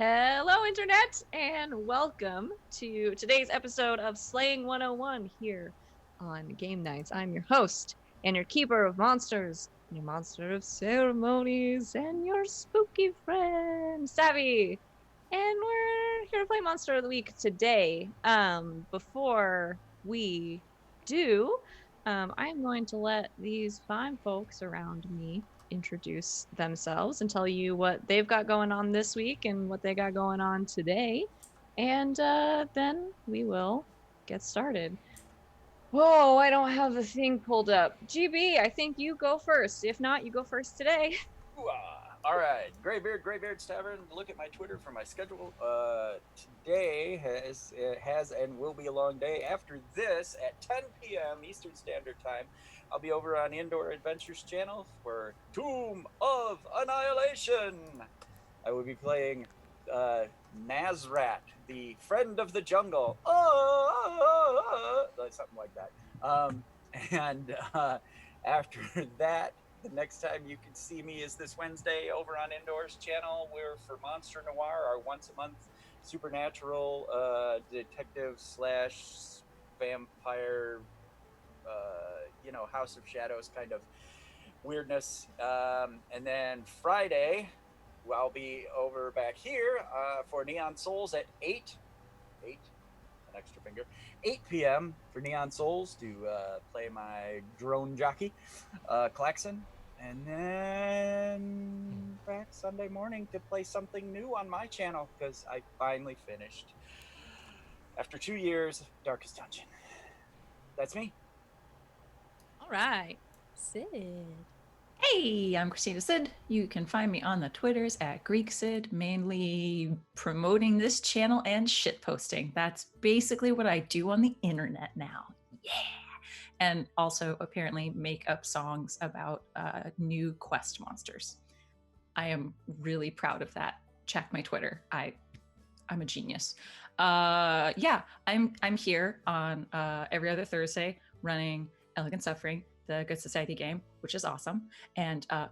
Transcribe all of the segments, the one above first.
Hello, Internet, and welcome to today's episode of Slaying 101 here on Game Nights. I'm your host and your keeper of monsters, your monster of ceremonies, and your spooky friend, Savvy. And we're here to play Monster of the Week today. Before we do, I'm going to let these fine folks around me introduce themselves and tell you what they've got going on this week and what they got going on today. And then we will get started. Whoa, I don't have the thing pulled up. GB, I think you go first. If not, you go first today. All right, Graybeard's Tavern. Look at my Twitter for my schedule. Today has and will be a long day. After this, at 10 p.m. Eastern Standard Time, I'll be over on Indoor Adventures channel for Tomb of Annihilation. I will be playing Nazrat, the friend of the jungle. Something like that. And after that, the next time you can see me is this Wednesday over on Indoors channel. We're for Monster Noir, our once a month supernatural detective slash vampire, House of Shadows kind of weirdness. And then Friday, I'll be over back here for Neon Souls at 8, an extra finger, 8 p.m. for Neon Souls to play my drone jockey, Klaxon. And then back Sunday morning to play something new on my channel because I finally finished, after 2 years, Darkest Dungeon. That's me. All right. Sid. Hey, I'm Christina Sid. You can find me on the Twitters at GreekSid, mainly promoting this channel and shitposting. That's basically what I do on the internet now. Yeah. And also apparently make up songs about new quest monsters. I am really proud of that. Check my Twitter. I'm a genius. I'm here on every other Thursday running Elegant Suffering, the Good Society game, which is awesome. And the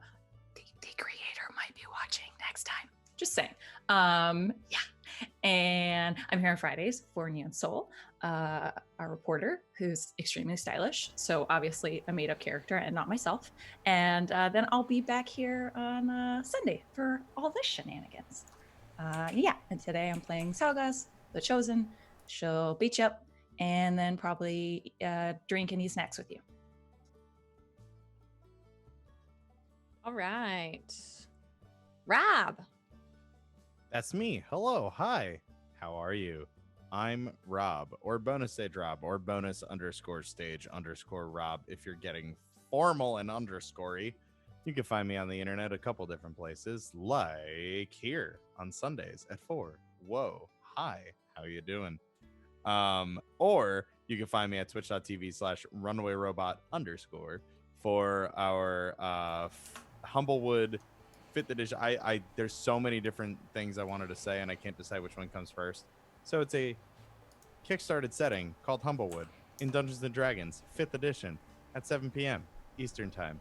creator might be watching next time. Just saying. And I'm here on Fridays for Neon Soul, our reporter who's extremely stylish. So obviously a made up character and not myself. And then I'll be back here on Sunday for all this shenanigans. And today I'm playing Salgas, the Chosen. She'll beat you up and then probably drink and eat snacks with you. All right. Rob. That's me. Hello. Hi. How are you? I'm Rob, or bonus stage Rob, or bonus_stage_Rob if you're getting formal and underscorey. You can find me on the internet a couple different places, like here on Sundays at 4. Whoa. Hi. How you doing? Or you can find me at twitch.tv/runwayrobot_ for our Humblewood 5th edition. There's so many different things I wanted to say, and I can't decide which one comes first. So it's a kickstarted setting called Humblewood in Dungeons & Dragons 5th edition at 7 p.m. Eastern Time.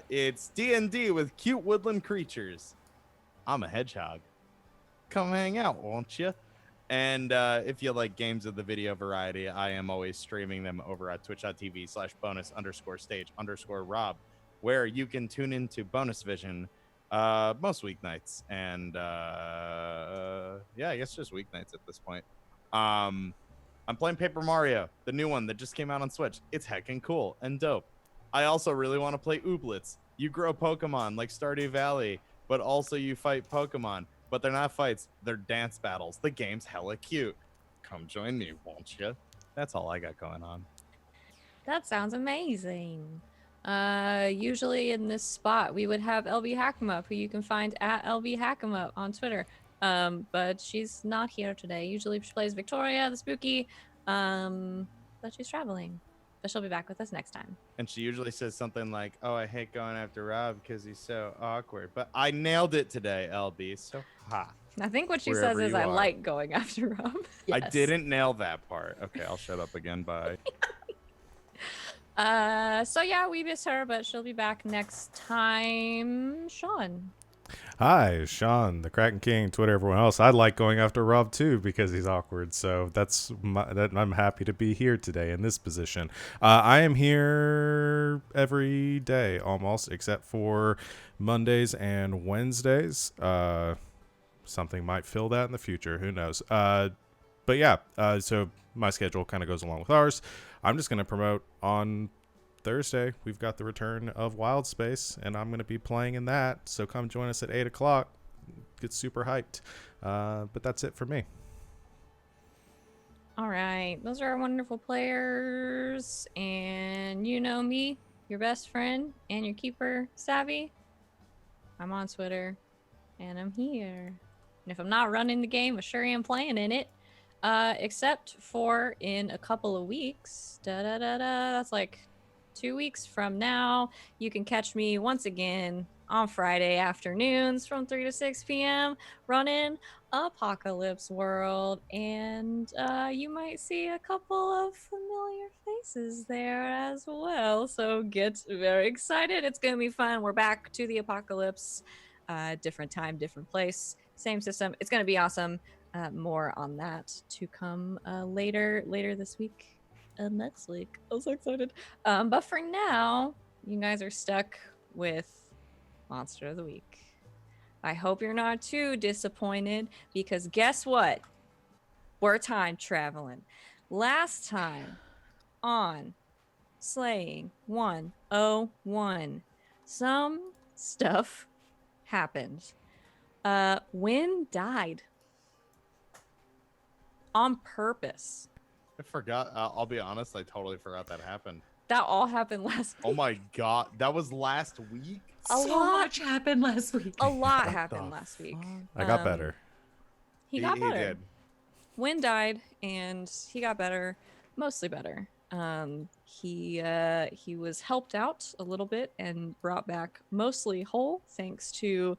It's D&D with cute woodland creatures. I'm a hedgehog. Come hang out, won't you? And if you like games of the video variety, I am always streaming them over at twitch.tv/bonus_stage_Rob, where you can tune into Bonus Vision most weeknights. And I guess just weeknights at this point. I'm playing Paper Mario, the new one that just came out on Switch. It's heckin' cool and dope. I also really want to play Ooblets. You grow Pokemon like Stardew Valley, but also you fight Pokemon. But they're not fights, they're dance battles. The game's hella cute. Come join me, won't you? That's all I got going on. That sounds amazing. Usually in this spot, we would have LB Hackemup, who you can find at LB Hackemup on Twitter. But she's not here today. Usually she plays Victoria, the spooky, but she's traveling. But she'll be back with us next time. And she usually says something like, oh, I hate going after Rob because he's so awkward. But I nailed it today, LB. So ha. I think what she Wherever says is you I are. like going after Rob. I didn't nail that part. Okay, I'll shut up again. Bye. So yeah, we miss her, but she'll be back next time. Sean. Hi, Sean, the Kraken King, Twitter, everyone else. I like going after Rob too because he's awkward. So I'm happy to be here today in this position. I am here every day almost, except for Mondays and Wednesdays. Something might fill that in the future. Who knows? But yeah, so my schedule kind of goes along with ours. I'm just going to promote on Thursday. We've got the return of Wild Space, and I'm going to be playing in that. So come join us at 8 o'clock. Get super hyped. But that's it for me. All right, those are our wonderful players, and you know me, your best friend and your keeper, Savvy. I'm on Twitter, and I'm here. And if I'm not running the game, I sure am playing in it. Except for in a couple of weeks. That's like 2 weeks from now. You can catch me once again on Friday afternoons from 3 to 6 p.m. running Apocalypse World. And you might see a couple of familiar faces there as well. So get very excited. It's going to be fun. We're back to the Apocalypse. Different time, different place, same system. It's going to be awesome. More on that to come later this week. Next week. I'm so excited. But for now, you guys are stuck with Monster of the Week. I hope you're not too disappointed because guess what? We're time traveling. Last time on Slaying 101, some stuff happened. Wynn died on purpose. I forgot. I'll be honest. I totally forgot that happened. That all happened last week. Oh my god, that was last week. So much happened last week. A lot What happened the last week. I got better. He got better. He did. Wynn died, and he got better, mostly better. He was helped out a little bit and brought back mostly whole, thanks to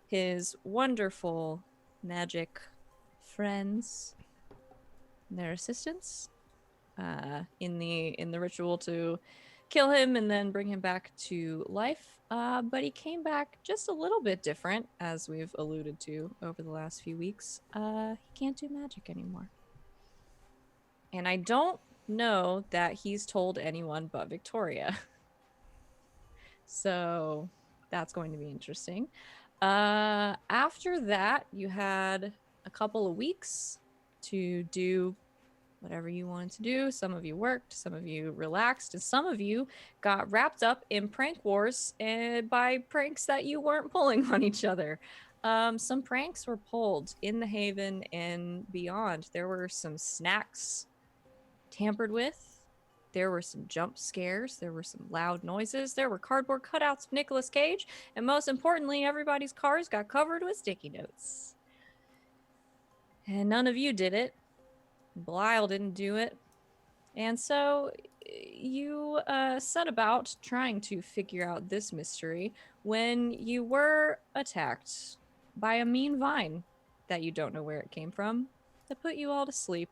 his wonderful magic friends, and their assistance, in the ritual to kill him and then bring him back to life. But he came back just a little bit different, as we've alluded to over the last few weeks. He can't do magic anymore. And I don't know that he's told anyone but Victoria. So that's going to be interesting. After that, you had a couple of weeks to do whatever you wanted to do. Some of you worked, some of you relaxed, and some of you got wrapped up in prank wars by pranks that you weren't pulling on each other. Some pranks were pulled in the Haven and beyond. There were some snacks tampered with. There were some jump scares. There were some loud noises. There were cardboard cutouts of Nicolas Cage. And most importantly, everybody's cars got covered with sticky notes. And none of you did it. Belial didn't do it. And so you set about trying to figure out this mystery when you were attacked by a mean vine that you don't know where it came from that put you all to sleep.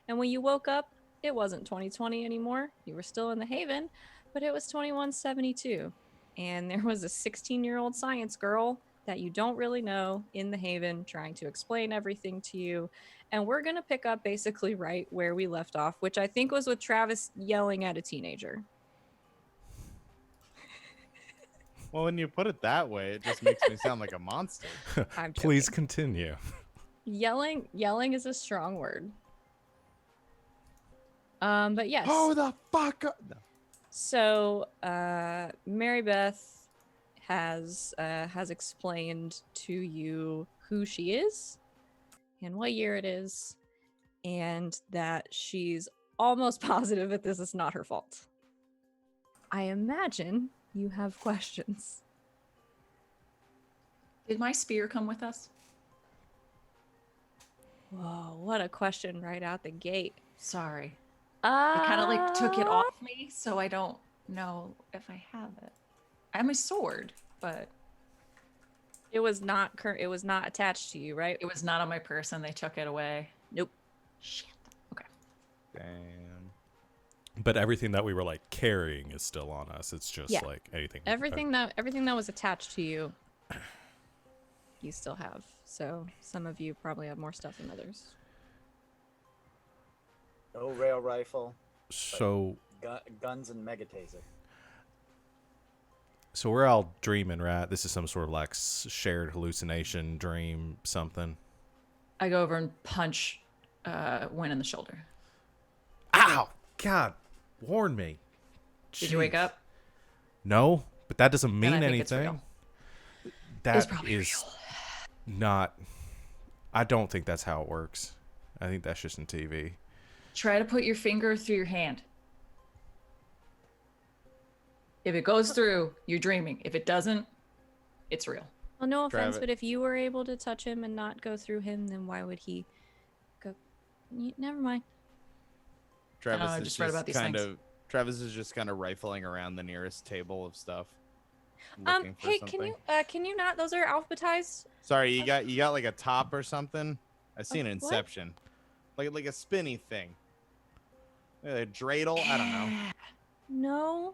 And when you woke up, it wasn't 2020 anymore. You were still in the Haven, but it was 2172. And there was a 16-year-old science girl that you don't really know in the Haven trying to explain everything to you. And we're going to pick up basically right where we left off, which I think was with Travis yelling at a teenager. Well, when you put it that way, it just makes me sound like a monster. I'm Please joking. continue. Yelling is a strong word. But yes. Oh, the fuck up. No. So, Mary Beth has explained to you who she is and what year it is, and that she's almost positive that this is not her fault. I imagine you have questions. Did my spear come with us? Whoa, what a question right out the gate. Sorry. I kind of like took it off me, so I don't know if I have it. I have my sword, but It was not it was not attached to you, right? it was not on my person. They took it away. Nope. Shit. Okay. Damn. But everything that we were like carrying is still on us. It's just Yeah. like anything. Everything that was attached to you you still have. So some of you probably have more stuff than others. No rail rifle, So guns and mega taser. so we're all dreaming, right? This is some sort of like shared hallucination, dream, something. I go over and punch Win in the shoulder. Ow! God, warn me. Did you wake Jeez. up? No, but that doesn't Then mean I think it's anything. real. That It's probably is real. not. I don't think that's how it works. I think that's just in TV. Try to put your finger through your hand. If it goes through, you're dreaming. If it doesn't, it's real. Well, no offense, Travis- but if you were able to touch him and not go through him, then why would he go? Never mind. Travis I is just read about these kind things. of Travis is just kind of rifling around the nearest table of stuff. Looking for Hey, something. can you not? Those are alphabetized. Sorry, you got like a top or something? I seen what? Inception. Like a spinny thing. A dreidel? I don't know. No.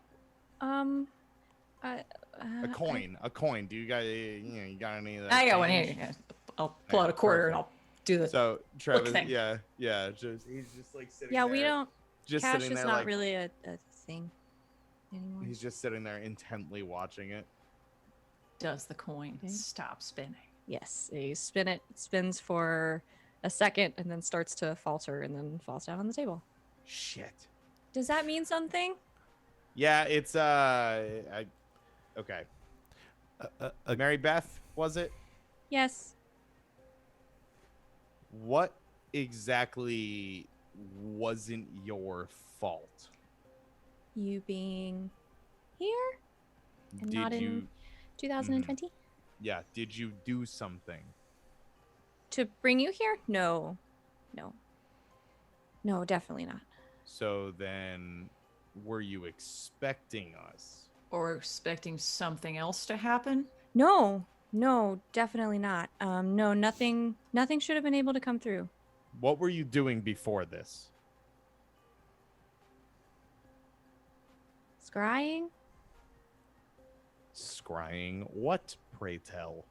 I, A coin. A coin. Do you got you got any of that? I got one change? here. Yeah. I'll pull out a quarter and I'll do the. So Travis, thing. yeah, he's just like sitting yeah, there. we don't. Just Cash sitting is there not like really a thing anymore. he's just sitting there intently watching it. Does the coin Okay. stop spinning? Yes, you spin it. It spins for a second and then starts to falter and then falls down on the table. Shit. Does that mean something? Yeah, it's okay. Mary Beth, was it? Yes. What exactly wasn't your fault? You being here and Did not you in 2020 yeah, did you do something? to bring you here? No, definitely not. So then were you expecting us? Or expecting something else to happen? No, definitely not. No, nothing should have been able to come through. What were you doing before this? Scrying? Scrying what, pray tell?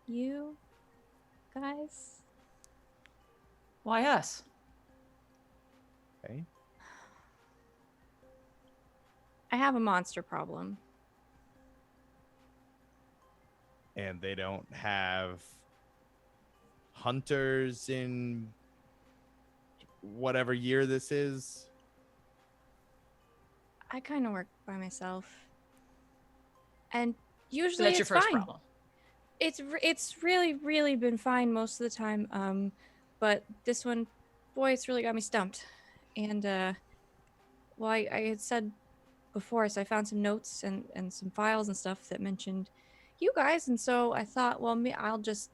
You guys? Why us? Okay. I have a monster problem. And they don't have hunters in whatever year this is. I kind of work by myself. And So usually that's your it's first fine. problem. It's really been fine most of the time. But this one, boy, it's really got me stumped. And well, I had said before, so I found some notes and some files and stuff that mentioned you guys, and so I thought, well, I'll just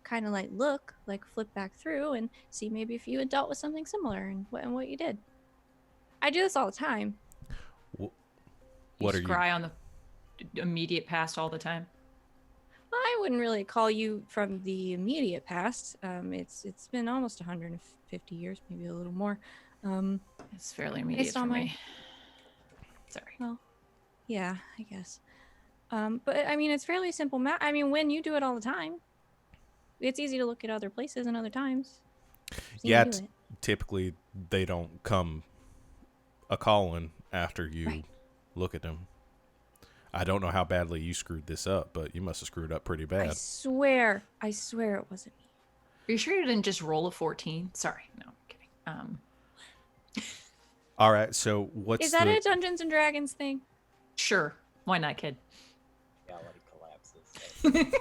kind of like flip back through and see maybe if you had dealt with something similar and what you did. I do this all the time. You What are you? scry on the immediate past all the time. I wouldn't really call you from the immediate past. It's been almost 150 years, maybe a little more. It's fairly immediate Based for on my- me. Sorry. Well, yeah, I guess. But I mean, it's fairly simple math. I mean, when you do it all the time, it's easy to look at other places and other times. See Yeah, you do it. typically they don't come a calling after you Right. look at them. I don't know how badly you screwed this up, but you must have screwed up pretty I bad. swear it wasn't me. Are you sure you didn't just roll a 14? Sorry. No, I'm kidding. All right, so what's Is that the a Dungeons and Dragons thing? Sure. Why not, kid? Reality collapses.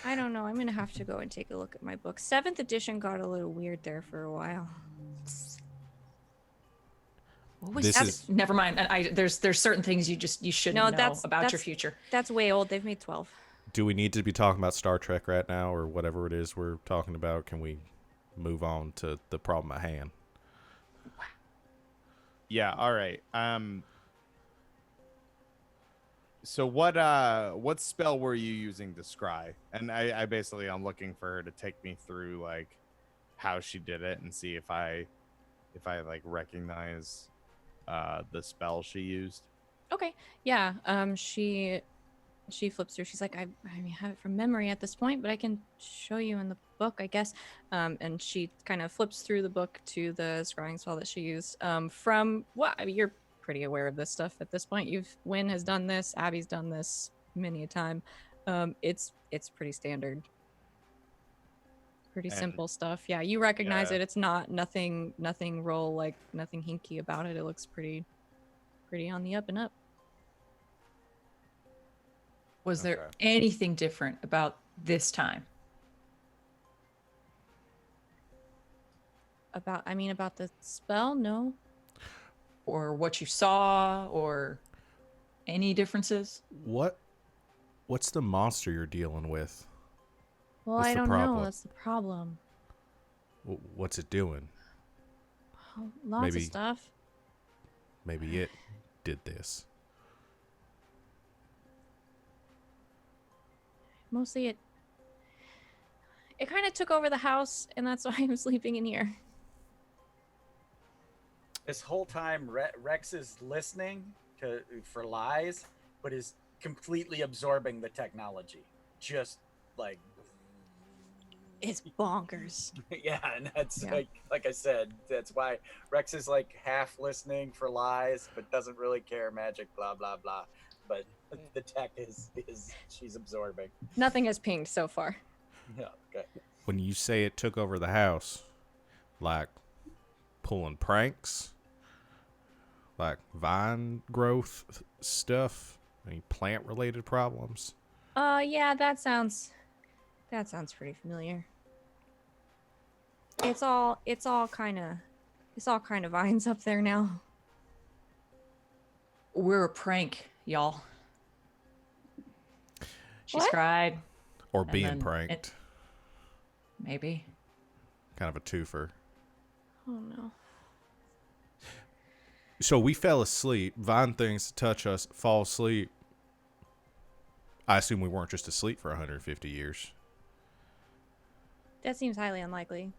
I don't know. I'm gonna have to go and take a look at my book. 7th edition got a little weird there for a while. What was This that? is- Never mind. There's certain things you shouldn't No, know that's- about your that's- future. That's way old. They've made 12. do we need to be talking about Star Trek right now or whatever it is we're talking about? Can we move on to the problem at hand? Yeah, all right. So what spell were you using to scry? And I basically I'm looking for her to take me through like how she did it and see if I like recognize the spell she used. Okay. Yeah. She she flips through. She's like, I mean, have it from memory at this point, but I can show you in the book, I guess. And she kind of flips through the book to the scrying spell that she used. From what I mean, you're pretty aware of this stuff at this point. Wynn has done this, Abby's done this many a time. It's pretty standard. Pretty And- simple stuff. Yeah, you recognize Yeah. it. It's nothing roll, like nothing hinky about it. It looks pretty on the up and up. Was there Okay. anything different about this time? About the spell? No. Or what you saw, or any differences? What's the monster you're dealing with? Well, What's I the don't know. problem? That's the problem. What's it doing? Oh, lots Maybe- of stuff. Maybe it did this. Mostly it kind of took over the house, and that's why I'm sleeping in here. This whole time, Rex is listening for lies, but is completely absorbing the technology. Just like, It's bonkers. yeah, and that's Yeah. like I said, that's why Rex is like half listening for lies, but doesn't really care magic, blah blah blah. But the tech is she's absorbing. Nothing has pinged so far. Yeah, okay. When you say it took over the house, like pulling pranks, like vine growth stuff, any plant related problems? Yeah, that sounds pretty familiar. It's all kind of vines up there now. We're a prank, y'all. She What? cried. Or And being then pranked? Maybe. Kind of a twofer. Oh no. So we fell asleep. Vine things touch us, fall asleep. I assume we weren't just asleep for 150 years. That seems highly unlikely.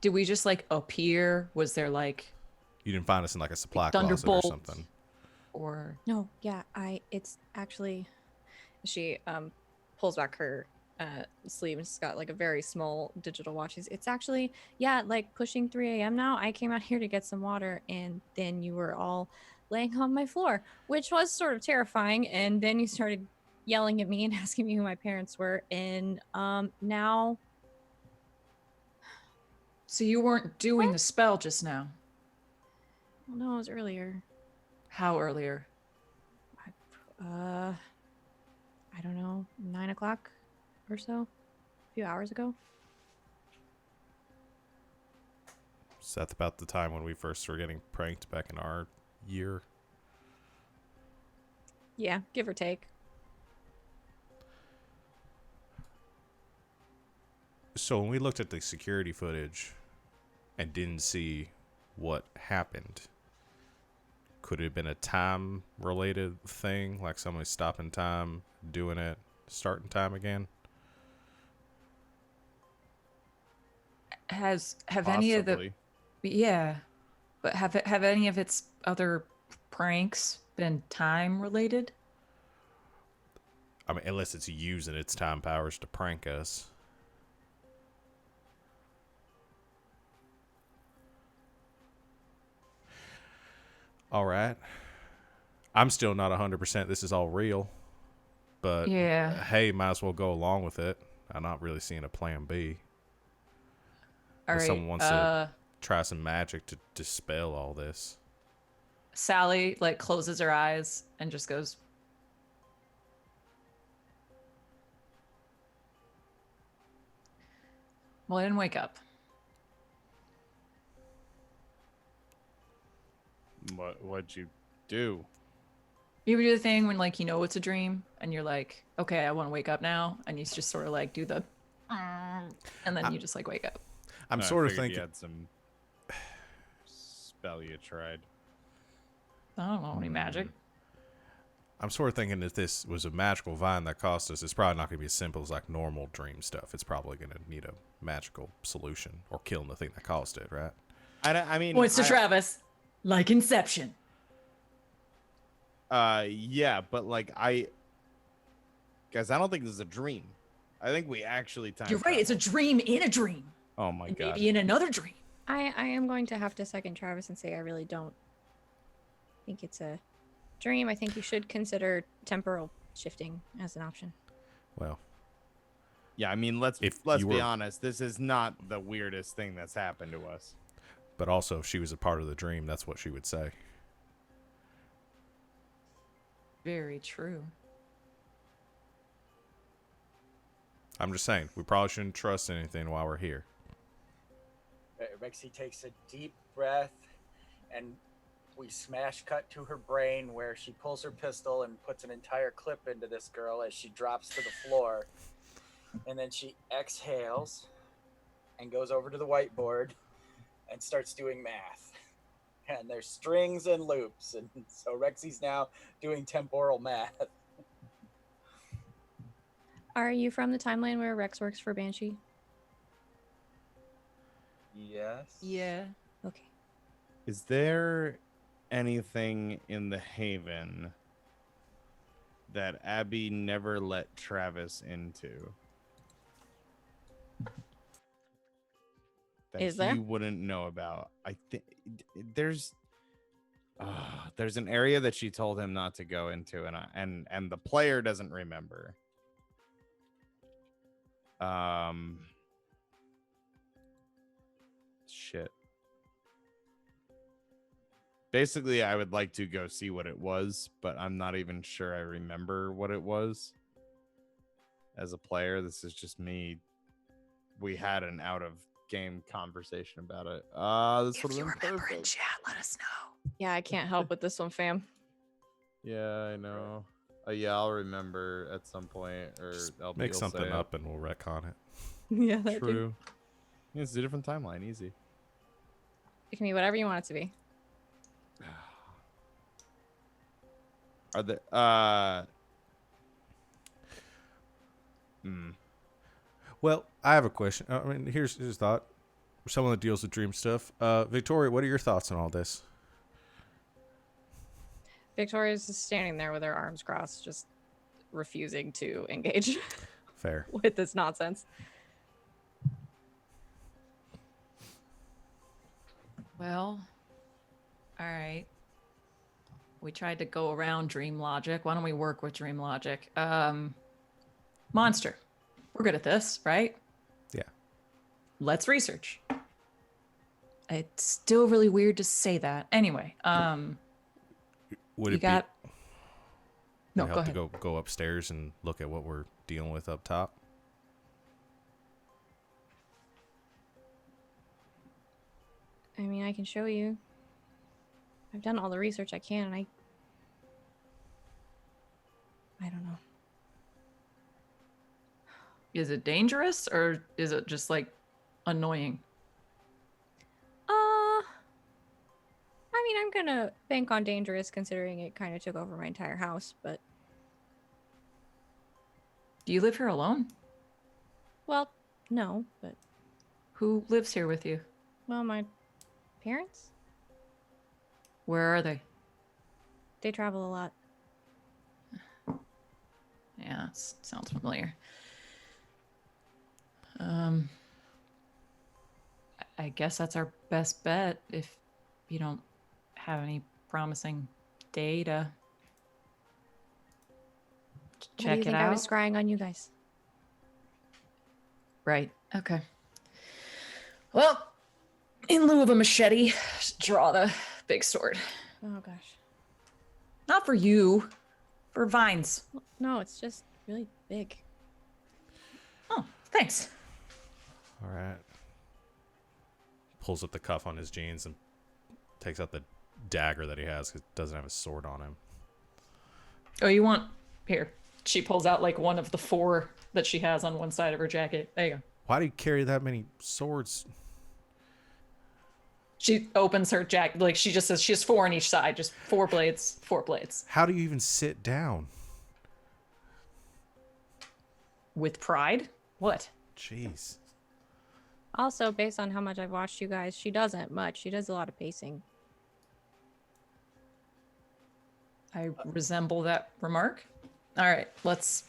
Did we just like appear? Was there like, You didn't find us in like a supply closet or thunderbolt? something. Or No, yeah, it's actually, she pulls back her sleeve and she's got like a very small digital watch. It's actually, yeah, like pushing 3 a.m. now. I came out here to get some water, and then you were all laying on my floor, which was sort of terrifying. And then you started yelling at me and asking me who my parents were, and now, so you weren't doing the spell just now? well, no, it was earlier. How earlier? I don't know, 9 o'clock or so, a few hours ago. Is that about the time when we first were getting pranked back in our year? Yeah, give or take. So when we looked at the security footage and didn't see what happened, could it have been a time related thing, like somebody stopping time, doing it, starting time again? Have any of the Possibly. but have any of its other pranks been time related? I mean, unless it's using its time powers to prank us. All right. I'm still not 100% this is all real. But Yeah. hey, might as well go along with it. I'm not really seeing a plan B. All If right. someone wants to try some magic to dispel all this. Sally like closes her eyes and just goes, well, I didn't wake up. What'd you do? You ever do the thing when like you know it's a dream and you're like, okay, I want to wake up now, and you just sort of like do the, and then you just like wake up. I'm No, I sort of figured thinking. you had some spell you tried. I don't know any magic. I'm sort of thinking if this was a magical vine that cost us, it's probably not going to be as simple as like normal dream stuff. It's probably going to need a magical solution or killing the thing that caused it, right? I mean, Points to Travis, like Inception. Yeah, but like Guys, I don't think this is a dream. I think we actually time You're right. It's a traveled. dream in a dream. Oh my And god. maybe in another dream. I am going to have to second Travis and say I really don't think it's a dream. I think you should consider temporal shifting as an option. Well, Yeah, I mean, let's If be you were- honest. This is not the weirdest thing that's happened to us. but also, if she was a part of the dream, that's what she would say. Very true. I'm just saying, we probably shouldn't trust anything while we're here. Rexy takes a deep breath, and we smash cut to her brain where she pulls her pistol and puts an entire clip into this girl as she drops to the floor. And then she exhales and goes over to the whiteboard and starts doing math. And there's strings and loops, and so Rexy's now doing temporal math. Are you from the timeline where Rex works for Banshee? Yes. Yeah. Okay. Is there anything in the Haven that Abby never let Travis into? That Is there? he wouldn't know about. I think there's an area that she told him not to go into, and the player doesn't remember. Shit. Basically, I would like to go see what it was, but I'm not even sure I remember what it was. As a player, this is just me. We had an out of game conversation about it. This would have been perfect. chat, let us know. Yeah, I can't help with this one, fam. Yeah, I know. Yeah, I'll remember at some point, or Make you'll something say it. up and we'll retcon it. Yeah, that too. True. Yeah, it's a different timeline. Easy. It can be whatever you want it to be. Are the Well, I have a question. I mean, here's a thought. For someone that deals with dream stuff, Victoria, what are your thoughts on all this? Victoria's just standing there with her arms crossed, just refusing to engage Fair. with this nonsense. Well, all right. We tried to go around dream logic. Why don't we work with dream logic? Monster. We're good at this, right? Yeah. Let's research. It's still really weird to say that. Anyway, Would you it got. be No, would it go help ahead. to go upstairs and look at what we're dealing with up top? I mean, I can show you. I've done all the research I can, and I don't know. Is it dangerous or is it just like annoying? I mean, I'm gonna bank on dangerous considering it kind of took over my entire house, but Do you live here alone? well, no, but Who lives here with you? well, my parents, Where are they? they travel a lot. Yeah, sounds familiar. I guess that's our best bet if you don't have any promising data. What do Check you it think I was out. scrying on you guys? Right. Okay. Well, in lieu of a machete, draw the big sword. Oh gosh. Not for you, for Vines. No, it's just really big. Oh, thanks. All right. Pulls up the cuff on his jeans and takes out the dagger that he has because doesn't have a sword on him. Oh, you want here? She pulls out like one of the 4 that she has on one side of her jacket. There you go. Why do you carry that many swords? She opens her jacket, like she just says she has 4 on each side, just 4 blades, 4 blades. How do you even sit down? With pride? What? Jeez. Also, based on how much I've watched you guys, she doesn't much. She does a lot of pacing. I resemble that remark. All right, let's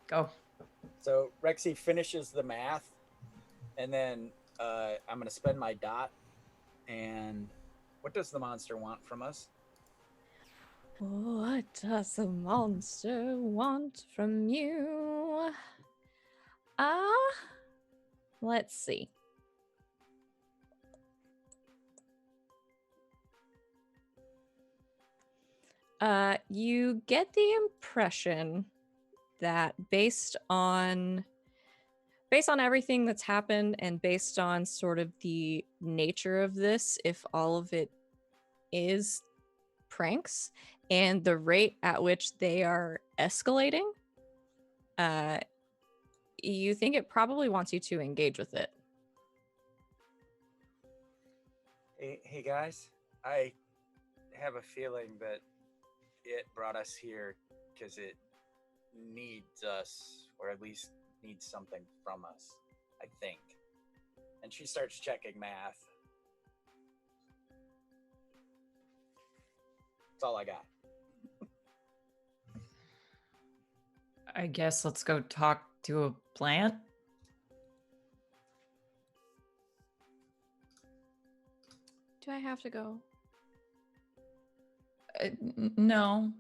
Go. So Rexy finishes the math, and then I'm going to spend my dot. And what does the monster want from us? What does the monster want from you? Let's see. You get the impression that based on everything that's happened and based on sort of the nature of this, if all of it is pranks and the rate at which they are escalating, you think it probably wants you to engage with it. Hey guys, I have a feeling that it brought us here because it needs us, or at least needs something from us, I think. And she starts checking math. That's all I got. I guess let's go talk to a plant. Do I have to go? No.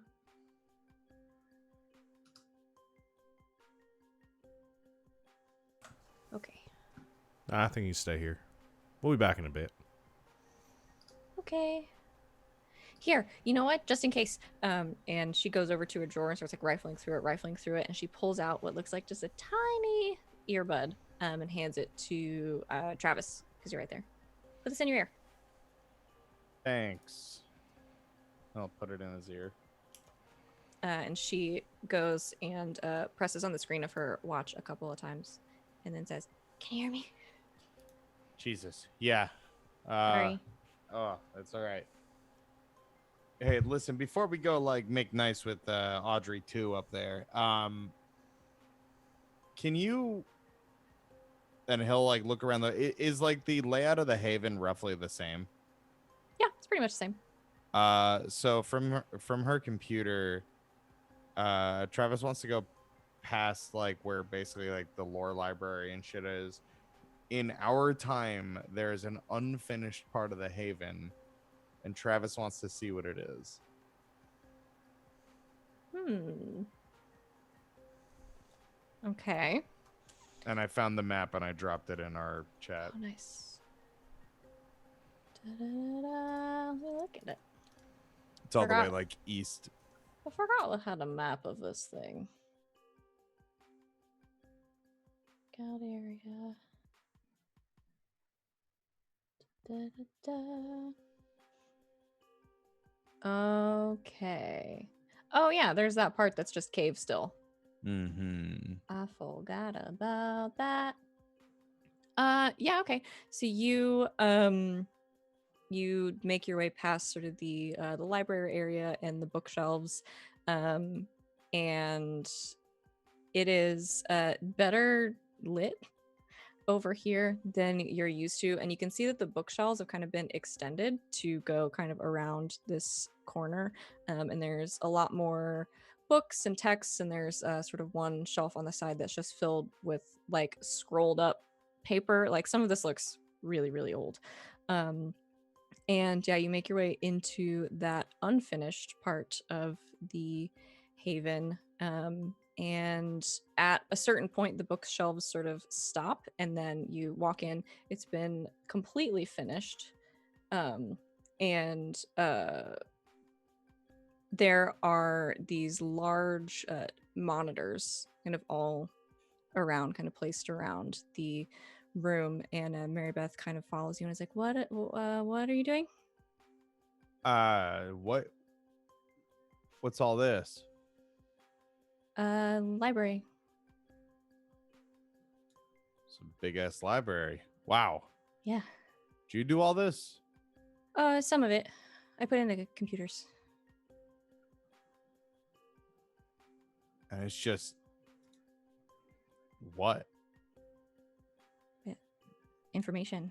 Okay. I think you stay here. We'll be back in a bit. Okay. Here, you know what? Just in case. And she goes over to a drawer and starts like rifling through it, and she pulls out what looks like just a tiny earbud, and hands it to Travis, because you're right there. Put this in your ear. Thanks. I'll put it in his ear. And she goes and presses on the screen of her watch a couple of times, and then says, "Can you hear me?" Jesus. Yeah. Sorry. Oh, that's all right. Hey, listen, before we go like make nice with Audrey too up there, can you, and he'll like look around is like the layout of the Haven roughly the same? Yeah, it's pretty much the same. So from her computer, Travis wants to go past like where basically like the lore library and shit is. In our time, there's an unfinished part of the Haven, and Travis wants to see what it is. Okay. And I found the map and I dropped it in our chat. Oh, nice. Da-da-da-da. Let me look at it. It's all the way Forgot. like east. I forgot we had a map of this thing. Scout area. Da-da-da. Okay. Oh yeah, there's that part that's just cave still. Mm-hmm. I forgot about that. Yeah, okay. So you make your way past sort of the library area and the bookshelves, and it is better lit over here than you're used to, and you can see that the bookshelves have kind of been extended to go kind of around this corner, and there's a lot more books and texts, and there's sort of one shelf on the side that's just filled with like scrolled up paper. Like some of this looks really really old, and yeah, you make your way into that unfinished part of the Haven. And at a certain point, the bookshelves sort of stop, and then you walk in. It's been completely finished. And there are these large monitors kind of all around, kind of placed around the room. And Mary Beth kind of follows you and is like, what are you doing? What's all this? Library. It's a big ass library. Wow. Yeah. Did you do all this? Some of it. I put in the computers. And it's just what? Information.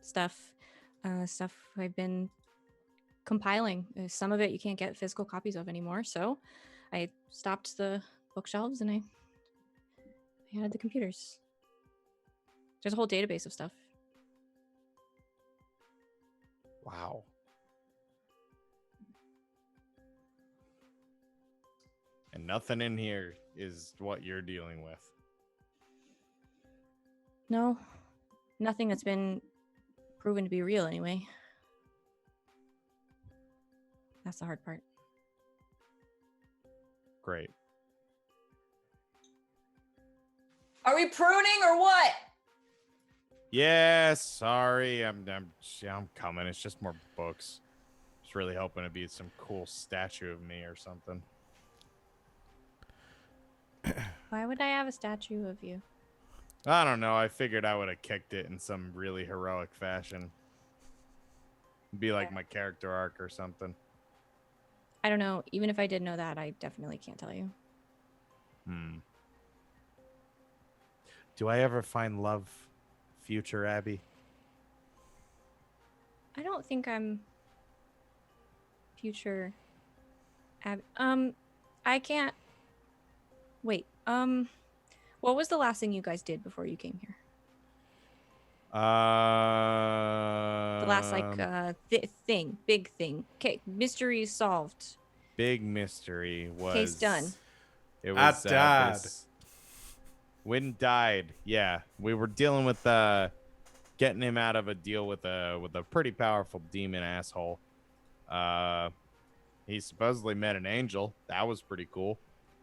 Stuff I've been compiling. Some of it you can't get physical copies of anymore, so I stopped the bookshelves and I I had the computers. There's a whole database of stuff. Wow. And nothing in here is what you're dealing with. No, nothing that's been proven to be real anyway. That's the hard part. Great. Are we pruning or what? Yeah, sorry. I'm coming. It's just more books. Just really hoping to be some cool statue of me or something. Why would I have a statue of you? I don't know. I figured I would have kicked it in some really heroic fashion. Be like my character arc or something. I don't know. Even if I did know that, I definitely can't tell you. Do I ever find love, future Abby? I don't think I'm future. I can't. Wait. What was the last thing you guys did before you came here? The last big thing. Okay, mystery solved. Big mystery was Case done. It was died. Wynn died. Yeah, we were dealing with getting him out of a deal with a pretty powerful demon asshole. He supposedly met an angel. That was pretty cool.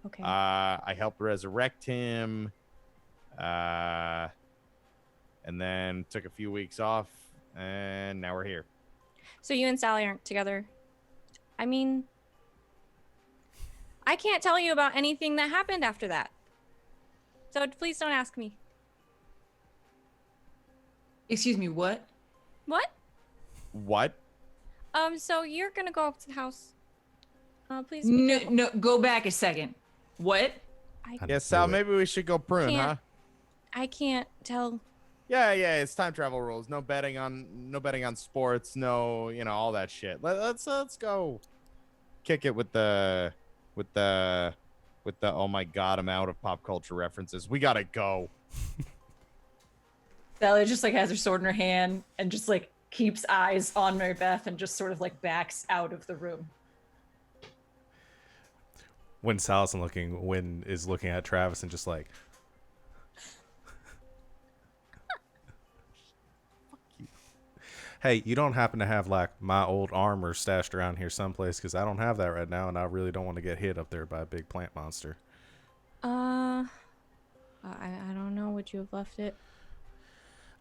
Okay. I helped resurrect him. And then took a few weeks off, and now we're here. So you and Sally aren't together. I mean, I can't tell you about anything that happened after that. So please don't ask me. Excuse me, what? What? What? So you're gonna go up to the house. Please. No, go back a second. What? Yeah, Sal, do it. maybe we should go prune, huh? I can't tell. Yeah, it's time travel rules. No betting on sports. No, all that shit. Let's go kick it with the oh my god amount of pop culture references. We gotta go. Sally just like has her sword in her hand and just like keeps eyes on Mary Beth and just sort of like backs out of the room. When Sal isn't looking, Wynn is looking at Travis and just like, hey, you don't happen to have like my old armor stashed around here someplace? Because I don't have that right now, and I really don't want to get hit up there by a big plant monster. I don't know. Would you have left it?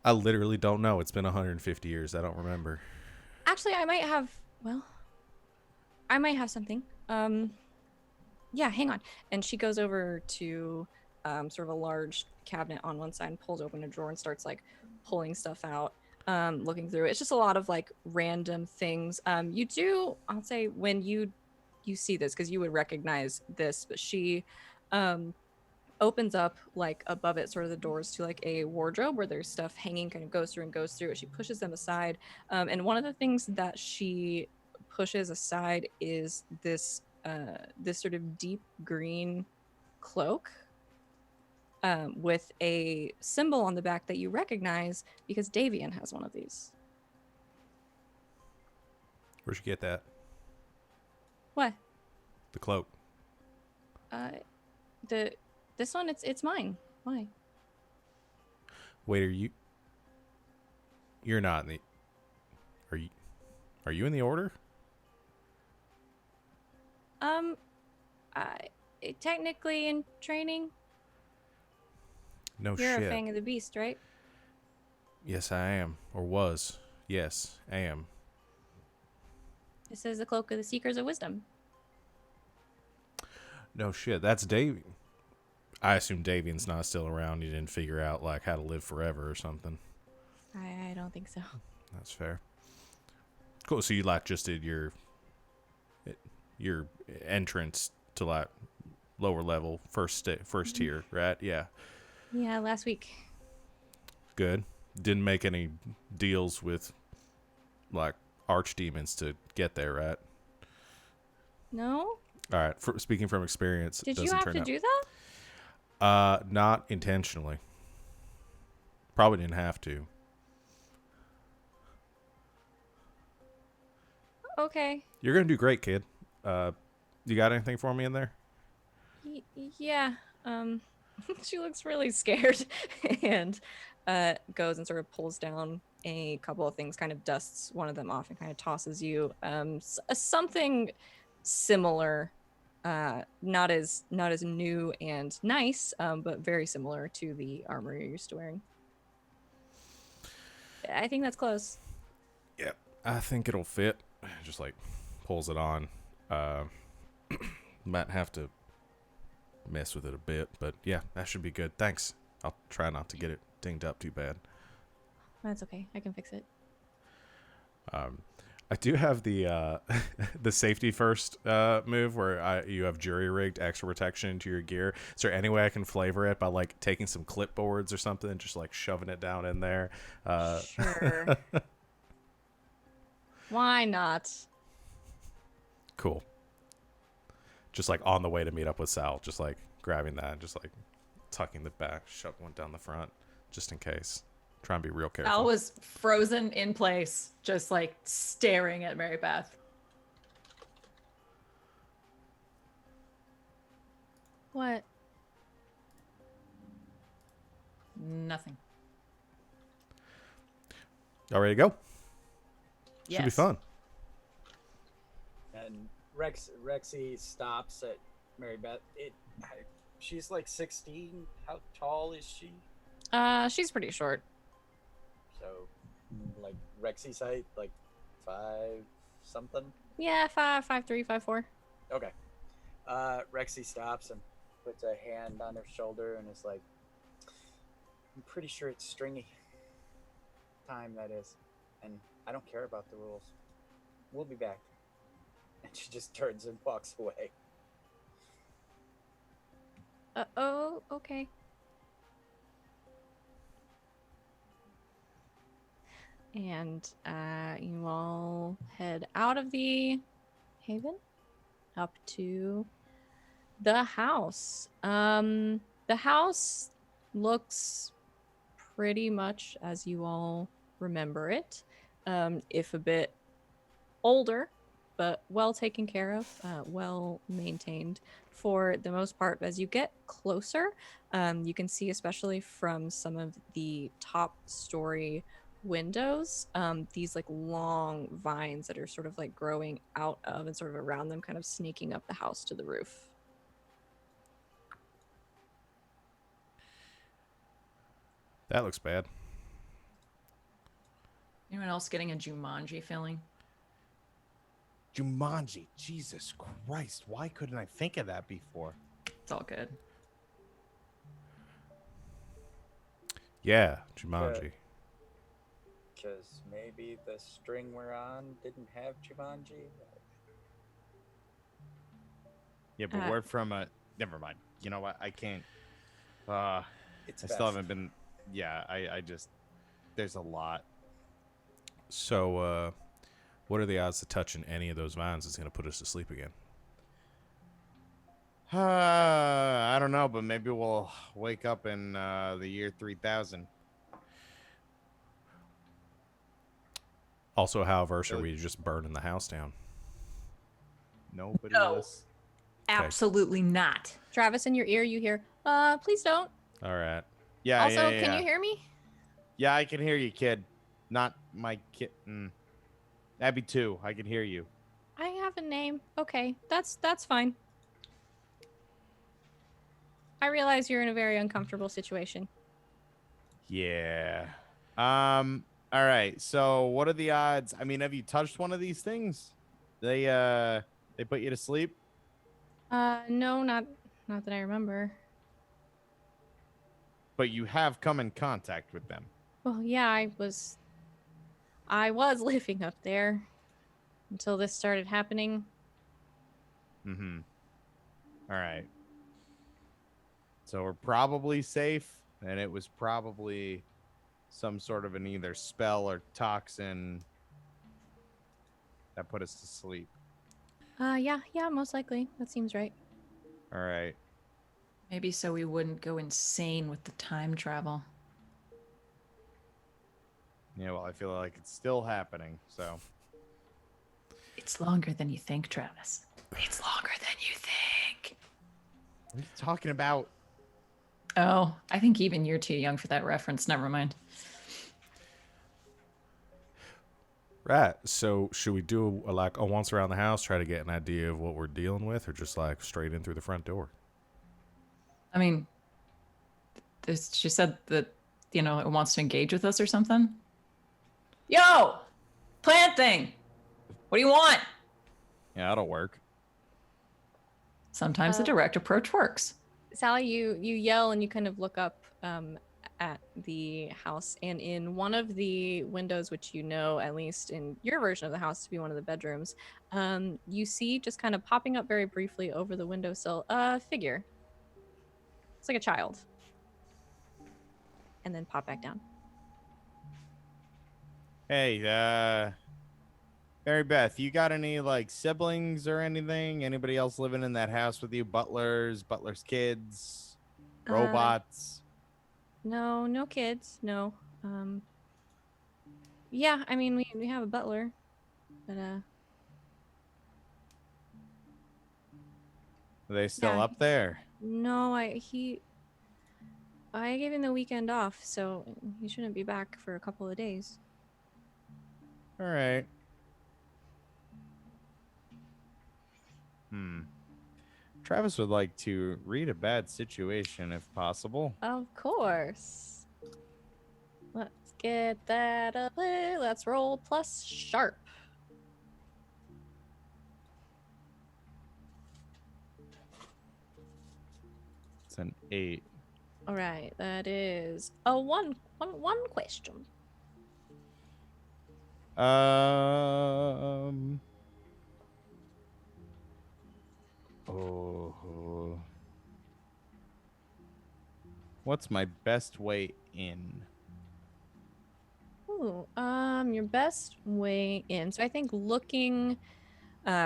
I literally don't know. It's been 150 years. I don't remember. Actually, I might have. Well, I might have something. Yeah, hang on. And she goes over to sort of a large cabinet on one side and pulls open a drawer and starts like pulling stuff out, looking through. It's just a lot of like random things. You do, I'll say, when you see this, because you would recognize this, but she opens up like above it sort of the doors to like a wardrobe where there's stuff hanging, kind of goes through. She pushes them aside, and one of the things that she pushes aside is this sort of deep green cloak with a symbol on the back that you recognize because Davian has one of these. Where'd you get that? What? The cloak. This one, it's mine. Why? Wait, you're not in the, are you in the order? Technically in training. No You're shit. a Fang of the Beast, right? Yes, I am. Or was. Yes, I am. This is the Cloak of the Seekers of Wisdom. No shit. That's Davy. I assume Davian's not still around. He didn't figure out like how to live forever or something. I don't think so. That's fair. Cool. So you like just did your entrance to like lower level first tier, right? Yeah. Yeah, last week. Good. Didn't make any deals with like archdemons to get there, right? No? All right. Speaking from experience, Did you doesn't have turn to out. do that? Not intentionally. Probably didn't have to. Okay. You're gonna do great, kid. You got anything for me in there? Yeah. She looks really scared and goes and sort of pulls down a couple of things, kind of dusts one of them off and kind of tosses you something similar, not as new and nice, but very similar to the armor you're used to wearing. I think that's close. Yep. I think it'll fit. Just like pulls it on. Might have to mess with it a bit, but yeah, that should be good. Thanks. I'll try not to get it dinged up too bad. That's okay. I can fix it. I do have the the safety first move where you have jury rigged extra protection to your gear. Is there any way I can flavor it by like taking some clipboards or something and just like shoving it down in there? Sure. Why not? Cool. Just like on the way to meet up with Sal, just like grabbing that, just like tucking the back, shove one down the front, just in case. Try and be real careful. Al was frozen in place, just like staring at Mary Beth. What? Nothing. All ready to go? Yes. Should be fun. And Rexy stops at Mary Beth. She's like 16. How tall is she? She's pretty short. So, like Rexy's height, like 5 something. Yeah, 5'3", 5'4". Okay. Rexy stops and puts a hand on her shoulder and is like, "I'm pretty sure it's stringy time, that is, and I don't care about the rules. We'll be back." And she just turns and walks away. Oh, okay. And you all head out of the haven up to the house. The house looks pretty much as you all remember it, if a bit older, but well taken care of, well maintained for the most part. As you get closer, you can see, especially from some of the top story windows, these like long vines that are sort of like growing out of and sort of around them, kind of sneaking up the house to the roof. That looks bad. Anyone else getting a Jumanji feeling? Jumanji. Jesus Christ. Why couldn't I think of that before? It's all good. Yeah, Jumanji. Because maybe the string we're on didn't have Jumanji. Yeah, but we're from a... Never mind. You know what? I can't... It's I best. still haven't been... Yeah, I just... There's a lot. So, what are the odds that touching any of those vines is going to put us to sleep again? I don't know, but maybe we'll wake up in the year 3000. Also, how averse are we to just burning the house down? Nobody No. else. Absolutely not. Travis, in your ear, you hear, please don't. All right. Yeah, Also, yeah. can you hear me? Yeah, I can hear you, kid. Not my kid. That'd be 2. I can hear you. I have a name. Okay, that's fine. I realize you're in a very uncomfortable situation. Yeah. All right. So, what are the odds? I mean, have you touched one of these things? They put you to sleep? No, not that I remember. But you have come in contact with them. Well, yeah, I was living up there until this started happening. Mm-hmm. All right. So we're probably safe, and it was probably some sort of an either spell or toxin that put us to sleep. Yeah, most likely. That seems right. All right. Maybe so we wouldn't go insane with the time travel. Yeah, well, I feel like it's still happening. So It's longer than you think, Travis. It's longer than you think. what are you talking about? Oh, I think even you're too young for that reference. Never mind. Right. So should we do a once around the house, try to get an idea of what we're dealing with, or just like straight in through the front door? I mean, she said that, it wants to engage with us or something. Yo! Plant thing! What do you want? Yeah, that'll work. Sometimes the direct approach works. Sally, you yell and you kind of look up at the house, and in one of the windows, which you know, at least in your version of the house, to be one of the bedrooms, you see just kind of popping up very briefly over the windowsill a figure. It's like a child, and then pop back down. Hey, Mary Beth, you got any like siblings or anything? Anybody else living in that house with you? Butlers, kids, robots? No kids, no. Yeah, I mean we have a butler, but Are they still yeah, up there? no, I gave him the weekend off, so he shouldn't be back for a couple of days. All right. Travis would like to read a bad situation if possible. Of course. Let's get that up there. Let's roll plus sharp. It's an 8. All right, that is a one question. Oh. What's my best way in? Ooh, your best way in. So I think looking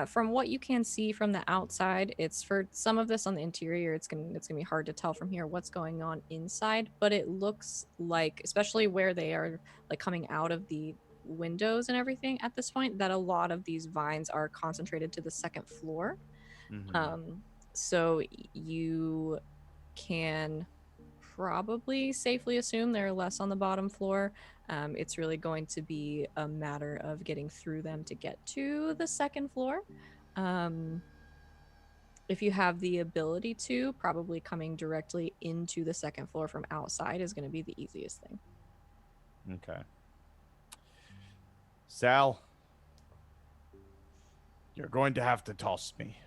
from what you can see from the outside, it's for some of this on the interior, it's gonna be hard to tell from here what's going on inside, but it looks like, especially where they are like coming out of the windows and everything at this point, that a lot of these vines are concentrated to the second floor. So you can probably safely assume there are less on the bottom floor. It's really going to be a matter of getting through them to get to the second floor. If you have the ability to, probably coming directly into the second floor from outside is going to be the easiest thing. Okay. Sal, you're going to have to toss me.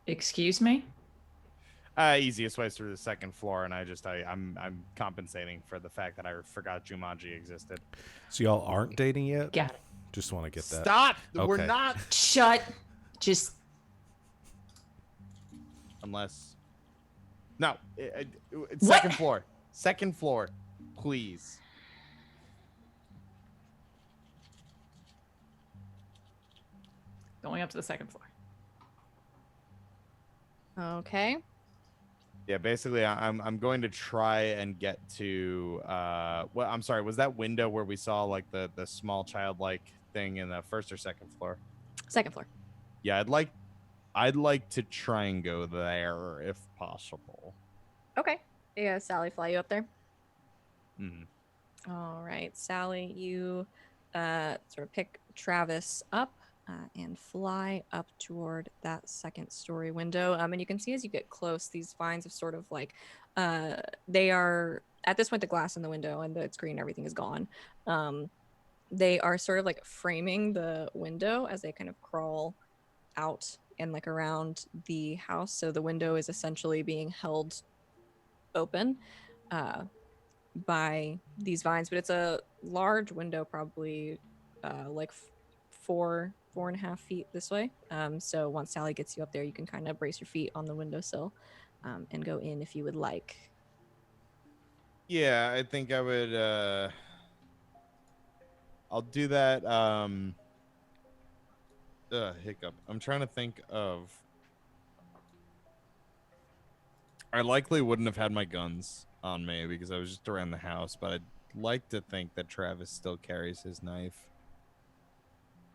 Excuse me? Easiest way is through the second floor, and I'm compensating for the fact that I forgot Jumanji existed. So y'all aren't dating yet? Got it. Just want to get that. Stop! Okay. We're not. Shut. Just. Unless. No. What? Second floor. Second floor. Please. Going up to the second floor. Okay. Yeah, basically, I'm going to try and get to. Well, I'm sorry. Was that window where we saw like the small childlike thing in the first or second floor? Second floor. Yeah, I'd like to try and go there if possible. Okay. Yeah, Sally, fly you up there. Mm-hmm. All right, Sally, you sort of pick Travis up and fly up toward that second story window. And you can see as you get close, these vines have sort of like, they are, at this point, the glass in the window and the screen, everything is gone. They are sort of like framing the window as they kind of crawl out and like around the house. So the window is essentially being held open by these vines, but it's a large window, probably like 4.5 feet this way. So once Sally gets you up there, you can kind of brace your feet on the windowsill and go in if you would like. Yeah, I think I would. I'll do that. Hiccup. I'm trying to think of I likely wouldn't have had my guns on me because I was just around the house, but I'd like to think that Travis still carries his knife.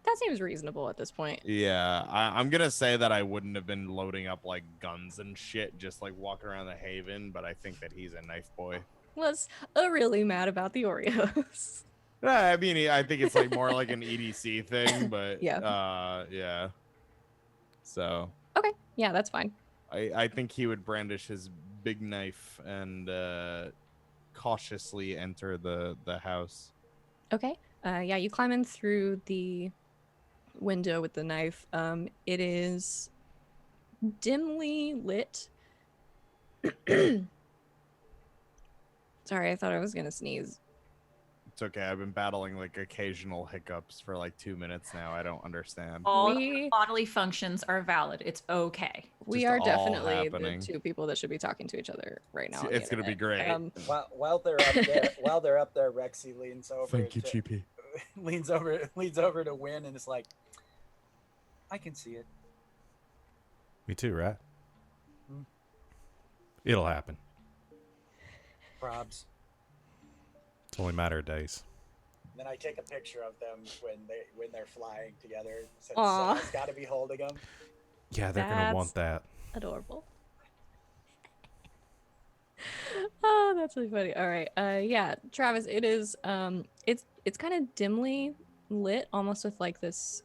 That seems reasonable at this point. Yeah, I'm gonna say that I wouldn't have been loading up like guns and shit, just like walking around the Haven, but I think that he's a knife boy. Was really mad about the Oreos. I mean, I think it's like more like an EDC thing, but Yeah. yeah. So Okay, yeah, that's fine. I think he would brandish his big knife and cautiously enter the house. Okay. Yeah, you climb in through the window with the knife. It is dimly lit. Sorry, I thought I was gonna sneeze. It's okay. I've been battling like occasional hiccups for like 2 minutes now. I don't understand. All We- bodily functions are valid. It's okay. We Just are all definitely happening. the two people that should be talking to each other right now. on the It's gonna be internet. great. While they're up there, Rexy leans over. Thank you, to, GP. leans over to Win, and is like, I can see it. Me too, right? Hmm. It'll happen. Probs. It's only a matter of days. Then I take a picture of them when they're flying together. Since Aw. Sal's got to be holding them. Yeah, they're gonna want that. Adorable. Oh, that's really funny. All right. Yeah, Travis, it is it's kind of dimly lit, almost with like this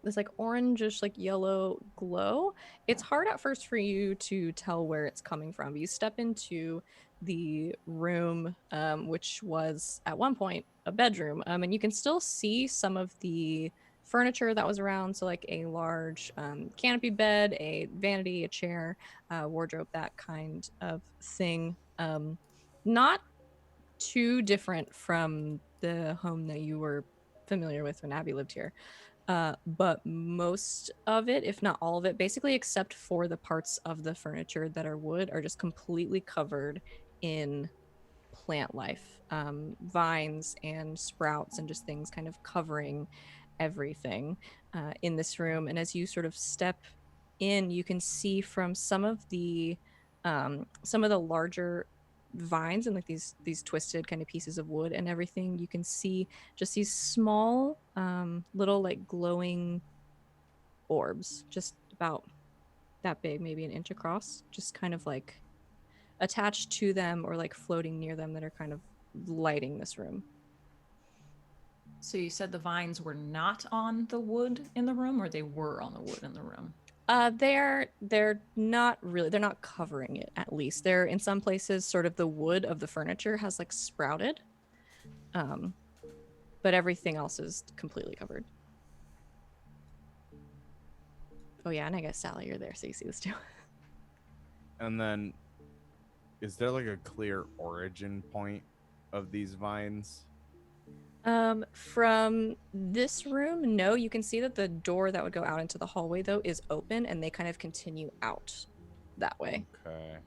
this like orangish like yellow glow. It's hard at first for you to tell where it's coming from. You step into the room, which was at one point a bedroom, and you can still see some of the furniture that was around. So like a large canopy bed, a vanity, a chair, wardrobe, that kind of thing. Not too different from the home that you were familiar with when Abby lived here. But most of it, if not all of it, basically except for the parts of the furniture that are wood, are just completely covered in plant life, vines and sprouts and just things kind of covering everything in this room. And as you sort of step in, you can see from some of the larger vines and like these twisted kind of pieces of wood and everything, you can see just these small little like glowing orbs, just about that big, maybe an inch across, just kind of like attached to them or like floating near them, that are kind of lighting this room. So you said the vines were not on the wood in the room, or they were on the wood in the room? They're not really, they're not covering it, at least. They're in some places sort of the wood of the furniture has like sprouted. But everything else is completely covered. Oh yeah, and I guess Sally, you're there, so you see this too. And then, is there like a clear origin point of these vines? From this room, no. You can see that the door that would go out into the hallway though is open, and they kind of continue out that way. Okay.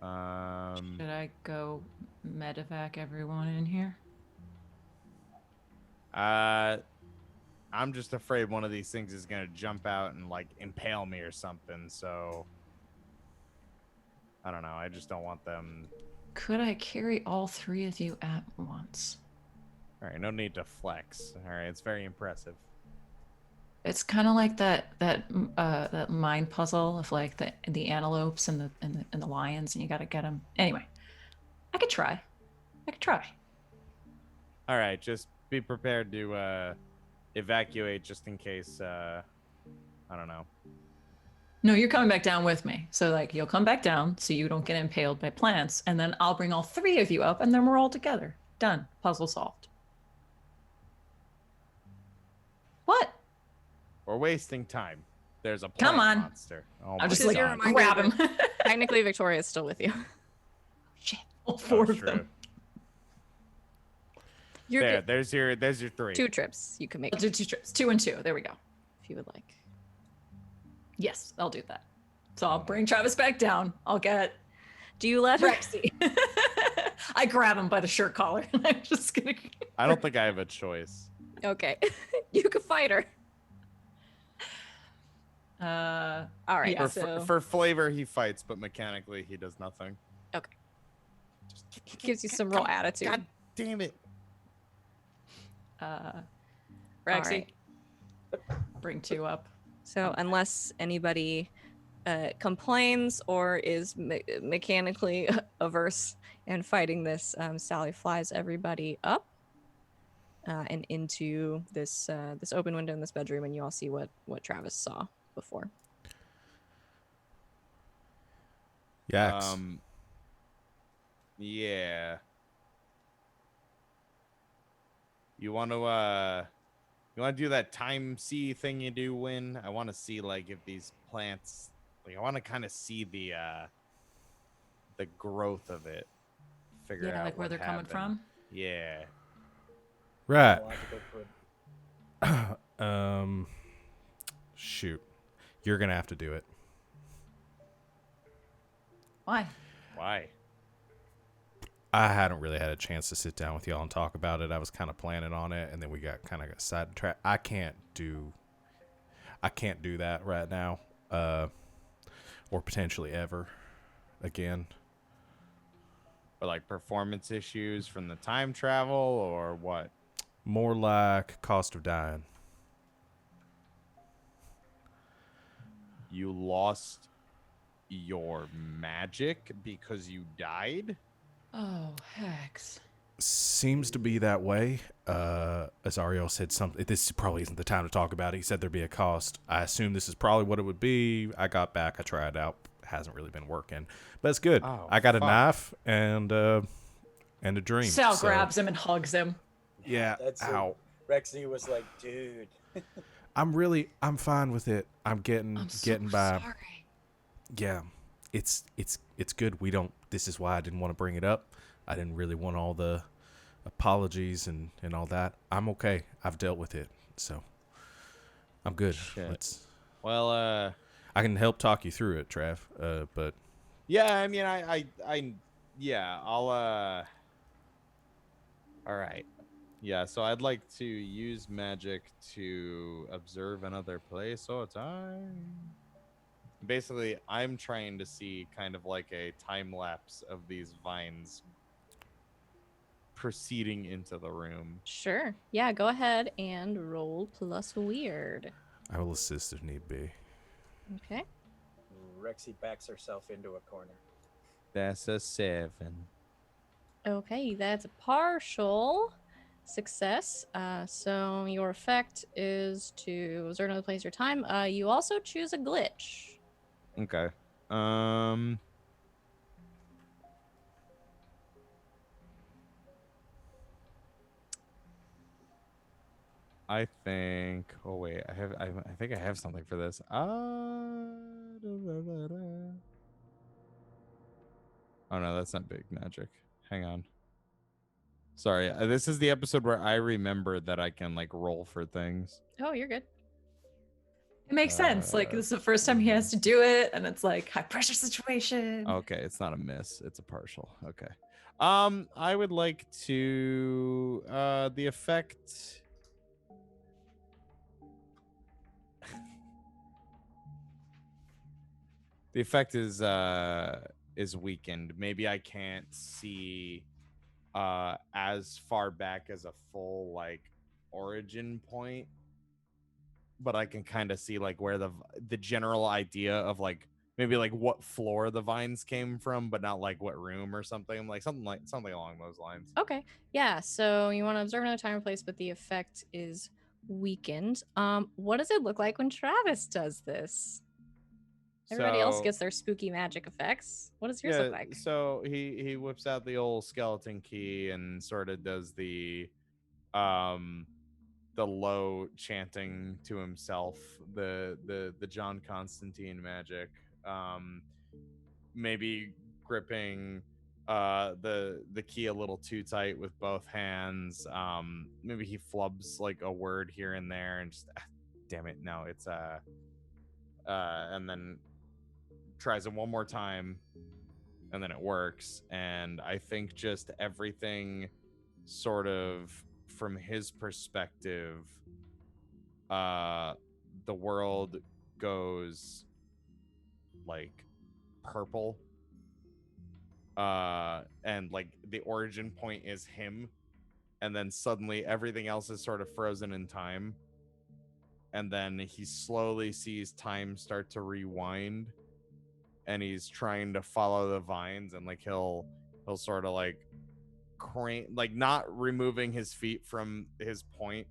Should I go medevac everyone in here? I'm just afraid one of these things is gonna jump out and like impale me or something. So I don't know. I just don't want them. Could I carry all three of you at once? All right, no need to flex. All right, it's very impressive. It's kind of like that mind puzzle of like the antelopes and the lions, and you got to get them. Anyway, I could try. All right, just be prepared to evacuate just in case. I don't know. No, you're coming back down with me. So like you'll come back down so you don't get impaled by plants, and then I'll bring all three of you up, and then we're all together. Done. Puzzle solved. What? We're wasting time. There's a Come plant on. monster. Oh I'll my just This is like your God. reminder grab him. Technically, Victoria is still with you. Shit. All Oh, four of true. them. You're There, good. there's your three. 2 trips you can make I'll do 2 trips. 2 and 2. There we go. if you would like. Yes, I'll do that. So I'll bring Travis back down. I'll get Do you let her? Rexy. I grab him by the shirt collar, and I'm just gonna. I don't think I have a choice. Okay, you can fight her. All right. Yeah. For flavor, he fights, but mechanically, he does nothing. Okay. Gives you some real attitude. God damn it. Rexy, right. bring 2 up. So unless anybody complains or is mechanically averse and fighting this, Sally flies everybody up and into this this open window in this bedroom, and you all see what Travis saw before. Yaks. Yeah. You want to do that time see thing you do when I want to see like if these plants like I want to kind of see the growth of it. Figure Yeah, out like where what they're coming happened. from. Yeah. Right. Biological food. Shoot. You're going to have to do it. Why? Why? I hadn't really had a chance to sit down with y'all and talk about it. I was kind of planning on it, and then we got sidetracked. I can't do that right now, or potentially ever again. Or like performance issues from the time travel or what? More like cost of dying. You lost your magic because you died? Oh, hex. Seems to be that way. As Ariel said, something. This probably isn't the time to talk about it. He said there'd be a cost. I assume this is probably what it would be. I got back. I tried it out. Hasn't really been working, but it's good. Oh, I got a fuck. knife and a dream. Sal so, grabs him and hugs him. Yeah. That's Ow. Rexy was like, dude. I'm fine with it. I'm getting by. Sorry. Yeah. It's good. This is why I didn't want to bring it up. I didn't really want all the apologies and all that. I'm okay. I've dealt with it. So I'm good. Shit. Well, I can help talk you through it, Trav. But yeah, I mean, yeah, I'll, all right. Yeah, so I'd like to use magic to observe another place or time. Basically, I'm trying to see kind of like a time lapse of these vines proceeding into the room. Sure. Yeah, go ahead and roll plus weird. I will assist if need be. Okay. Rexy backs herself into a corner. That's a 7. Okay, that's a partial success. So your effect is to observe another place or time. You also choose a glitch. Okay. I think. Oh wait, I think I have something for this. Oh no, that's not big magic. Hang on. Sorry, this is the episode where I remember that I can like roll for things. Oh, you're good. It makes sense. Like, this is the first time he has to do it, and it's like high pressure situation. Okay, it's not a miss, it's a partial. Okay. I would like to the effect. The effect is weakened. Maybe I can't see as far back as a full like origin point, but I can kind of see like where the general idea of like maybe like what floor the vines came from, but not like what room or something like something along those lines. Okay. Yeah, so you want to observe another time or place, but the effect is weakened. What does it look like when Travis does this? Everybody else gets their spooky magic effects. What does yours look like? So he whips out the old skeleton key and sort of does the low chanting to himself, the John Constantine magic. Maybe gripping the key a little too tight with both hands. Maybe he flubs like a word here and there and just damn it, no, it's and then tries it one more time and then it works. And I think just everything sort of from his perspective, the world goes like purple. And like the origin point is him, and then suddenly everything else is sort of frozen in time. And then he slowly sees time start to rewind, and he's trying to follow the vines, and like he'll sort of like crane, like not removing his feet from his point,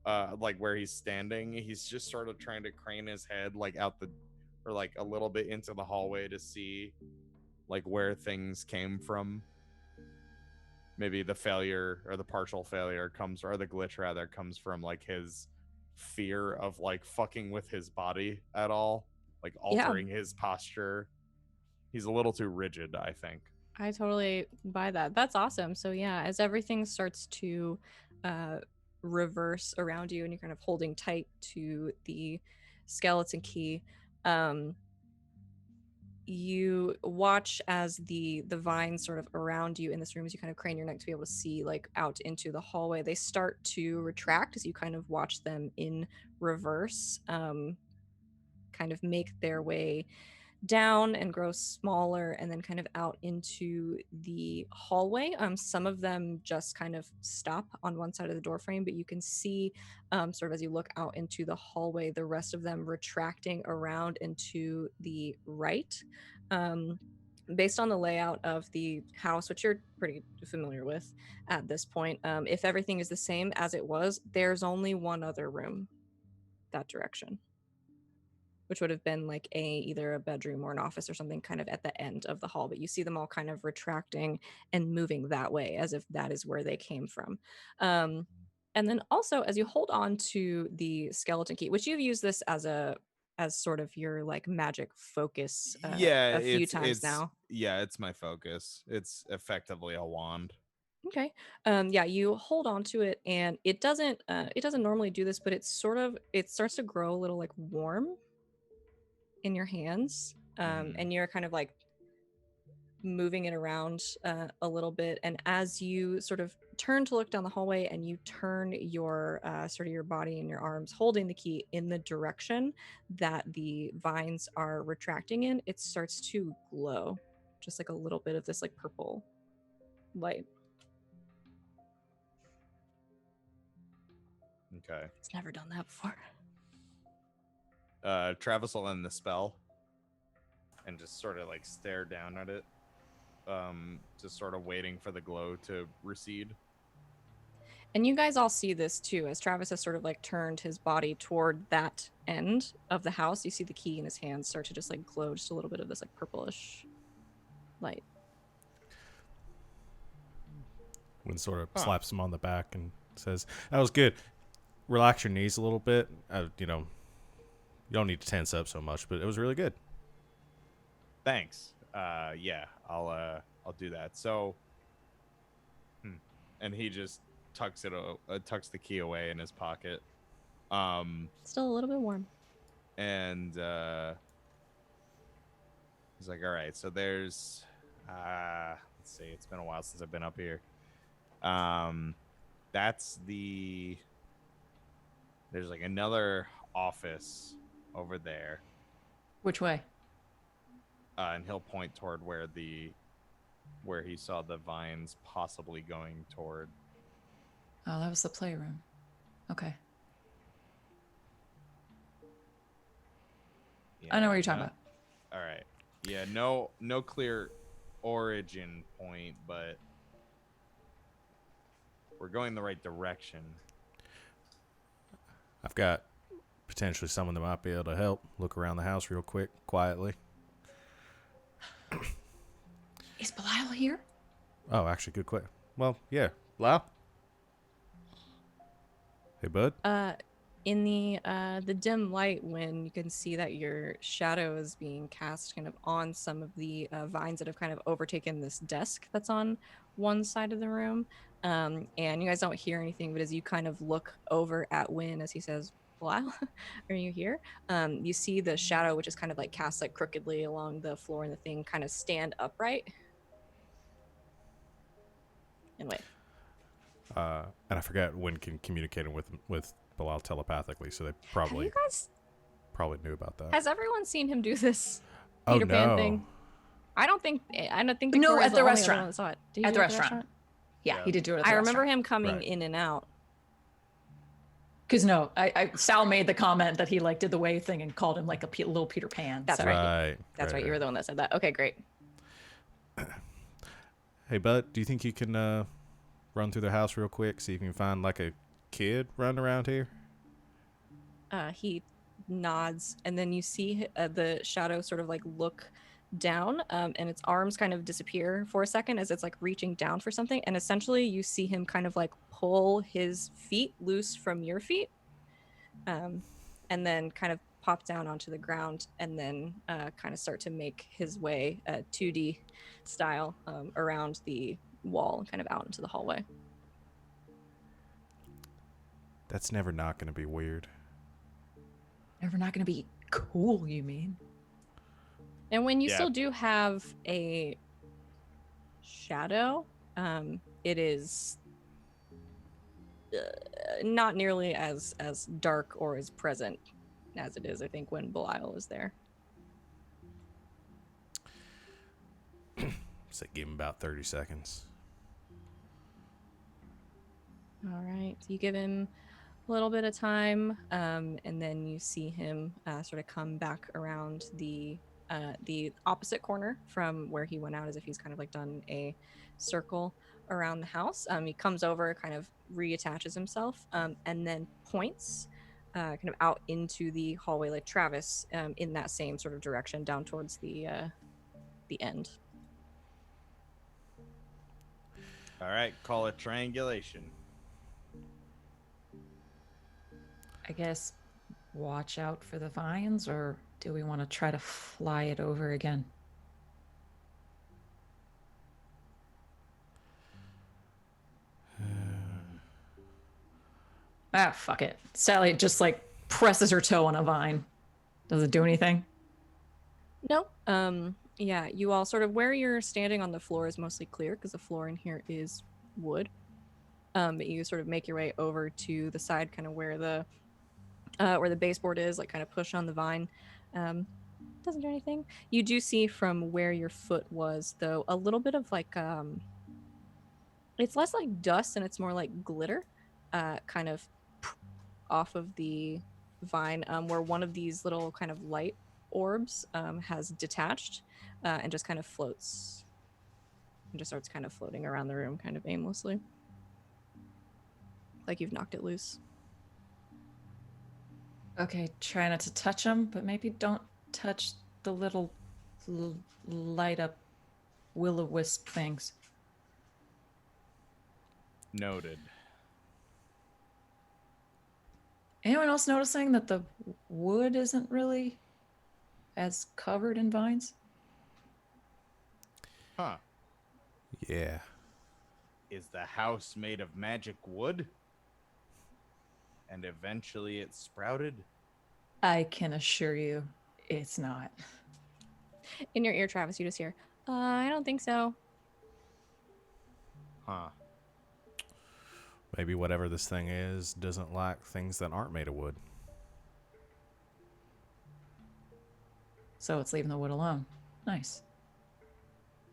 like where he's standing. He's just sort of trying to crane his head like out the, or like a little bit into the hallway to see like where things came from. Maybe the failure or the partial failure comes, or the glitch rather, comes from like his fear of like fucking with his body at all, like altering his posture. He's a little too rigid, I think. I totally buy that. That's awesome. So yeah, as everything starts to reverse around you and you're kind of holding tight to the skeleton key, you watch as the vines sort of around you in this room, as you kind of crane your neck to be able to see like out into the hallway, they start to retract as you kind of watch them in reverse, kind of make their way down and grow smaller and then kind of out into the hallway. Some of them just kind of stop on one side of the door frame, but you can see sort of as you look out into the hallway, the rest of them retracting around into the right. Based on the layout of the house, which you're pretty familiar with at this point, if everything is the same as it was, there's only one other room that direction, which would have been like either a bedroom or an office or something kind of at the end of the hall. But you see them all kind of retracting and moving that way as if that is where they came from. And then also as you hold on to the skeleton key, which you've used this as sort of your like magic focus Yeah, a few times now. Yeah, it's my focus. It's effectively a wand. Okay. Yeah, you hold on to it and it doesn't normally do this, but it starts to grow a little like warm in your hands, and you're kind of like moving it around a little bit, and as you sort of turn to look down the hallway and you turn your sort of your body and your arms holding the key in the direction that the vines are retracting in, it starts to glow, just like a little bit of this like purple light. Okay. It's never done that before. Travis will end the spell and just sort of like stare down at it, just sort of waiting for the glow to recede. And you guys all see this too, as Travis has sort of like turned his body toward that end of the house. You see the key in his hand start to just like glow just a little bit of this like purplish light. Wynn sort of slaps him on the back and says, "That was good. Relax your knees a little bit. You don't need to tense up so much, but it was really good." Thanks. Yeah, I'll do that. So, and he just tucks the key away in his pocket. Still a little bit warm. And he's like, "All right, so there's, let's see, it's been a while since I've been up here. That's there's like another office over there." Which way? And he'll point toward where he saw the vines possibly going toward. Oh, that was the playroom. Okay. Yeah, I know what you're talking about. All right. Yeah, no clear origin point, but we're going the right direction. I've got potentially someone that might be able to help. Look around the house real quick, quietly. Is Belial here? Oh, actually, good question. Well, yeah. Lau? Hey, bud? In the dim light, when you can see that your shadow is being cast kind of on some of the vines that have kind of overtaken this desk that's on one side of the room, and you guys don't hear anything, but as you kind of look over at Wynn as he says, "Wow, are you here?" You see the shadow, which is kind of like cast like crookedly along the floor, and the thing kind of stand upright and wave. And I forgot Wynn can communicate with Bilal telepathically, so they probably... Have you guys probably knew about that. Has everyone seen him do this Oh Peter Pan no. thing? I don't think No, Victoria's at the the only other restaurant. one that saw it. Did he At do the it restaurant. Yeah, Yeah. he did do it at the I remember restaurant. him coming Right. in and out. Because no, Sal made the comment that he like did the wave thing and called him like a little Peter Pan. That's so. right. Right. That's right. You were the one that said that. Okay, great. Hey, bud, do you think you can run through the house real quick, see if you can find like a kid running around here? He nods, and then you see the shadow sort of like look down, and its arms kind of disappear for a second as it's like reaching down for something. And essentially, you see him kind of like pull his feet loose from your feet, and then kind of pop down onto the ground, and then kind of start to make his way 2D style around the wall and kind of out into the hallway. That's never not going to be weird. Never not going to be cool, you mean? And when you Yeah. still do have a shadow, it is not nearly as dark or as present as it is, I think, when Belial is there. So give him about 30 seconds. All right, so you give him a little bit of time, and then you see him sort of come back around the opposite corner from where he went out, as if he's kind of like done a circle around the house. He comes over, kind of reattaches himself, and then points kind of out into the hallway, like Travis, in that same sort of direction, down towards the end. All right, call it triangulation. I guess watch out for the vines, or do we want to try to fly it over again? Fuck it. Sally just like presses her toe on a vine. Does it do anything? No. Yeah, you all sort of, where you're standing on the floor is mostly clear because the floor in here is wood. But you sort of make your way over to the side, kind of where the baseboard is, like kind of push on the vine. Doesn't do anything. You do see from where your foot was, though, a little bit of like it's less like dust and it's more like glitter, kind of off of the vine, where one of these little kind of light orbs has detached and just kind of floats and just starts kind of floating around the room kind of aimlessly, like you've knocked it loose. Okay, try not to touch them, but maybe don't touch the little light up will-o-wisp things. Noted. Anyone else noticing that the wood isn't really as covered in vines? Huh. Yeah. Is the house made of magic wood? And eventually it sprouted? I can assure you it's not. In your ear, Travis, you just hear, I don't think so. Huh. Maybe whatever this thing is doesn't like things that aren't made of wood. So it's leaving the wood alone. Nice.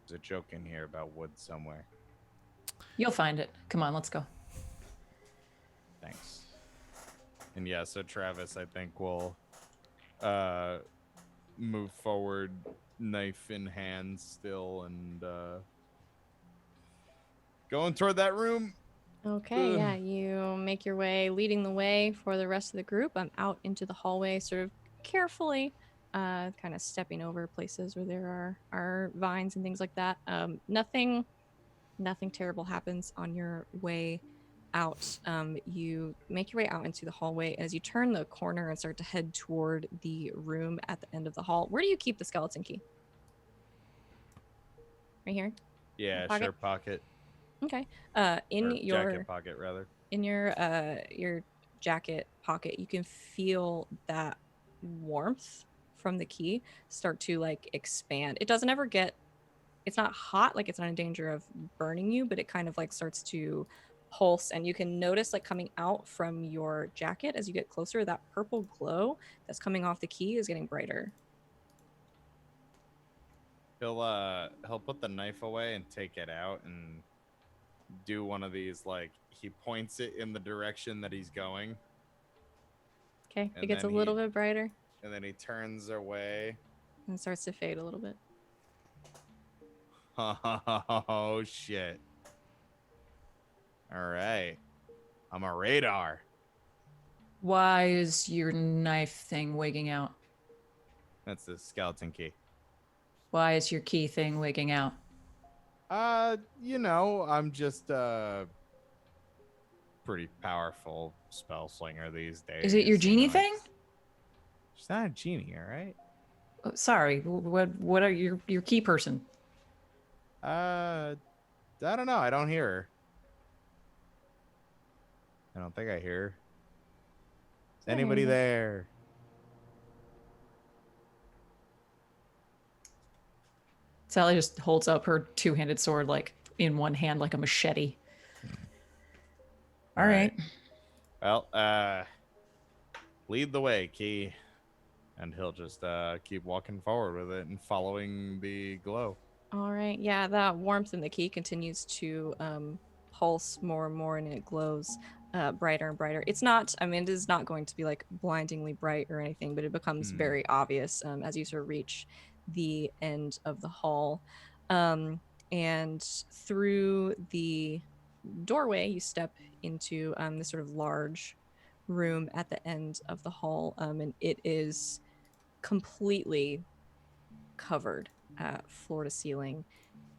There's a joke in here about wood somewhere. You'll find it. Come on, let's go. Thanks. And yeah, so Travis, I think, will move forward, knife in hand still, and going toward that room. Okay, yeah, you make your way, leading the way for the rest of the group. I'm out into the hallway, sort of carefully, kind of stepping over places where there are vines and things like that. Nothing terrible happens on your way out. You make your way out into the hallway. As you turn the corner and start to head toward the room at the end of the hall, where do you keep the skeleton key? Right here? Yeah, Pocket? sure, pocket. Okay. Or In your jacket pocket, rather. in your jacket pocket, you can feel that warmth from the key start to like expand. It doesn't ever get, it's not hot, like it's not in danger of burning you, but it kind of like starts to pulse, and you can notice like coming out from your jacket as you get closer, that purple glow that's coming off the key is getting brighter. He'll put the knife away and take it out and do one of these, like he points it in the direction that he's going. Okay, it And gets a then little bit brighter And then he turns away. and starts to fade a little bit. Oh shit. All right. I'm a radar. Why is your knife thing wigging out? That's the skeleton key. Why is your key thing wigging out? I'm just pretty powerful spell slinger these days. Is it your genie thing? She's not a genie, all right? Oh, sorry. What are your key person? I don't know. I don't hear her. I don't think I hear her. Is anybody there? Sally just holds up her two-handed sword, like in one hand, like a machete. All right. Well, lead the way, Key. And he'll just keep walking forward with it and following the glow. All right, yeah, that warmth in the key continues to pulse more and more, and it glows brighter and brighter. It's not, I mean, it is not going to be like blindingly bright or anything, but it becomes very obvious as you sort of reach the end of the hall. And through the doorway, you step into this sort of large room at the end of the hall, and it is completely covered floor to ceiling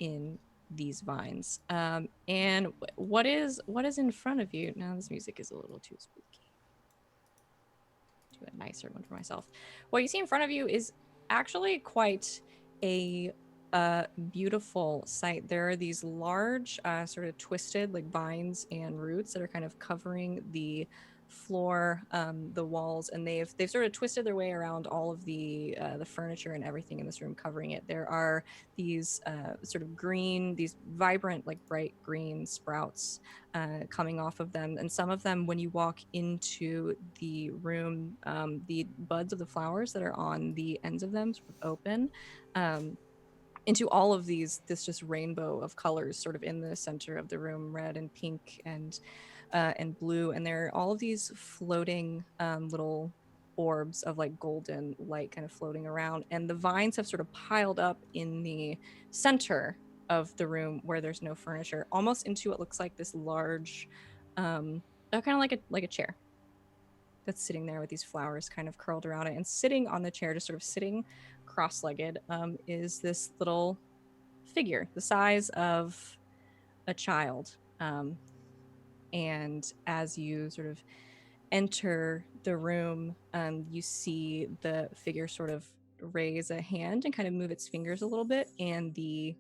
in these vines. And what is in front of you? Now this music is a little too spooky. Do a nicer one for myself. What you see in front of you is actually quite a beautiful sight. There are these large, sort of twisted like vines and roots that are kind of covering the floor, the walls, and they've sort of twisted their way around all of the furniture and everything in this room, covering it. There are these sort of green, these vibrant, like bright green sprouts coming off of them, and some of them, when you walk into the room, the buds of the flowers that are on the ends of them sort of open into all of this just rainbow of colors sort of in the center of the room, red and pink and blue, and there are all of these floating little orbs of like golden light kind of floating around, and the vines have sort of piled up in the center of the room where there's no furniture, almost into what looks like this large kind of like a chair that's sitting there with these flowers kind of curled around it, and sitting on the chair, just sort of sitting cross-legged, is this little figure the size of a child. And as you sort of enter the room, you see the figure sort of raise a hand and kind of move its fingers a little bit, and the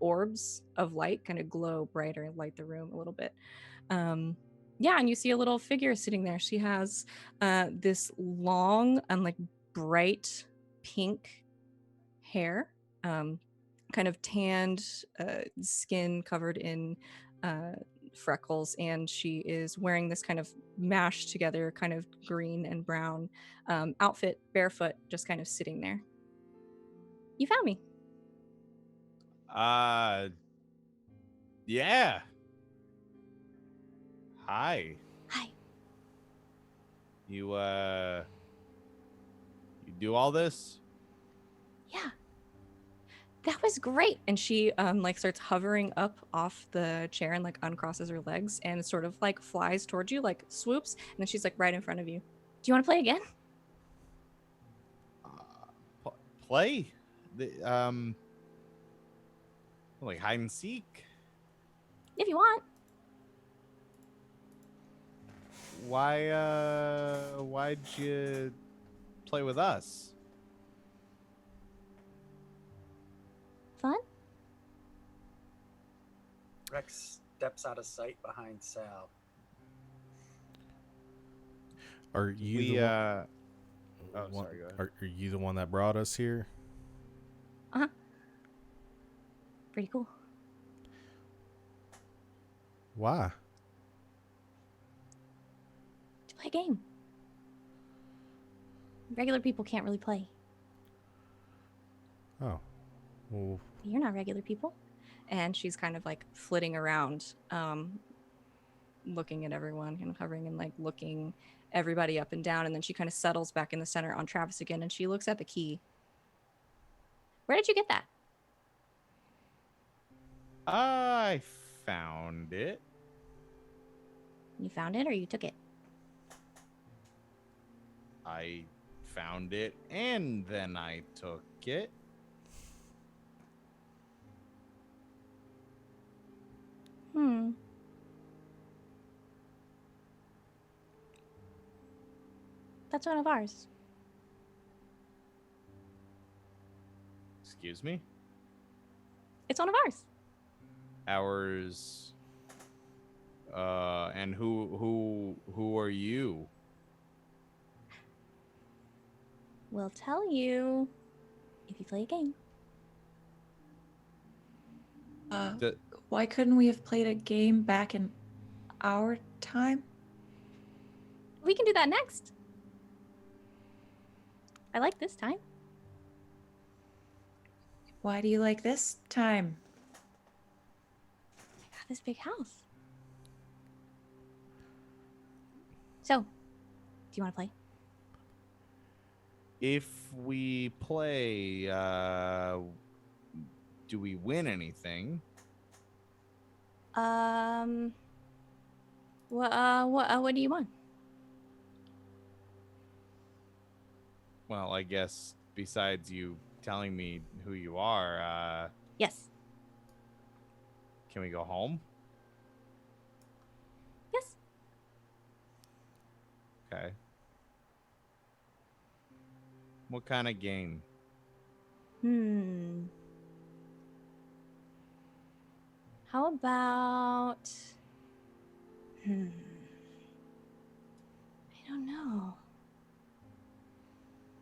orbs of light kind of glow brighter and light the room a little bit. Yeah, and you see a little figure sitting there. She has this long and like bright pink hair, kind of tanned skin covered in freckles, and she is wearing this kind of mashed together kind of green and brown outfit, barefoot, just kind of sitting there. You found me. Yeah. Hi. Hi. You do all this? Yeah. That was great. And she like starts hovering up off the chair and like uncrosses her legs and sort of like flies towards you, like swoops, and then she's like right in front of you. Do you want to play again? Play? Like hide and seek? If you want. Why'd you play with us? Fun? Rex steps out of sight behind Sal. Are you We the one? Oh, sorry, go ahead. Are you the one that brought us here? Uh-huh. Pretty cool. Why? play a game. Regular people can't really play. Oh. Well, You're not regular people. And she's kind of like flitting around, looking at everyone, kind of hovering and like looking everybody up and down. And then she kind of settles back in the center on Travis again, and she looks at the key. Where did you get that? I found it. You found it or you took it? I found it and then I took it. That's one of ours. Excuse me? It's one of ours. Ours. And who are you? We'll tell you if you play a game. The- Why couldn't we have played a game back in our time? We can do that next. I like this time. Why do you like this time? I got this big house. So, do you want to play? If we play, do we win anything? What do you want? Well, I guess besides you telling me who you are, Yes. can we go home? Yes. Okay. What kind of game? How about... I don't know.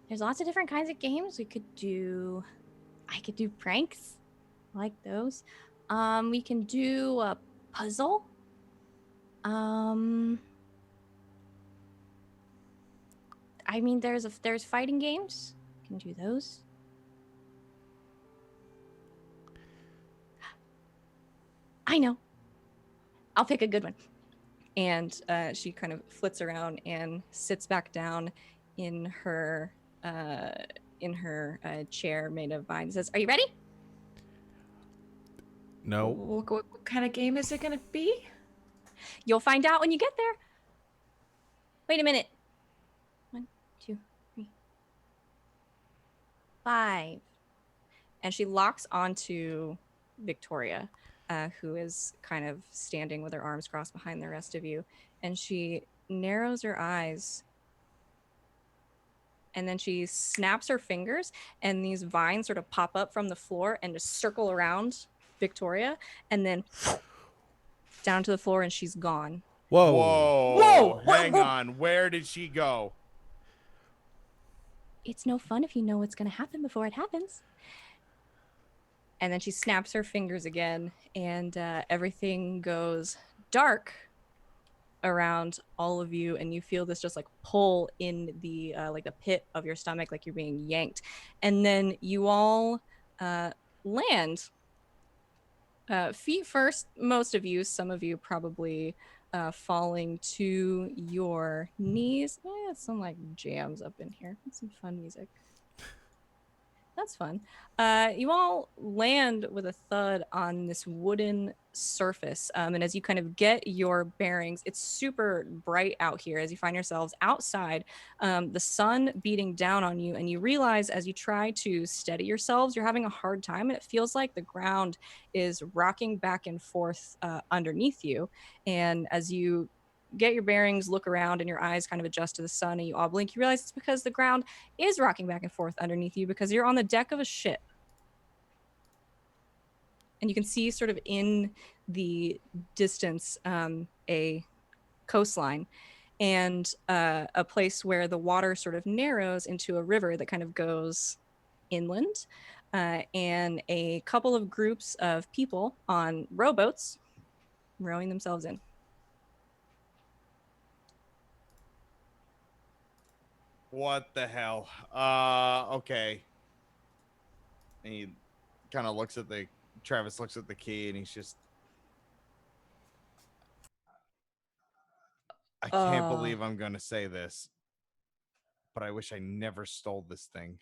There's lots of different kinds of games we could do. I could do pranks. I like those. We can do a puzzle. I mean, there's fighting games. We can do those. I know. I'll pick a good one. And she kind of flits around and sits back down in her chair made of vine. Says, "Are you ready?" no. What kind of game is it going to be? You'll find out when you get there. Wait a minute. 1, 2, 3, 5. And she locks onto Victoria, who is kind of standing with her arms crossed behind the rest of you. And she narrows her eyes. And then she snaps her fingers, and these vines sort of pop up from the floor and just circle around Victoria, and then down to the floor, and she's gone. Whoa. Whoa! Hang on. Where did she go? It's no fun if you know what's going to happen before it happens. And then she snaps her fingers again, and everything goes dark around all of you, and you feel this just like pull in the like the pit of your stomach, like you're being yanked. And then you all land feet first, most of you, some of you probably falling to your knees. Some like jams up in here. Some fun music. That's fun. You all land with a thud on this wooden surface. And as you kind of get your bearings, it's super bright out here as you find yourselves outside, the sun beating down on you. And you realize as you try to steady yourselves, you're having a hard time. And it feels like the ground is rocking back and forth underneath you. And as you get your bearings, look around, and your eyes kind of adjust to the sun, and you all blink, you realize it's because the ground is rocking back and forth underneath you because you're on the deck of a ship. And you can see sort of in the distance a coastline and a place where the water sort of narrows into a river that kind of goes inland, and a couple of groups of people on rowboats rowing themselves in. What the hell? Okay. And he kind of looks at Travis looks at the key and he's just, I can't believe I'm going to say this, but I wish I never stole this thing.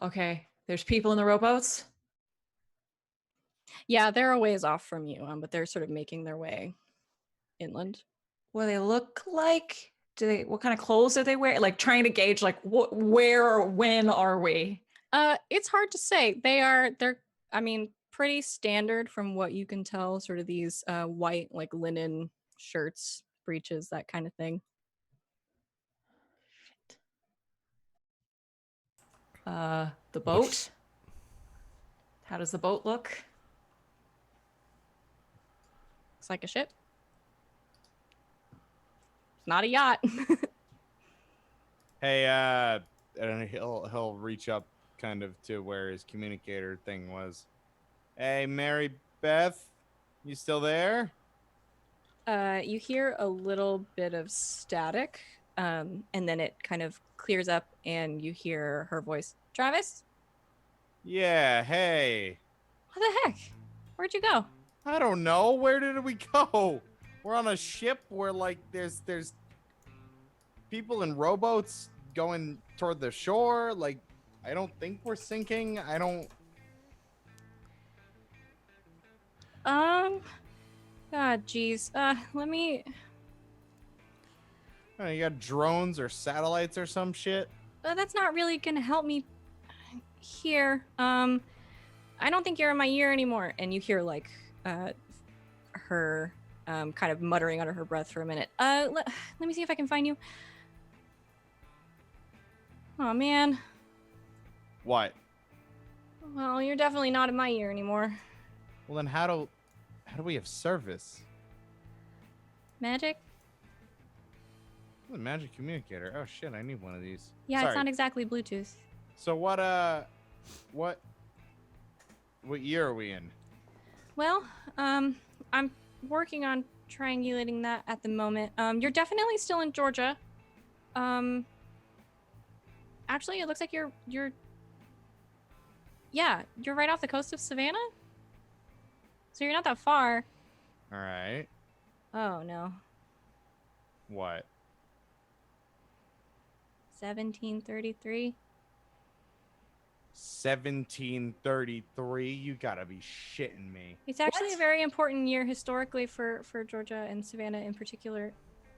Okay. There's people in the rowboats? Yeah, they're a ways off from you, but they're sort of making their way inland. What do they look like? What kind of clothes are they wearing? Like trying to gauge like where or when are we? It's hard to say. They're I mean, pretty standard from what you can tell, sort of these white like linen shirts, breeches, that kind of thing. The boat? How does the boat look? Looks like a ship. Not a yacht. Hey, and he'll reach up kind of to where his communicator thing was. Hey, Mary Beth, you still there? You hear a little bit of static, and then it kind of clears up, and you hear her voice. Travis? Yeah, hey. What the heck? Where'd you go? I don't know. Where did we go? We're on a ship where like there's people in rowboats going toward the shore. Like, I don't think we're sinking. I don't. God, geez. Let me. I don't know, you got drones or satellites or some shit. That's not really gonna help me here. I don't think you're in my ear anymore. And you hear like, her, kind of muttering under her breath for a minute. Let me see if I can find you. Oh man. What? Well, you're definitely not in my ear anymore. Well, then how do we have service? Magic? The magic communicator. Oh shit, I need one of these. Yeah, Sorry. it's not exactly Bluetooth. So what year are we in? Well, I'm working on triangulating that at the moment. You're definitely still in Georgia. Actually, it looks like you're right off the coast of Savannah. So you're not that far. All right. Oh no. What? 1733. 1733? You gotta be shitting me. It's actually What? a very important year historically for Georgia and Savannah in particular.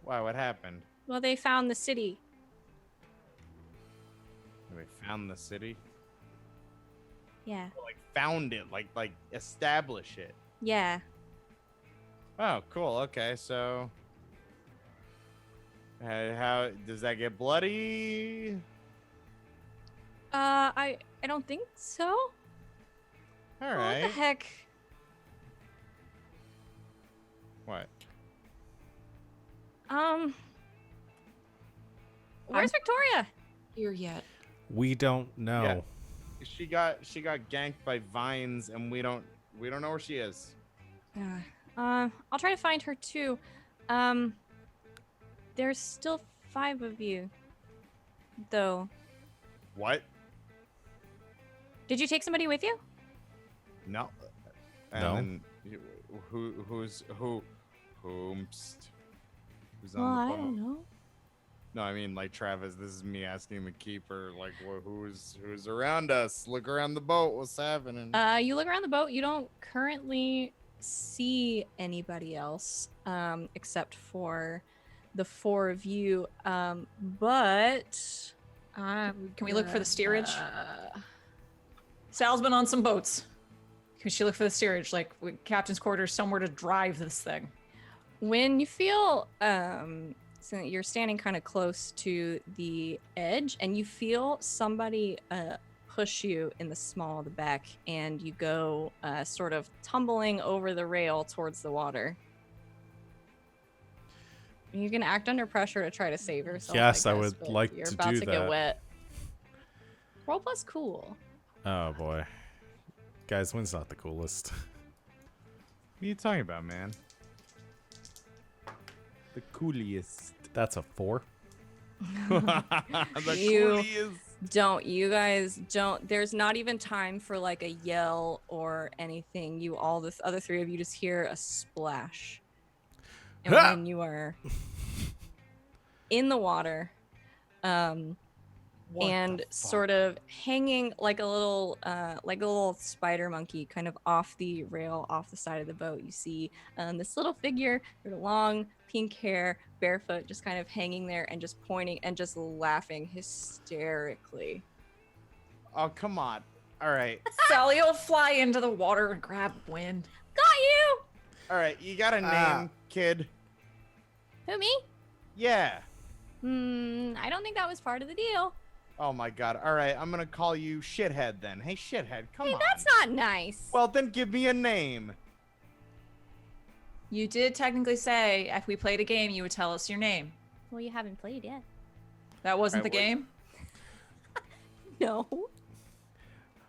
Why? What happened? Well, they found the city. We found the city. Yeah. Like found it. Like establish it. Yeah. Oh, cool. Okay, so how does that get bloody? I don't think so. All What right. the heck? What? Where's Victoria? Here yet? We don't know. Yeah. She got ganked by vines, and we don't know where she is. Yeah. I'll try to find her too. There's still 5 of you, though. What? Did you take somebody with you? No. No. And then who's whomst? Who's Well, on the I boat? don't know. No, I mean like Travis. This is me asking the keeper, like, who's around us? Look around the boat. What's happening? You look around the boat. You don't currently see anybody else, except for the 4 of you. But Can we look for the steerage? Sal's been on some boats. Can she look for the steerage, like captain's quarters, somewhere to drive this thing? when you feel so you're standing kind of close to the edge, and you feel somebody push you in the small of the back, and you go sort of tumbling over the rail towards the water. You can act under pressure to try to save yourself. Yes, I guess, would but like you're to about do to that. get wet. Roll plus cool. Oh boy. Guys, wind's not the coolest. What are you talking about, man? The coolest. That's a 4. The You- coolest. You guys don't. There's not even time for like a yell or anything. All the other three of you just hear a splash. And Ha! when you are in the water, What and the fuck? sort of hanging like a little spider monkey kind of off the rail off the side of the boat, you see this little figure with long pink hair, barefoot, just kind of hanging there and just pointing and just laughing hysterically. Oh, come on. All right. Sally will fly into the water and grab wind. Got you! All right. You got a name, Ah. kid? Who, me? Yeah. I don't think that was part of the deal. Oh my god. All right. I'm going to call you Shithead then. Hey, Shithead, come Hey, on. that's not nice. Well, then give me a name. You did technically say if we played a game, you would tell us your name. Well, you haven't played yet. That wasn't Right, the wait. game? No.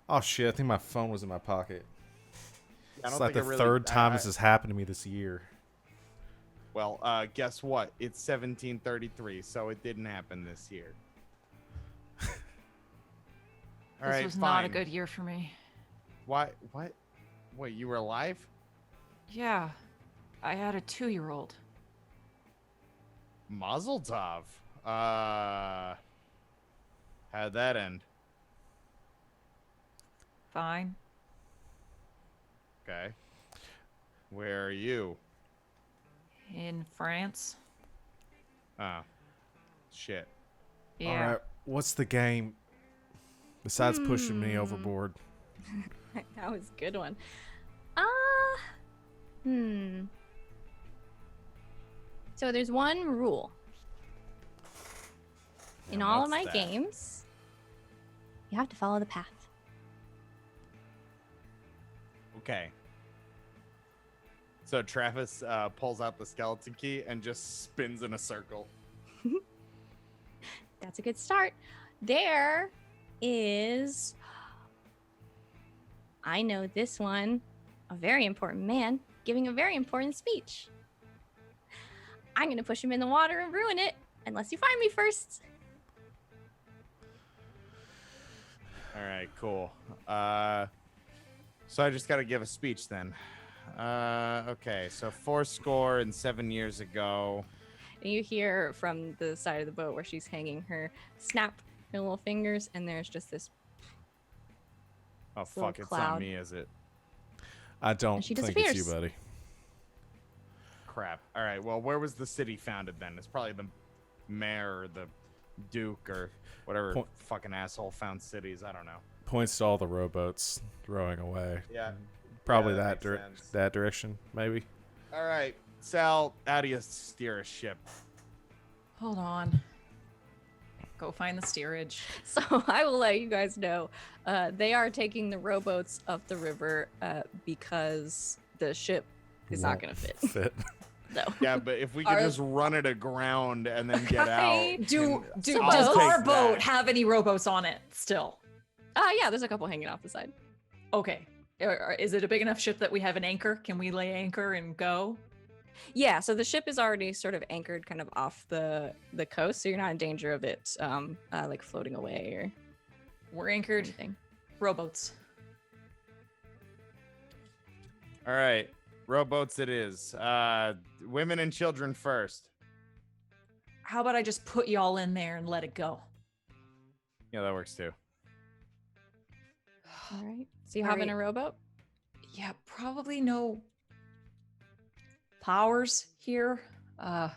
Oh shit! I think my phone was in my pocket. I It's don't like think the I really- third time I- this has happened to me this year. Well, guess what? It's 1733, so it didn't happen this year. All This right, was fine. not a good year for me. Why? What? Wait, you were alive? Yeah, I had a 2-year-old. Mazel tov. How'd that end? Fine. Okay. Where are you? In France. Oh. Shit. Yeah. All right, what's the game? Besides pushing me overboard. That was a good one. So there's one rule in And all of what's my that? games. You have to follow the path. Okay. So Travis pulls out the skeleton key and just spins in a circle. That's a good start. There is, I know this one, a very important man giving a very important speech. I'm going to push him in the water and ruin it unless you find me first. All right, cool. So I just got to give a speech then. Okay, so 7 years ago. And you hear from the side of the boat where she's hanging her snap her little fingers, and there's just this. Oh, This little fuck, it's cloud. on me, is it? I don't And she think it's you, disappears. buddy. Crap. All right, well, where was the city founded then? It's probably the mayor or the duke or whatever Point- fucking asshole found cities. I don't know. Points to all the rowboats rowing away. Yeah. Probably Yeah, that makes sense. that direction, maybe. All right, Sal, how do you steer a ship? Hold on. Go find the steerage. So I will let you guys know. They are taking the rowboats up the river because the ship is not Won't going to fit. Fit. No. Yeah, but if we could Are- just run it aground and then get out. Right. Does Suppose- our take boat that. have any rowboats on it still? Yeah, there's a couple hanging off the side. Okay. Is it a big enough ship that we have an anchor? Can we lay anchor and go? Yeah, so the ship is already sort of anchored kind of off the coast, so you're not in danger of it like floating away or We're anchored. anything. Rowboats. All right, rowboats it is. Women and children first. How about I just put y'all in there and let it go? Yeah, that works too. All right. So you All hop in right. a rowboat? Yeah, probably no powers here. Or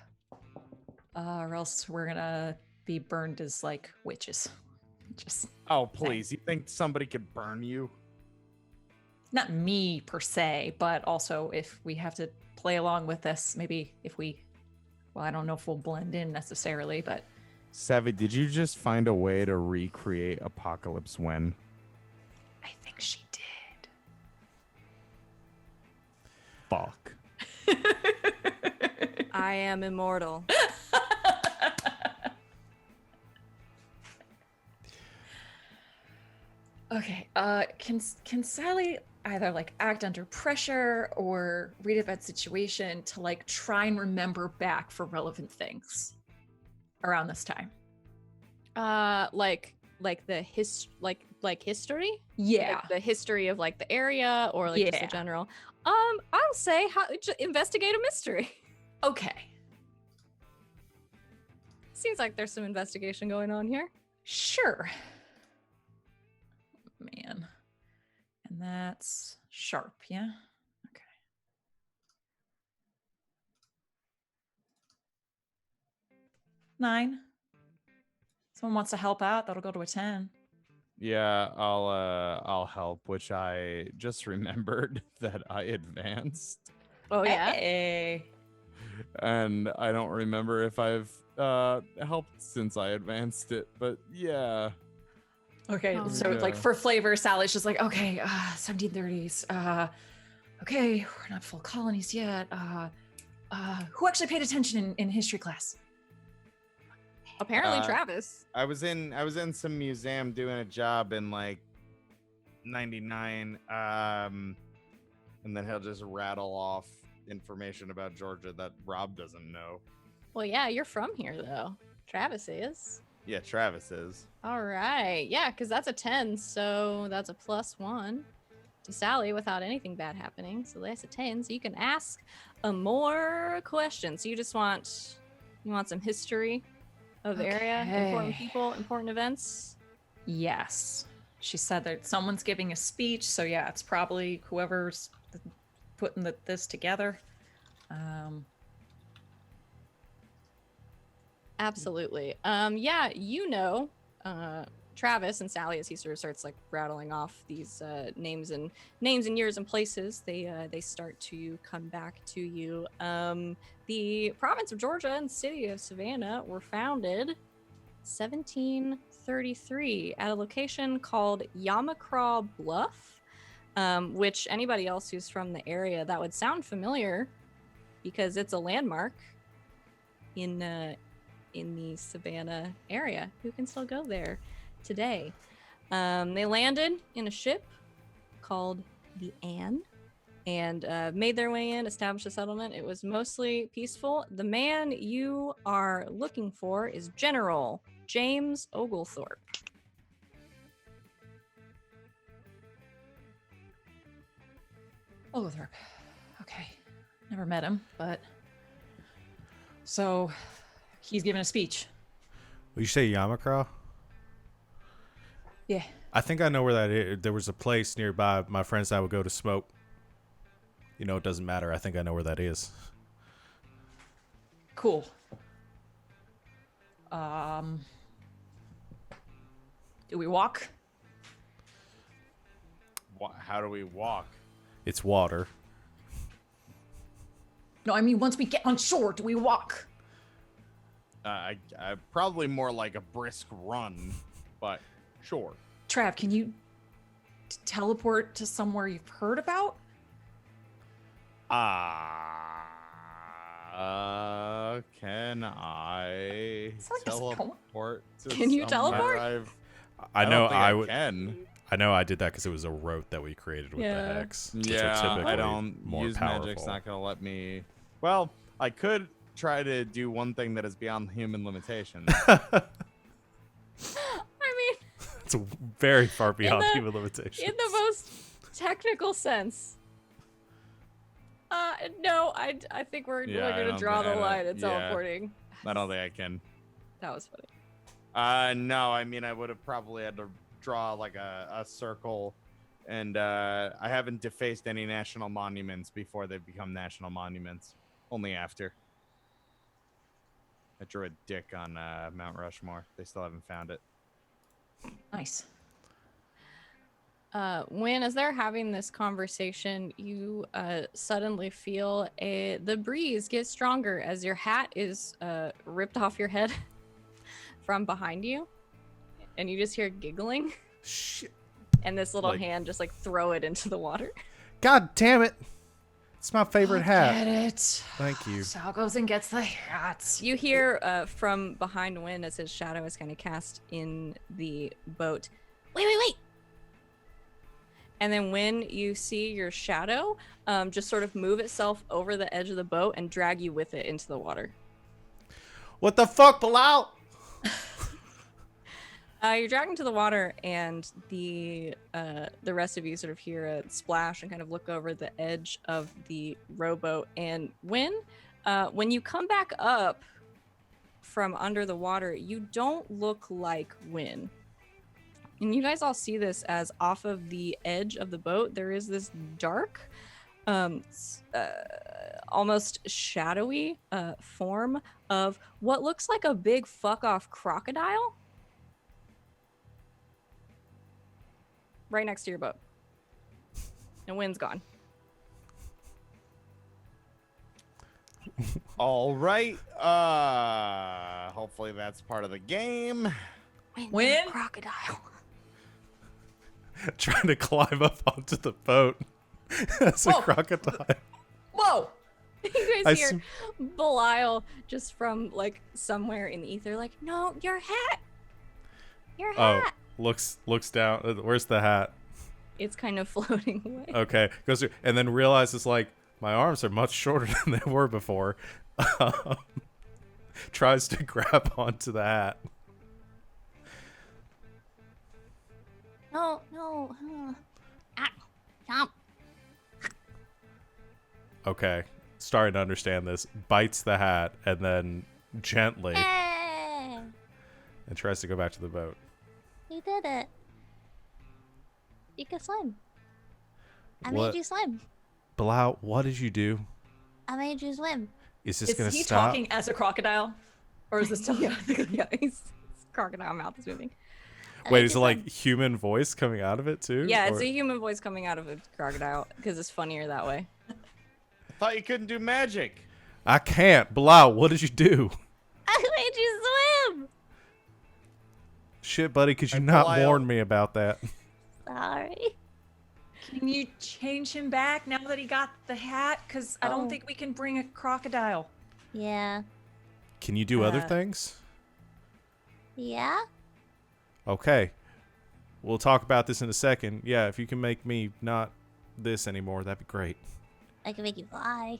else we're gonna be burned as like witches. Just Oh, please. You think somebody could burn you? not me per se, but also if we have to play along with this, maybe if we, well, I don't know if we'll blend in necessarily, but Savvy, did you just find a way to recreate Apocalypse When? I think she did. Fuck. I am immortal. Okay. Can Sally either like act under pressure or read a bad situation to like try and remember back for relevant things around this time. Like the history? Yeah. Like the history of like the area or like just the Yeah. general. I'll say investigate a mystery. Okay. Seems like there's some investigation going on here. Sure. Man. And that's sharp, yeah? Okay. Nine. Someone wants to help out, that'll go to a 10. Yeah, I'll help, which I just remembered that I advanced. Oh yeah. Hey. And I don't remember if I've helped since I advanced it, but yeah. Okay, Oh, so like yeah. for flavor, Sally's just like, okay, 1730s. Okay, we're not full colonies yet. Who actually paid attention in history class? Apparently Travis. I was in some museum doing a job in like 99, and then he'll just rattle off information about Georgia that Rob doesn't know. Well, yeah, you're from here though. Travis is. Yeah, Travis is. All right. Yeah, because that's a 10, so that's a +1 to Sally without anything bad happening. So that's a 10. So you can ask more questions. So you want some history of the area, important Okay. people, important events. Yes. She said that someone's giving a speech, so yeah, it's probably whoever's putting this together. Absolutely. Yeah, Travis and Sally, as he sort of starts like rattling off these names and years and places, they start to come back to you. The province of Georgia and city of Savannah were founded 1733 at a location called Yamacraw Bluff, which anybody else who's from the area, that would sound familiar because it's a landmark in the Savannah area. Who can still go there today? They landed in a ship called the Anne and made their way in, established a settlement. It was mostly peaceful. The man you are looking for is General James Oglethorpe. Oglethorpe. Okay. Never met him, but so he's giving a speech. Will you say Yamacraw? Yeah. I think I know where that is. There was a place nearby my friends and I would go to smoke. You know, it doesn't matter. I think I know where that is. Cool. Do we walk? How do we walk? It's water. No, I mean once we get on shore, do we walk? I probably more like a brisk run, but sure. Trav, can you teleport to somewhere you've heard about? Can I It's like just teleport to Can you somewhere teleport? I know don't think I would. can. I know I did that because it was a rote that we created with Yeah. the hex. Which are Yeah, typically I don't more use powerful. magic's not gonna let me. Well, I could try to do one thing that is beyond human limitations. I mean, It's very far beyond the- human limitations. in the most technical sense. No, I think we're Yeah, I going to don't draw think- the I don't- line at yeah. teleporting. I don't think I can. That was funny. No, I mean I would have probably had to draw like a circle, and I haven't defaced any national monuments before they become national monuments. Only after. I drew a dick on Mount Rushmore. They still haven't found it. Nice. When as they're having this conversation, you suddenly feel the breeze get stronger as your hat is ripped off your head from behind you, and you just hear giggling, Shit. and this little Like- hand just like throw it into the water. God damn it! It's my favorite hat. Get it. Thank you. Sal goes and gets the hats. You hear from behind Wynn as his shadow is kind of cast in the boat. Wait! And then when you see your shadow, just sort of move itself over the edge of the boat and drag you with it into the water. What the fuck, Bilal? You're dragged into the water, and the rest of you sort of hear a splash and kind of look over the edge of the rowboat. And when you come back up from under the water, you don't look like Wynn. And you guys all see this as off of the edge of the boat, there is this dark, almost shadowy form of what looks like a big fuck-off crocodile right next to your boat. And Wynn's gone. All right. Hopefully that's part of the game. Wynn? Crocodile. Trying to climb up onto the boat as a Whoa. crocodile. Whoa! You I guys hear Belial just from like somewhere in the ether, like, no, your hat! Your hat! Looks down. Where's the hat? It's kind of floating away. Okay, goes through, and then realizes like my arms are much shorter than they were before. Tries to grab onto the hat. No. Jump. Okay, starting to understand this. Bites the hat and then gently Hey, and tries to go back to the boat. you did it. You can swim. I What? made you swim. Bilal, what did you do? I made you swim. Is this Is gonna he stop? talking as a crocodile? Or is this still yeah, his crocodile mouth is moving. I Wait, made is it you like swim. human voice coming out of it too? Yeah, it's Or- a human voice coming out of a crocodile because it's funnier that way. I thought you couldn't do magic. I can't. Bilal, what did you do? I made you swim. Shit, buddy, could you Hey, not Bilal. warn me about that? Sorry. Can you change him back now that he got the hat? Because I don't Oh. think we can bring a crocodile. Yeah. Can you do other Uh, things? Yeah? Okay. We'll talk about this in a second. Yeah, if you can make me not this anymore, that'd be great. I can make you fly.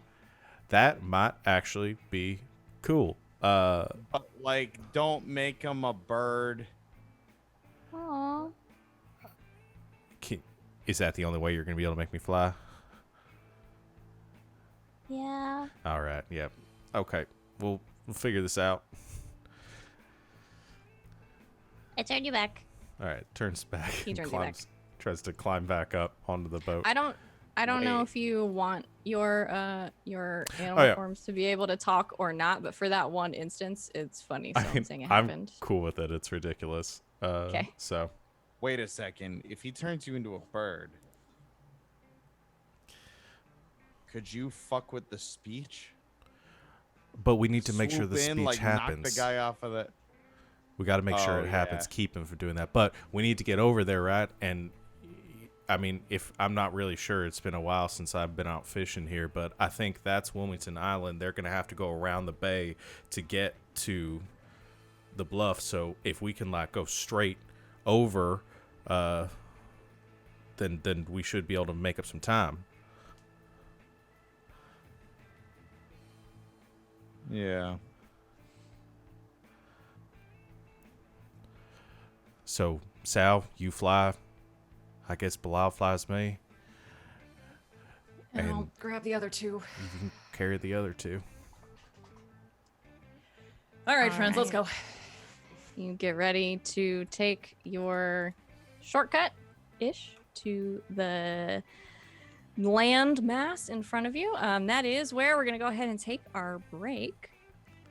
That might actually be cool. But, like, don't make him a bird. Aww. Is that the only way you're going to be able to make me fly? Yeah. All right. Yep. Okay. We'll figure this out. I turned you back. All right. Turns back. He and turns you back. Tries to climb back up onto the boat. I don't know Wait. if you want your animal yeah. forms to be able to talk or not, but for that one instance, it's funny. So I'm saying it I'm happened. cool with it. It's ridiculous. 'Kay. So Wait a second. If he turns you into a bird, could you fuck with the speech? but we need to make sure the Swoop in, speech like, happens. Knock the guy off of the. We got to make sure Oh, it happens. yeah. Keep him from doing that. But we need to get over there, right? And I mean, if I'm not really sure, it's been a while since I've been out fishing here, but I think that's Wilmington Island. They're going to have to go around the bay to get to the bluff. So if we can like go straight over, then we should be able to make up some time. Yeah. So Sal, you fly. I guess Bilal flies me. And I'll And- grab the other two. You can carry the other two. All right, friends, let's go. You get ready to take your shortcut ish to the land mass in front of you. That is where we're going to go ahead and take our break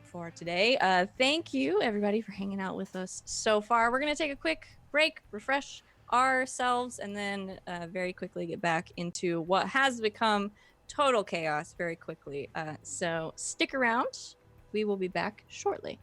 for today. Thank you, everybody, for hanging out with us so far. We're going to take a quick break, refresh ourselves, and then very quickly get back into what has become total chaos very quickly. So stick around. We will be back shortly.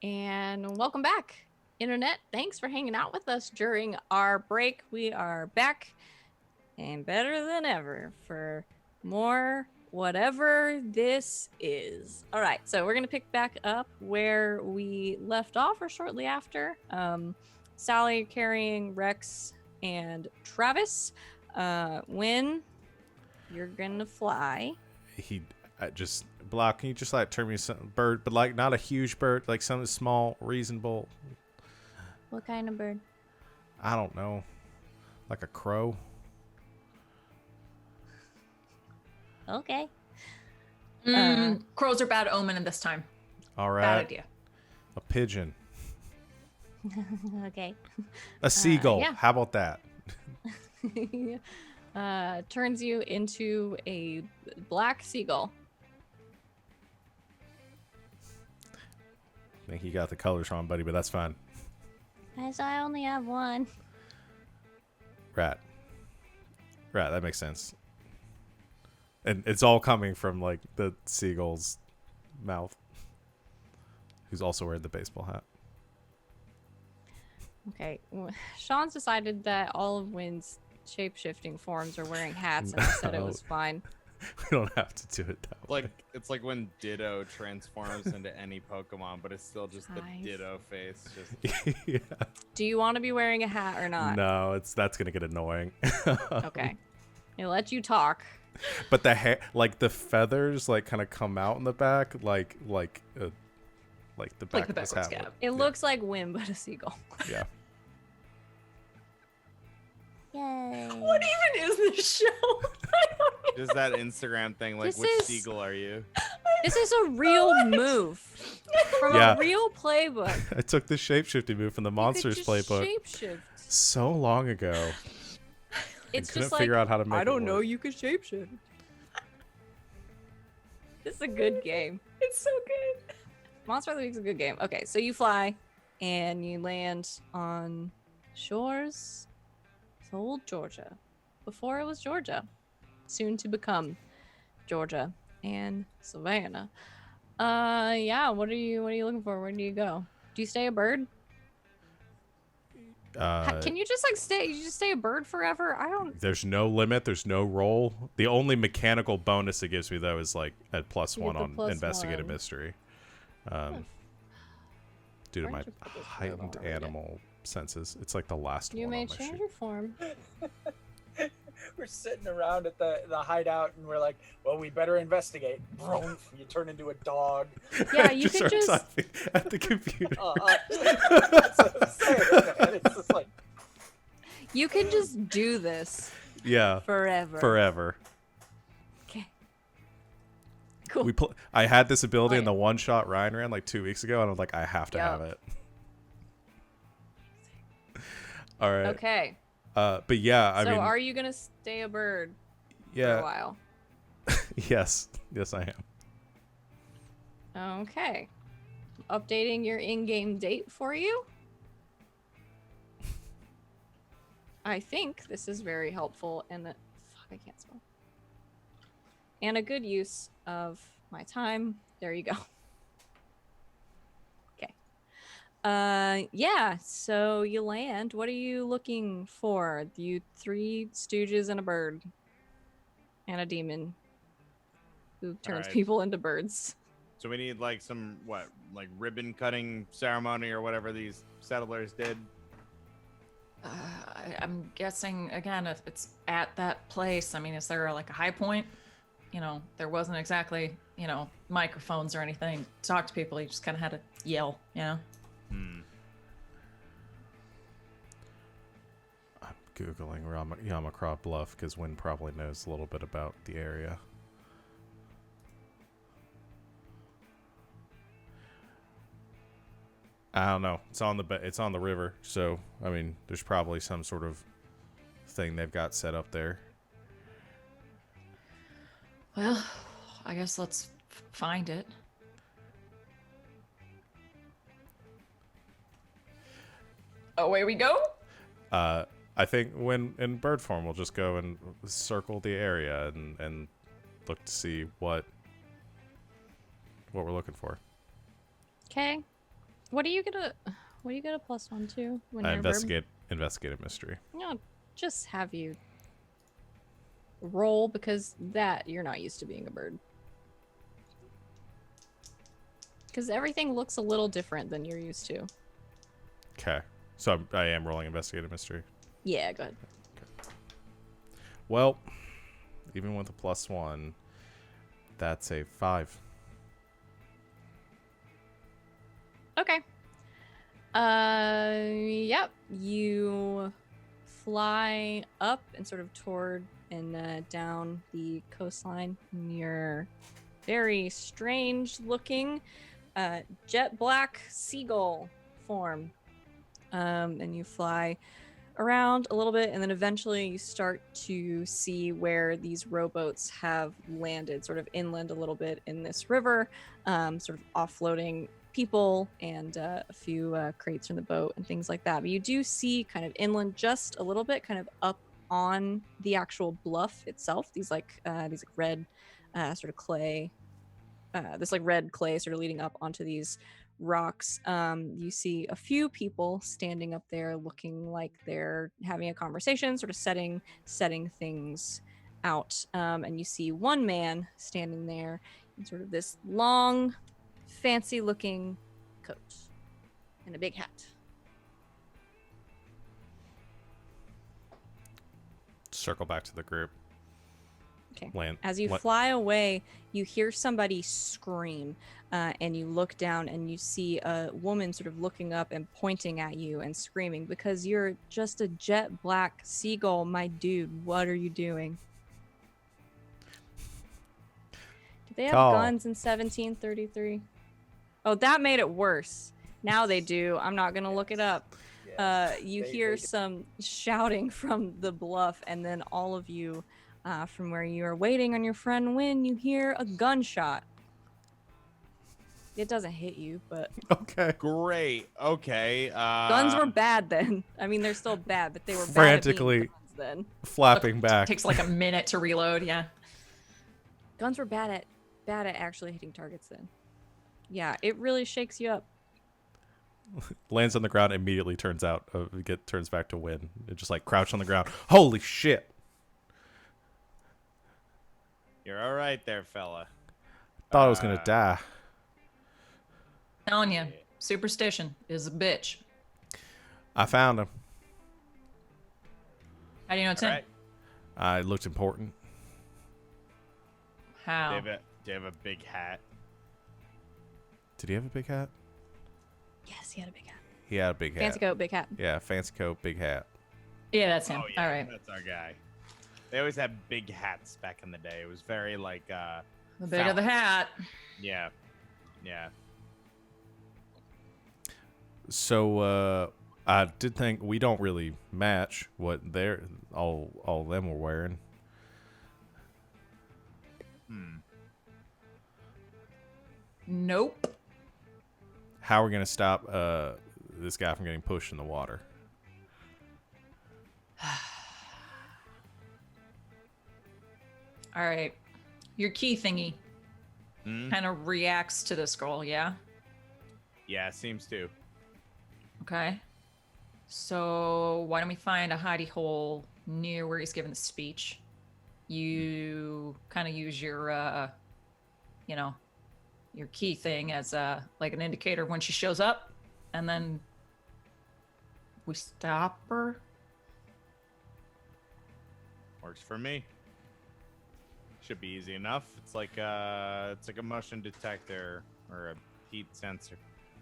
And welcome back, Internet. Thanks for hanging out with us during our break. We are back and better than ever for more whatever this is. All right, so we're going to pick back up where we left off or shortly after. Sally carrying Rex and Travis. When you're going to fly. Just Block. Can you just like turn me some bird, but like not a huge bird, like something small, reasonable. What kind of bird? I don't know, like a crow. Okay. Crows are bad omen in this time. All right. Bad idea. A pigeon. Okay. A seagull. yeah. How about that? Turns you into a black seagull. I think you got the colors wrong, buddy, but that's fine. As I only have one. Rat. That makes sense. And it's all coming from like the seagull's mouth, who's also wearing the baseball hat. Okay. Sean's decided that all of Wynn's shape-shifting forms are wearing hats, and I said it was fine. We don't have to do it that way. It's like when Ditto transforms into any Pokemon, but it's still just the Nice. Ditto face. Just Yeah. Do you want to be wearing a hat or not? No, that's gonna get annoying. Okay. I'll let you talk. But the hair, like the feathers, like kind of come out in the back, like the back Like the of his backwards hat. cap. It looks like Wynn, but a seagull. Yeah. Yay. What even is this show? just that Instagram thing, like, This which is- seagull are you? This is a real move from Yeah. a real playbook. I took the shapeshifting move from the Monsters You could just playbook Shapeshift. so long ago. It's couldn't just like figure out how to make I it don't know. work. You could shapeshift. This is a good game. It's so good. Monster of the Week's a good game. Okay, so you fly and you land on shores of old Georgia. Before it was Georgia. Soon to become Georgia and Savannah. Yeah, what are you looking for? Where do you go? Do you stay a bird? Can you just stay a bird forever? I don't There's no limit. There's no roll. The only mechanical bonus it gives me though is like a +1 You get the on +1. investigative mystery, due to Why my did you put this heightened over there? animal senses. It's like the last You one may on my change sheet. your form. We're sitting around at the hideout, and we're like, "Well, we better investigate." Vroom, you turn into a dog. Yeah, you Just could start just typing at the computer. That's what I'm saying, man. It's just like, you can just do this Yeah, forever. forever. Okay. Cool. I had this ability Oh, in the one shot Ryan ran like 2 weeks ago, and I was like, I have to have Yup. it. All right. Okay. But yeah, I so mean, are you gonna stay a bird for a yeah, while? yes, I am. Okay. Updating your in-game date for you. I think this is very helpful and fuck, I can't spell. And a good use of my time. There you go. Okay. Yeah, so you land. What are you looking for? You 3 stooges and a bird. And a demon who turns Alright. people into birds. So we need like some ribbon cutting ceremony or whatever these settlers did. I'm guessing again if it's at that place. I mean, is there like a high point? You know, there wasn't exactly microphones or anything to talk to people. You just kind of had to yell. I'm googling Yamakra Bluff because Wynn probably knows a little bit about the area. I don't know. It's on the river, so I mean, there's probably some sort of thing they've got set up there. Well, I guess let's find it. Away we go. I think when in bird form, we'll just go and circle the area and look to see what we're looking for. Okay. What do you get a +1 to when I you're a bird? investigate a mystery. No, just have you roll because that you're not used to being a bird. Because everything looks a little different than you're used to. Okay, so I am rolling investigate a mystery. Yeah, go ahead. Well, even with a +1, that's a 5. Okay. Yep. You fly up and sort of toward and down the coastline in your very strange looking jet black seagull form. And you fly around a little bit, and then eventually you start to see where these rowboats have landed, sort of inland a little bit in this river, sort of offloading people and a few crates from the boat and things like that. But you do see kind of inland just a little bit, kind of up on the actual bluff itself. These red sort of clay, this like red clay sort of leading up onto these rocks. You see a few people standing up there looking like they're having a conversation, sort of setting things out. And you see one man standing there in sort of this long, fancy looking coat and a big hat. Circle back to the group. Okay. As you fly away, you hear somebody scream, and you look down and you see a woman sort of looking up and pointing at you and screaming because you're just a jet black seagull, my dude. What are you doing? Do they have guns in 1733? Oh, that made it worse. Now they do. I'm not gonna look it up. Yes. You hear some shouting from the bluff, and then all of you, from where you are waiting on your friend Win, you hear a gunshot. It doesn't hit you, but Okay. Great. Okay. guns were bad then. I mean, they're still bad, but they were Frantically bad at being guns then. flapping back. Takes like a minute to reload. Yeah. Guns were bad at actually hitting targets then. Yeah, it really shakes you up. Lands on the ground, immediately turns back to Win. It just like crouched on the ground. Holy shit! You're all right there, fella. Thought I was gonna die. Telling you, superstition is a bitch. I found him. How do you know it's All him? right. It looked important. How? Do you have a big hat? Did he have a big hat? Yes, he had a big hat. He had a big hat. Fancy coat, big hat. Yeah, fancy coat, big hat. Yeah, that's him. Oh, yeah, All right. That's our guy. They always had big hats back in the day. It was very like The bigger the hat. yeah. Yeah. So I did think we don't really match what all of them were wearing. Nope. How are we gonna stop this guy from getting pushed in the water? All right. Your key thingy Hmm? kind of reacts to this girl, yeah? Yeah, seems to. Okay. So why don't we find a hidey hole near where he's giving the speech? You kind of use your, your key thing as like an indicator when she shows up, and then we stop her. Works for me. Should be easy enough. It's like a motion detector or a heat sensor.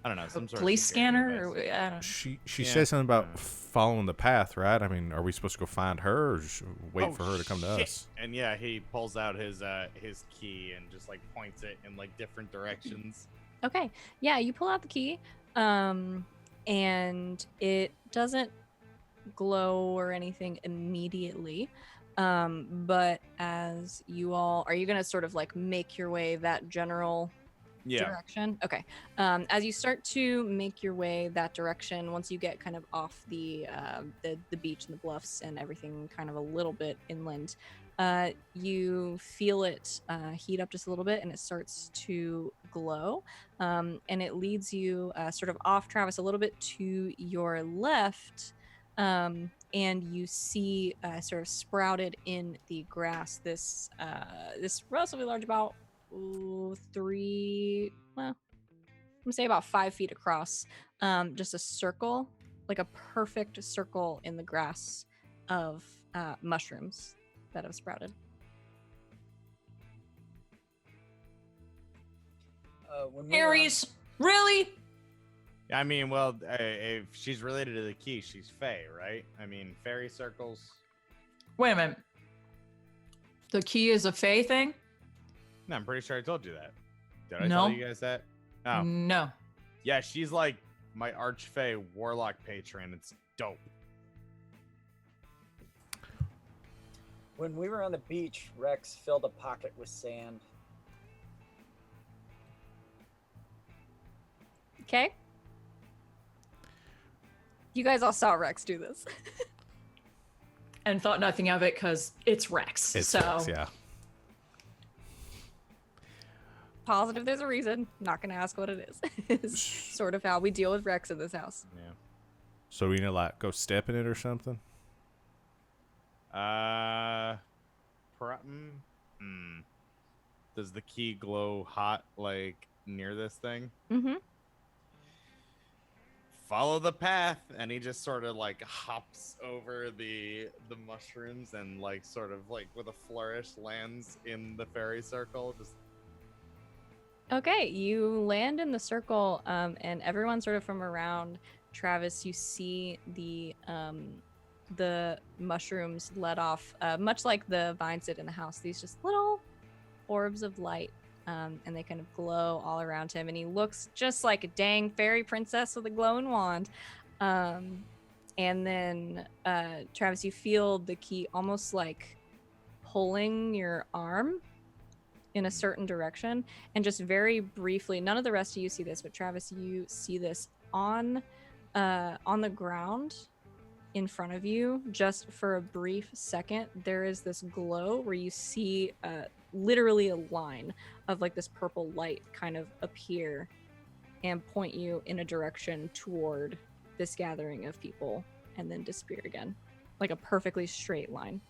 I don't know, some sort Police of security scanner? device. Or, I don't know. She Yeah. said something about Yeah. following the path, right? I mean, are we supposed to go find her, or just wait Oh, for her to come to shit. us? And yeah, he pulls out his key and just like points it in like different directions. Okay. Yeah, you pull out the key, and it doesn't glow or anything immediately. But as you all, are you gonna sort of like make your way that general direction? Okay. As you start to make your way that direction, once you get kind of off the beach and the bluffs and everything, kind of a little bit inland, you feel it heat up just a little bit, and it starts to glow. And it leads you sort of off, Travis, a little bit to your left. And you see sort of sprouted in the grass this relatively large, about 3, well, I'm gonna say about 5 feet across, just a circle, like a perfect circle in the grass of mushrooms that have sprouted. When we were on- Aries, really? I mean, well, if she's related to the key, she's Fae, right? I mean, fairy circles. Wait a minute. The key is a Fae thing? No, I'm pretty sure I told you that. Did I No. tell you guys that? Oh, No. yeah, she's like my arch-fae warlock patron. It's dope. When we were on the beach, Rex filled a pocket with sand. Okay. You guys all saw Rex do this. And thought nothing of it because it's Rex. It's so Rex, yeah. Positive there's a reason. Not gonna ask what it is. It's sort of how we deal with Rex in this house. Yeah. So we need to like go step in it or something. Does the key glow hot like near this thing? Mm-hmm. Follow the path, and he just sort of like hops over the mushrooms and like sort of like with a flourish lands in the fairy circle. Just Okay, you land in the circle, and everyone sort of from around Travis, you see the mushrooms let off, much like the vines did in the house. These just little orbs of light, and they kind of glow all around him, and he looks just like a dang fairy princess with a glowing wand. And then Travis, you feel the key almost like pulling your arm in a certain direction, and just very briefly, none of the rest of you see this, but Travis, you see this on the ground in front of you. Just for a brief second, there is this glow where you see literally a line of like this purple light kind of appear and point you in a direction toward this gathering of people, and then disappear again, like a perfectly straight line.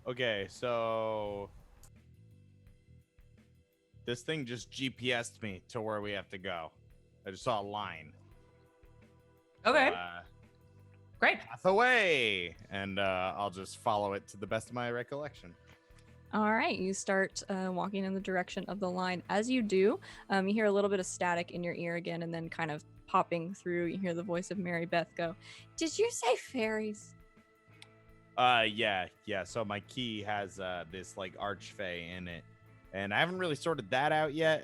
okay, so this thing just GPS'd me to where we have to go. I just saw a line. okay, great. Path away, and I'll just follow it to the best of my recollection. All right, you start walking in the direction of the line. As you do, you hear a little bit of static in your ear again, and then kind of popping through, you hear the voice of Mary Beth go, "Did you say fairies?" Yeah. So my key has this like archfey in it, and I haven't really sorted that out yet.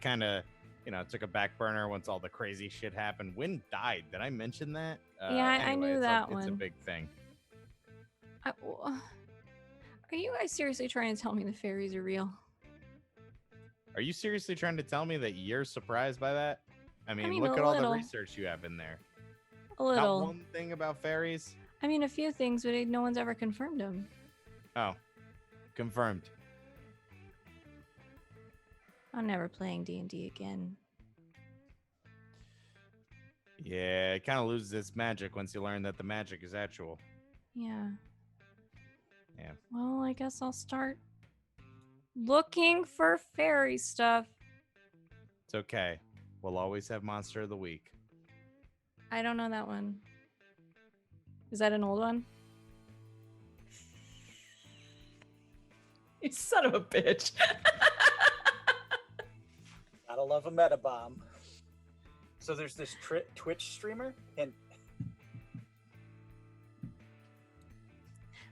Kind of, took a back burner once all the crazy shit happened. Wynn died. Did I mention that? Yeah, I knew that It's a one. big thing. Are you guys seriously trying to tell me the fairies are real? Are you seriously trying to tell me that you're surprised by that? I mean, mean, look a at all the little. research you have in there. A Not little. one thing about fairies. I mean, a few things, but no one's ever confirmed them. Oh, confirmed. I'm never playing D&D again. Yeah, it kind of loses its magic once you learn that the magic is actual. Yeah. Yeah. Well, I guess I'll start looking for fairy stuff. It's okay. We'll always have Monster of the Week. I don't know that one. Is that an old one? You son of a bitch. Gotta love a meta bomb. So there's this Twitch streamer, and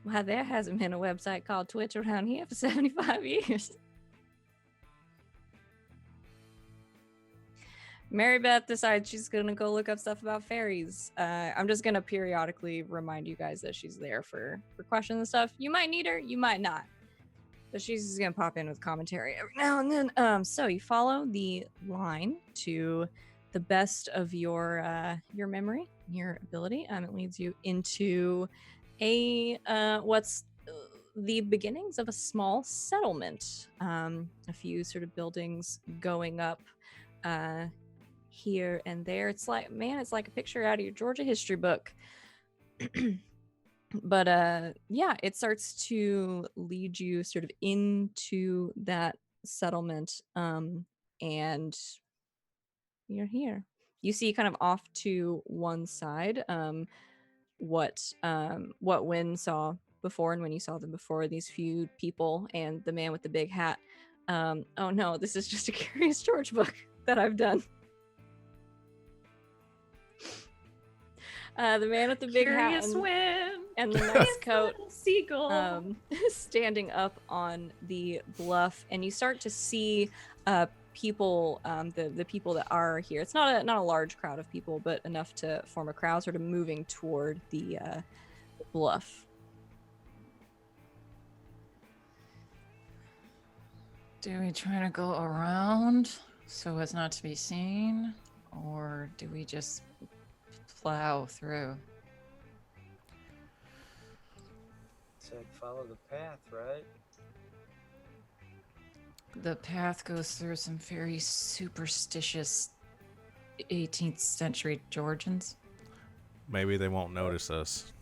Wow, there hasn't been a website called Twitch around here for 75 years. Mary Beth decides she's gonna go look up stuff about fairies. I'm just gonna periodically remind you guys that she's there for questions and stuff. You might need her, you might not. But she's just gonna pop in with commentary every now and then. So you follow the line to the best of your memory, your ability. It leads you into what's the beginnings of a small settlement. A few sort of buildings going up here and there. It's like, man, it's like a picture out of your Georgia history book. But yeah, it starts to lead you sort of into that settlement, and you're here. You see kind of off to one side what Wynn saw before, and when you saw them before, these few people and the man with the big hat. Oh no, this is just a Curious George book that I've done. The man with the big hat Curious Win. and the nice coat, Seagull. standing up on the bluff, and you start to see people, the people that are here. It's not a large crowd of people, but enough to form a crowd, sort of moving toward the bluff. Do we try to go around so as not to be seen, or do we just plow through? Said follow the path, right? The path goes through some very superstitious 18th century Georgians. Maybe they won't notice us.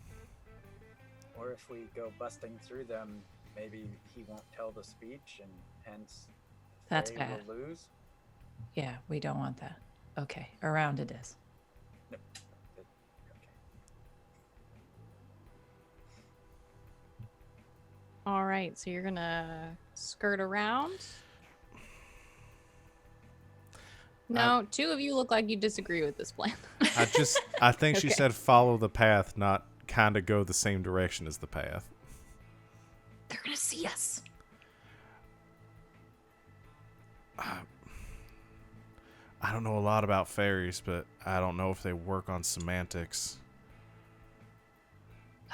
Or if we go busting through them, maybe he won't tell the speech, and hence That's they bad. will lose. Yeah, we don't want that. Okay, around it is. Okay. All right, so you're gonna skirt around. No, two of you look like you disagree with this plan. I think she Okay. said follow the path, not kind of go the same direction as the path. They're gonna see us. I don't know a lot about fairies, but I don't know if they work on semantics.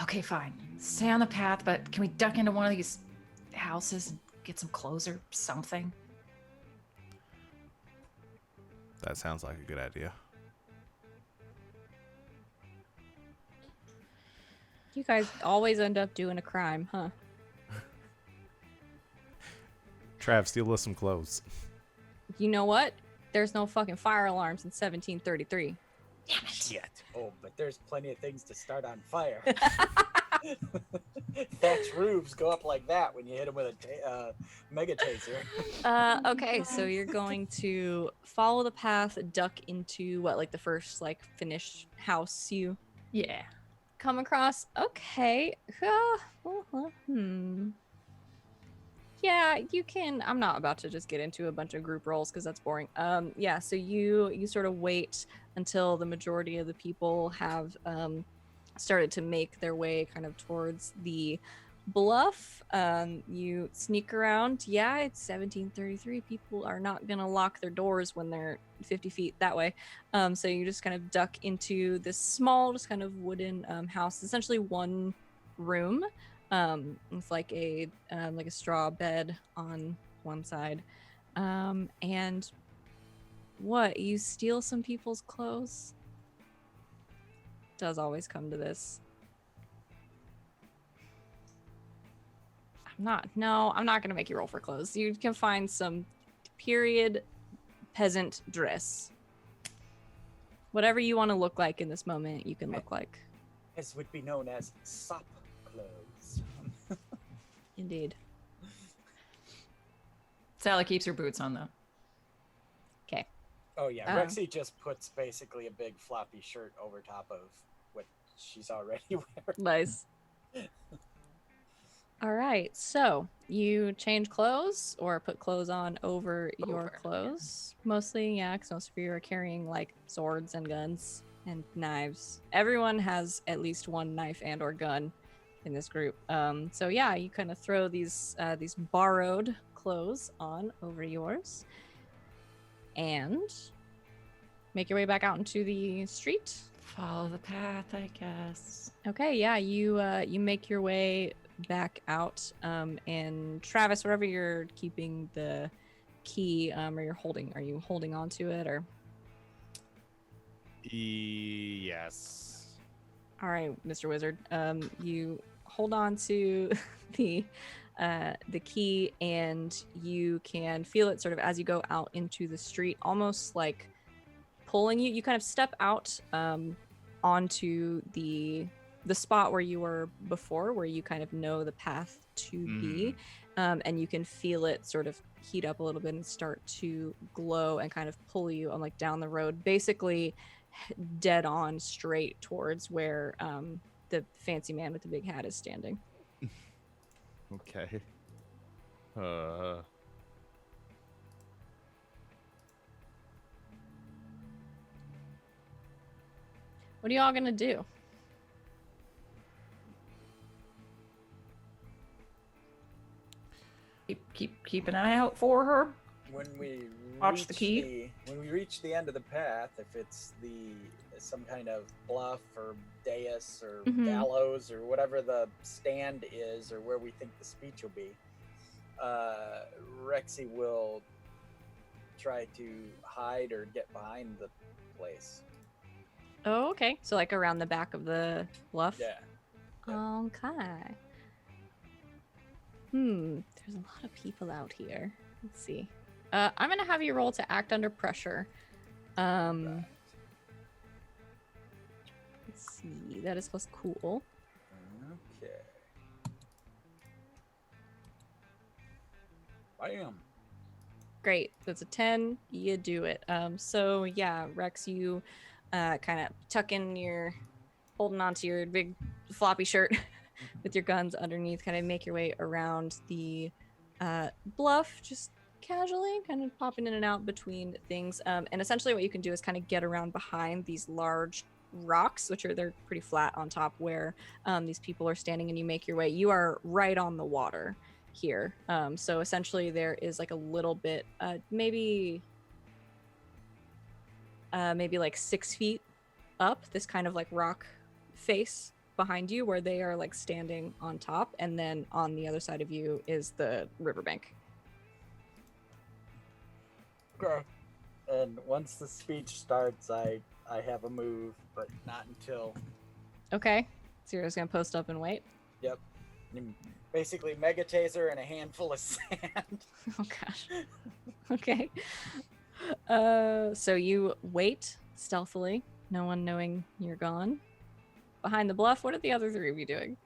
Okay, fine. Stay on the path, but can we duck into one of these houses and get some clothes or something? That sounds like a good idea. You guys always end up doing a crime, huh? Trav, steal us some clothes. You know what? There's no fucking fire alarms in 1733. Damn it. Yet. Oh, but there's plenty of things to start on fire. Thatch roofs go up like that when you hit them with a mega taser. Okay, so you're going to follow the path, duck into what, like the first like finished house you Yeah. come across. Okay. Yeah, you can. I'm not about to just get into a bunch of group roles because that's boring. Yeah, so you sort of wait until the majority of the people have started to make their way kind of towards the bluff. You sneak around. Yeah, it's 1733. People are not gonna lock their doors when they're 50 feet that way. So you just kind of duck into this small, just kind of wooden house, essentially one room. With like a straw bed on one side. And what, you steal some people's clothes? Does always come to this. I'm not gonna make you roll for clothes. You can find some period peasant dress. Whatever you want to look like in this moment, you can look like. As would be known as sop clothes. Indeed. Sally keeps her boots on though. Okay. Oh yeah, Oh. Rexy just puts basically a big floppy shirt over top of what she's already wearing. Nice. All right, so you change clothes or put clothes on over your Over, yeah. clothes. Mostly, yeah, because most of you are carrying like swords and guns and knives. Everyone has at least one knife and or gun in this group. So yeah, you kind of throw these borrowed clothes on over yours and make your way back out into the street. Follow the path, I guess. Okay, yeah, you make your way back out, and Travis, wherever you're keeping the key, or are you holding on to it, or? Yes. All right, Mr. Wizard. You hold on to the key, and you can feel it sort of as you go out into the street, almost like pulling you. You kind of step out onto the spot where you were before, where you kind of know the path to be, and you can feel it sort of heat up a little bit and start to glow and kind of pull you on like down the road, basically dead on straight towards where the fancy man with the big hat is standing. Okay. What are y'all gonna do? Keep an eye out for her. When we Watch the key. when we reach the end of the path, if it's some kind of bluff or dais or Mhm. gallows or whatever the stand is, or where we think the speech will be, Rexy will try to hide or get behind the place. Oh, okay. So like around the back of the bluff. Yeah. Okay. There's a lot of people out here. Let's see. I'm gonna have you roll to act under pressure. Right. Let's see. That is plus cool. Okay. Bam. Great. That's a 10. You do it. So yeah, Rex, you kind of tuck in your, holding onto your big floppy shirt with your guns underneath, kind of make your way around the bluff, just casually, kind of popping in and out between things. And essentially what you can do is kind of get around behind these large rocks, they're pretty flat on top where these people are standing, and you make your way. You are right on the water here. So essentially there is like a little bit, maybe like 6 feet up, this kind of like rock face behind you where they are like standing on top, and then on the other side of you is the riverbank. Okay. And once the speech starts, I have a move, but not until. Okay, so you're just gonna post up and wait. Yep. Basically, Mega Taser and a handful of sand. Oh gosh. Okay. So you wait stealthily, no one knowing you're gone. Behind the bluff, what are the other three of you doing?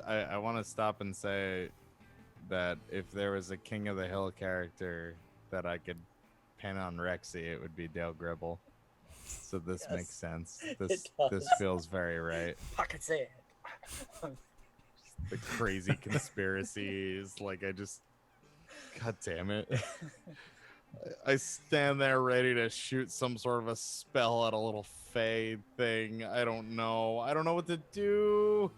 I want to stop and say that if there was a King of the Hill character that I could pin on Rexy, it would be Dale Gribble. So this Yes, makes sense. it This does. feels very right. Pocket sand. The crazy conspiracies, like God damn it. I stand there ready to shoot some sort of a spell at a little fey thing. I don't know what to do.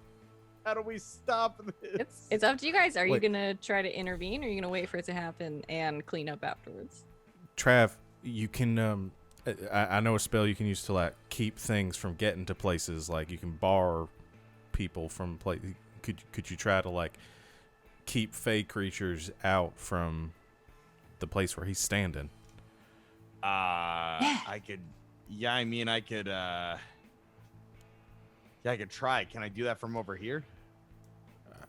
How do we stop this? It's up to you guys. Are you Wait. gonna try to intervene, or are you gonna wait for it to happen and clean up afterwards? Trav, you can I know a spell you can use to like keep things from getting to places. Like you can bar people from place. Could you try to like keep fey creatures out from the place where he's standing? I could. Yeah, I mean, I could. Yeah, I could try. Can I do that from over here?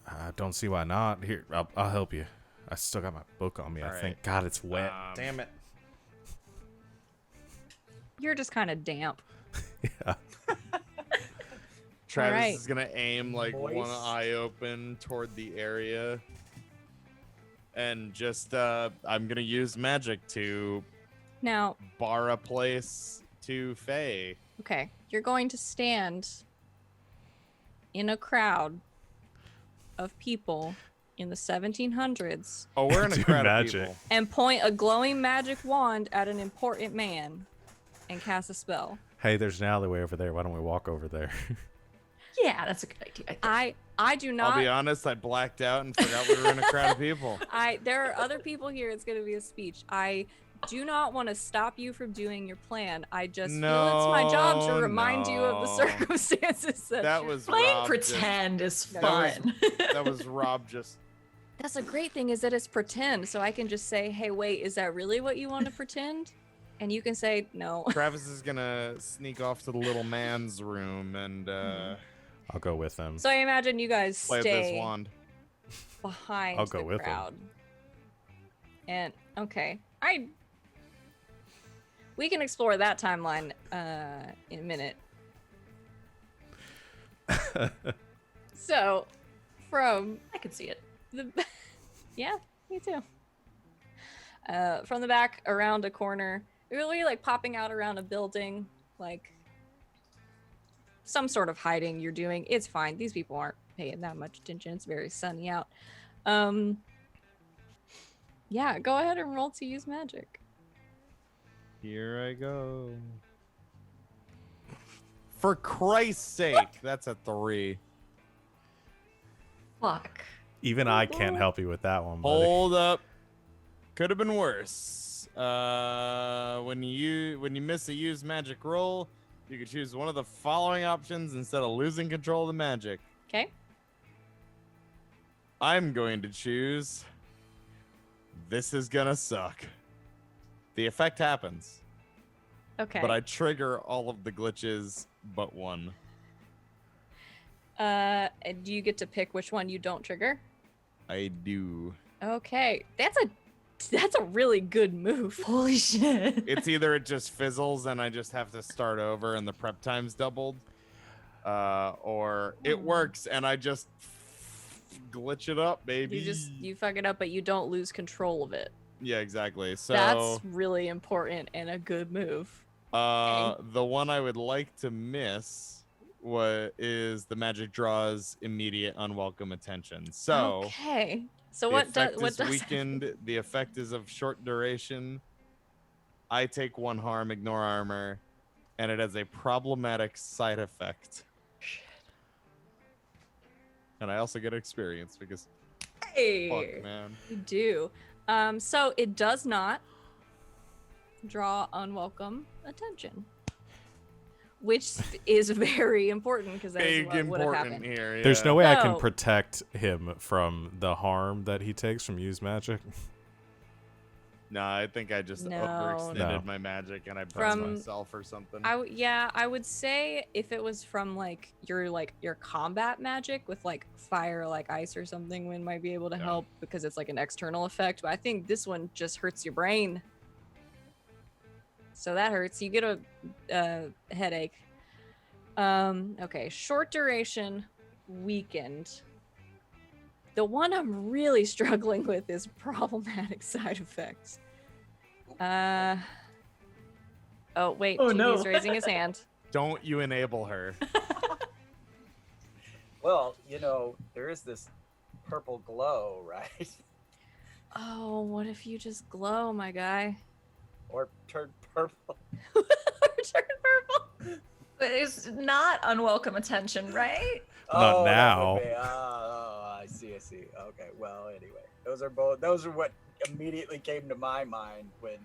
I don't see why not. Here, I'll help you. I still got my book on me. All I right. think. God, it's wet. Damn it. You're just kind of damp. Yeah. Travis Alright. is gonna aim like one Moist. eye open toward the area, and just I'm gonna use magic to Now, bar a place to fey. okay, you're going to stand in a crowd of people in the 1700s Oh, we're in a Do crowd magic. of people. and point a glowing magic wand at an important man and cast a spell. Hey, there's an alleyway over there. Why don't we walk over there? Yeah, that's a good idea. I think. I do not. I'll be honest, I blacked out and forgot we were in a crowd of people. There are other people here. It's going to be a speech. I do not want to stop you from doing your plan. I just feel it's my job to No, remind you of the no. circumstances. That was Playing Rob pretend is That was- fun. that was Rob just. That's a great thing, is that it's pretend. So I can just say, hey, wait, is that really what you want to pretend? And you can say no. Travis is gonna sneak off to the little man's room and I'll go with him. So I imagine you guys play with his stay wand. behind I'll go the with him. crowd. And okay, we can explore that timeline in a minute. So, from I could see it. the yeah, me too. From the back around a corner, really like popping out around a building, like some sort of hiding you're doing. It's fine. These people aren't paying that much attention. It's very sunny out. Yeah, go ahead and roll to use magic. Here I go. For Christ's sake, that's a 3. Fuck. Even I can't help you with that one, buddy. Hold up. Could have been worse. When you miss a use magic roll, you can choose one of the following options instead of losing control of the magic. Okay. I'm going to choose this is gonna suck. The effect happens, Okay. but I trigger all of the glitches but one. And do you get to pick which one you don't trigger? I do. Okay. That's a really good move. Holy shit. It's either it just fizzles and I just have to start over and the prep time's doubled, or it works and I just glitch it up, baby. You fuck it up, but you don't lose control of it. Yeah, exactly. So That's really important and a good move. the one I would like to miss is the magic draws immediate unwelcome attention. So Okay. So the what effect does is that weakened. The effect is of short duration. I take 1 harm, ignore armor, and it has a problematic side effect. And I also get experience because Hey, fuck, man. you do. So it does not draw unwelcome attention, which is very important because that is Big what would have important happened. here. There's no yeah. way I can So- protect him from the harm that he takes from use magic. No, I think I just No. overextended No. my magic and I pressed From- myself or something. I would say if it was from like your combat magic with like fire, like ice or something, Wind might be able to Yeah. help because it's like an external effect. But I think this one just hurts your brain, so that hurts. You get a headache. Okay, short duration, weakened. The one I'm really struggling with is problematic side effects. Oh wait, Oh, GB's no. raising his hand. Don't you enable her. Well, there is this purple glow, right? Oh, what if you just glow, my guy? Or turn purple. Turn purple. But it's not unwelcome attention, right? Not Oh, that now. would be- Oh, I see. Okay, well, anyway, those are what immediately came to my mind when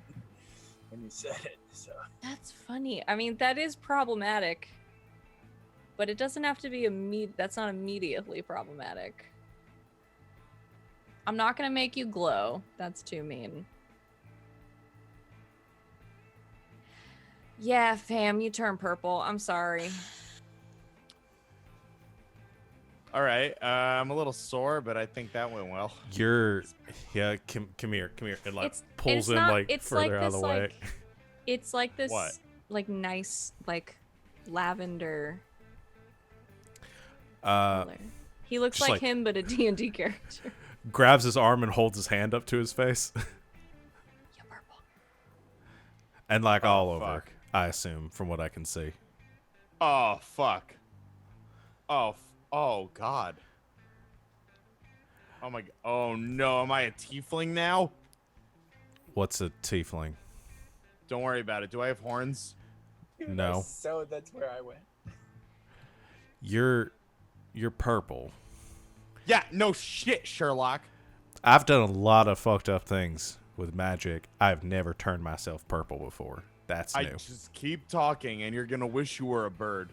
you said it. So That's funny. I mean, that is problematic, but it doesn't have to be that's not immediately problematic. I'm not gonna make you glow. That's too mean. Yeah, fam, you turn purple. I'm sorry. All right. I'm a little sore, but I think that went well. Come here. And like It's- pulls it's him not- like it's further like out of the this, way. like- It's like this, What? like nice, like lavender Uh, color. He looks just like like- him, but a D&D character. grabs his arm and holds his hand up to his face, You're purple. and like Oh, all over. fuck. I assume from what I can see. Oh, fuck. Oh, God. Oh, my. Oh, no. Am I a tiefling now? What's a tiefling? Don't worry about it. Do I have horns? No. So that's where I went. You're purple. Yeah, no shit, Sherlock. I've done a lot of fucked up things with magic. I've never turned myself purple before. That's I new. just keep talking, and you're going to wish you were a bird.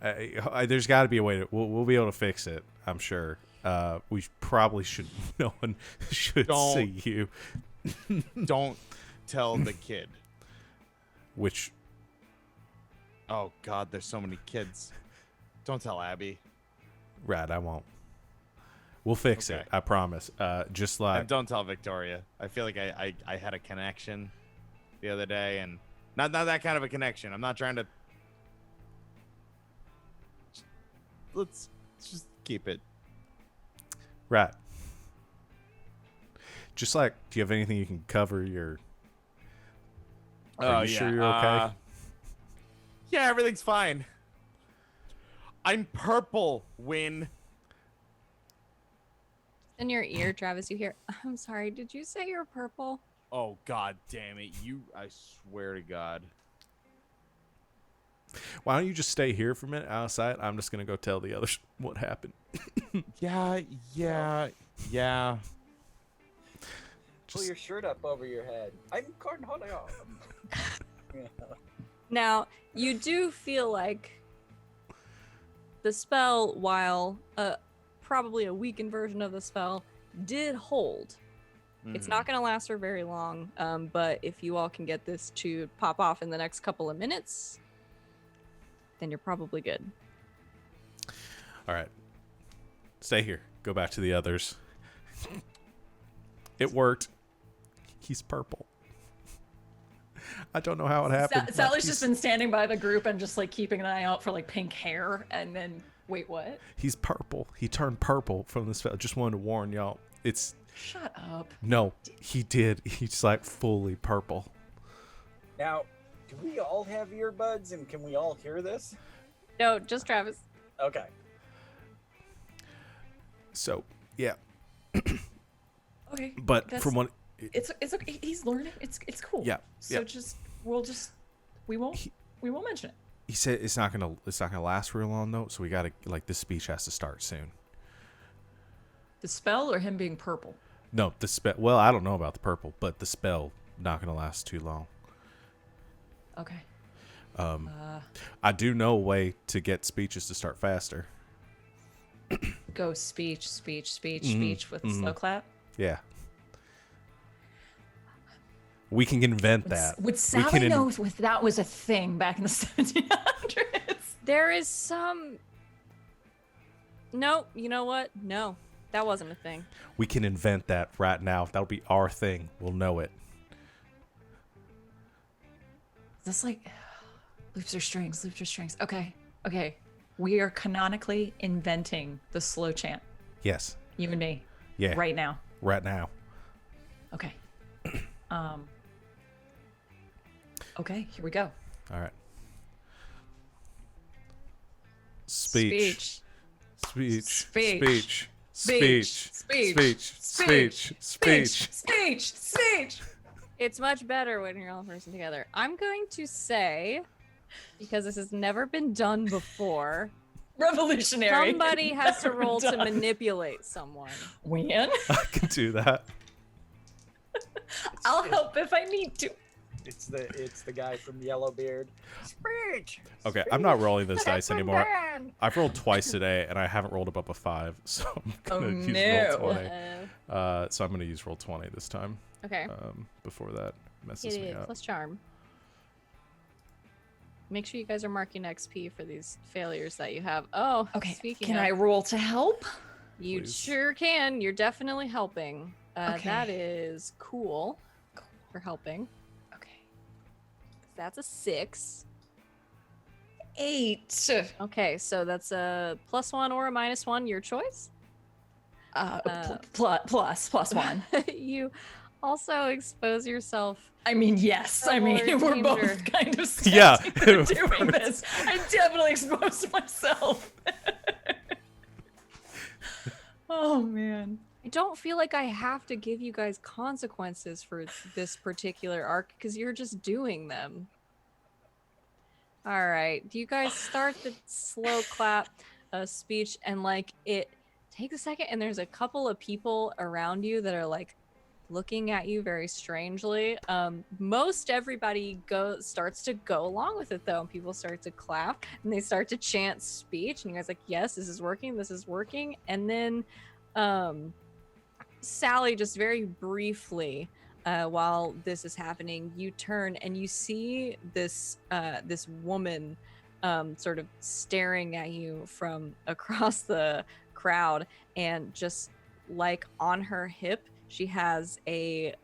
There's got to be a way to. We'll be able to fix it. I'm sure. We probably should. No one should Don't. see you. Don't tell the kid. Which, Oh God, there's so many kids. Don't tell Abby. Rad, I won't. We'll fix Okay. it. I promise. Just like And don't tell Victoria. I feel like I had a connection the other day, and not that kind of a connection. I'm not trying to. Let's just keep it. Right. Just like, do you have anything you can cover your? Are you sure you're okay? Yeah, everything's fine. I'm purple, Win. In your ear, Travis, you hear, I'm sorry, did you say you're purple? Oh God damn it! I swear to God. Why don't you just stay here for a minute outside? I'm just gonna go tell the others what happened. Yeah. Pull your shirt up over your head. I'm Cornholio. Now, you do feel like the spell, while probably a weakened version of the spell, did hold. It's not going to last for very long, but if you all can get this to pop off in the next couple of minutes, then you're probably good. All right. Stay here. Go back to the others. It worked. He's purple. I don't know how it happened. Sally's just been standing by the group and just like keeping an eye out for like pink hair, and then wait, what? He's purple. He turned purple from the spell. Just wanted to warn y'all. It's Shut up. no. He did. He's like fully purple. Now, do we all have earbuds and can we all hear this? No, just Travis. Okay. So yeah. Okay. But That's- from what It's okay. He's learning. It's cool. Yeah, So yeah. we won't mention it. he said, it's not gonna last real long though. So we gotta this speech has to start soon. The spell or him being purple? No, the spell. Well, I don't know about the purple, but the spell not gonna last too long. Okay. I do know a way to get speeches to start faster. Go speech with a slow clap. Yeah. We can invent that. Would We Sally can know if that was a thing back in the 1700s? There is some... No, you know what? No, that wasn't a thing. We can invent that right now. That'll be our thing. We'll know it. That's like loops or strings. Okay. We are canonically inventing the slow chant. Yes. You and me. Yeah. Right now. Right now. Okay. Okay, here we go. All right. Speech. Speech. Speech. Speech. Speech. It's much better when you're all in person together. I'm going to say, because this has never been done before, Revolutionary. somebody has to Never roll to done. manipulate someone. When? I can do that. I'll help if I need to. It's the guy from Yellowbeard. Speech. Okay, I'm not rolling this dice anymore. I've rolled twice today, and I haven't rolled above a 5, so I'm gonna use no. roll 20. So I'm gonna use roll 20 this time. Okay. Before that messes me up. Plus charm. Make sure you guys are marking XP for these failures that you have. Oh, Okay, speaking can of, I roll to help? you Please. sure can. You're definitely helping. Okay. That is cool for helping. Okay. That's a 6. 8. Okay, so that's a +1 or a -1, your choice. Plus 1. You also expose yourself. I mean, yes. I Oh, mean, Lord, we're danger. both kind of Yeah. sketchy for doing this. I definitely exposed myself. Oh, man. I don't feel like I have to give you guys consequences for this particular arc because you're just doing them. All right. Do you guys start the slow clap speech and like it takes a second and there's a couple of people around you that are like looking at you very strangely. Most everybody starts to go along with it though, and people start to clap and they start to chant speech and you guys like, yes, this is working. And then Sally just very briefly while this is happening, you turn and you see this this woman sort of staring at you from across the crowd, and just like on her hip she has a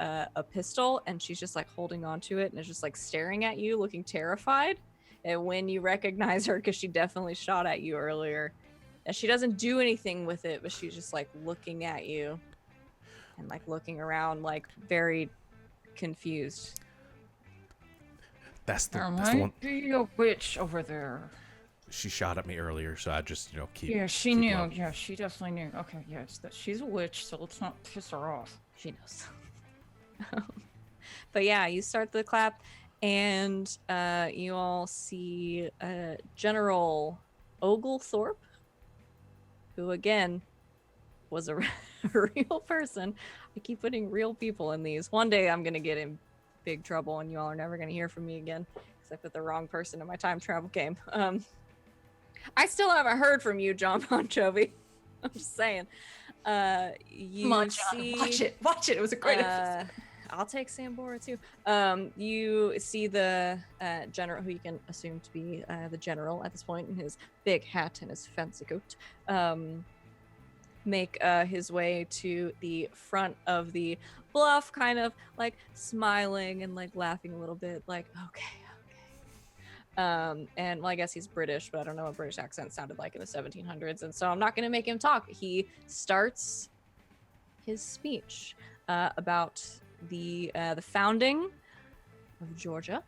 pistol, and she's just like holding onto it and is just like staring at you, looking terrified. And when you recognize her, because she definitely shot at you earlier, and she doesn't do anything with it, but she's just like looking at you and like looking around, like very confused. That's the There that's the one. might be a witch over there. She shot at me earlier, so I just keep. Yeah, she keep knew. low. Yeah, she definitely knew. Okay, yes, that she's a witch, so let's not piss her off. She knows. But yeah, you start the clap, and you all see General Oglethorpe, who again was a real person. I keep putting real people in these. One day I'm gonna get in big trouble, and you all are never gonna hear from me again because I put the wrong person in my time travel game. I still haven't heard from you, John Bon Jovi. I'm just saying. You Come on, John, see, watch it. It was a great episode. I'll take Sambora too. You see the general, who you can assume to be the general at this point, in his big hat and his fancy coat, make his way to the front of the bluff, kind of like smiling and like laughing a little bit, like okay. And well, I guess he's British, but I don't know what British accent sounded like in the 1700s, and so I'm not going to make him talk. He starts his speech about the founding of Georgia,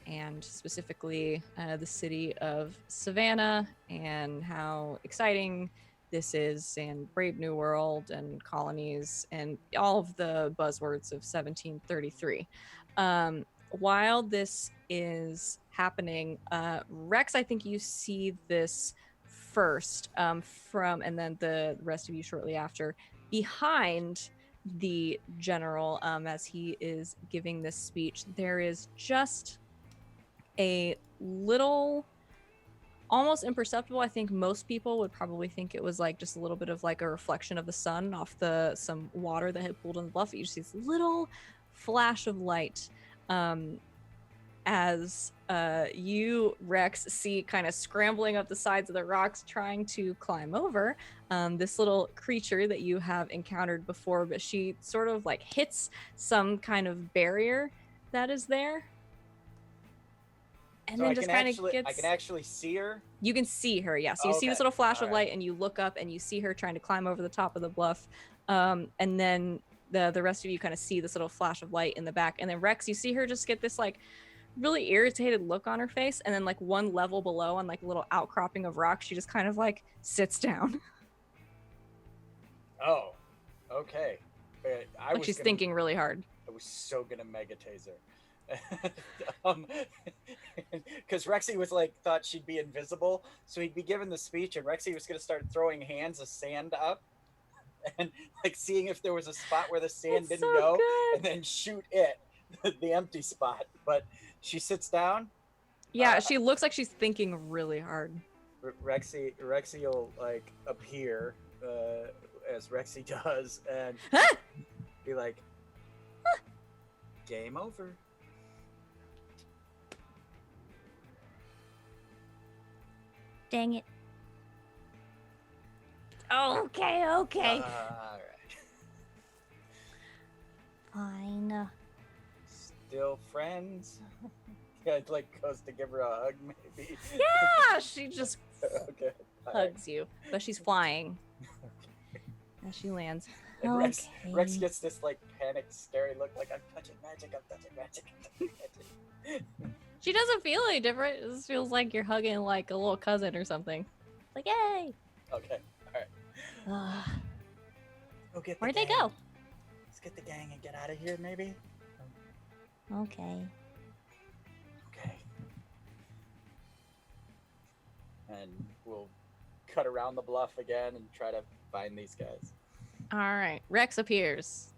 and specifically the city of Savannah, and how exciting this is, and Brave New World, and colonies, and all of the buzzwords of 1733. While this is happening, Rex, I think you see this first from, and then the rest of you shortly after, behind the general, as he is giving this speech. There is just a little, almost imperceptible, I think most people would probably think it was like just a little bit of like a reflection of the sun off some water that had pooled on the bluff. You just see this little flash of light, as you, Rex, see kind of scrambling up the sides of the rocks trying to climb over this little creature that you have encountered before, but she sort of like hits some kind of barrier that is there, and So then just kind of gets... I can actually see her? You can see her, yeah. So you see this little flash of light, and you look up and you see her trying to climb over the top of the bluff, and then the rest of you kind of see this little flash of light in the back, and then Rex, you see her just get this like really irritated look on her face, and then like one level below, on like a little outcropping of rock, she just kind of like sits down. Oh, okay. Like she's thinking really hard. I was so gonna mega taser. Because Rexy was like, thought she'd be invisible, so he'd be given the speech, and Rexy was gonna start throwing hands of sand up and like seeing if there was a spot where the sand didn't go, and then shoot it, the empty spot. But she sits down. Yeah, she looks like she's thinking really hard. Rexy will like appear as Rexy does, and be like, game over. Dang it. Okay. All right. Fine. Still friends? Yeah, it like goes to give her a hug, maybe. Yeah, she just Okay. hugs you, but she's flying as she lands. And Rex Okay. gets this like panicked, scary look, like I'm touching magic, I'm touching magic, I'm touching magic. She doesn't feel any different. It just feels like you're hugging like a little cousin or something. Like, yay! Okay, all right. Go get the Where'd they gang. go? Let's get the gang and get out of here, maybe. Okay. Okay. And we'll cut around the bluff again and try to find these guys. All right, Rex appears.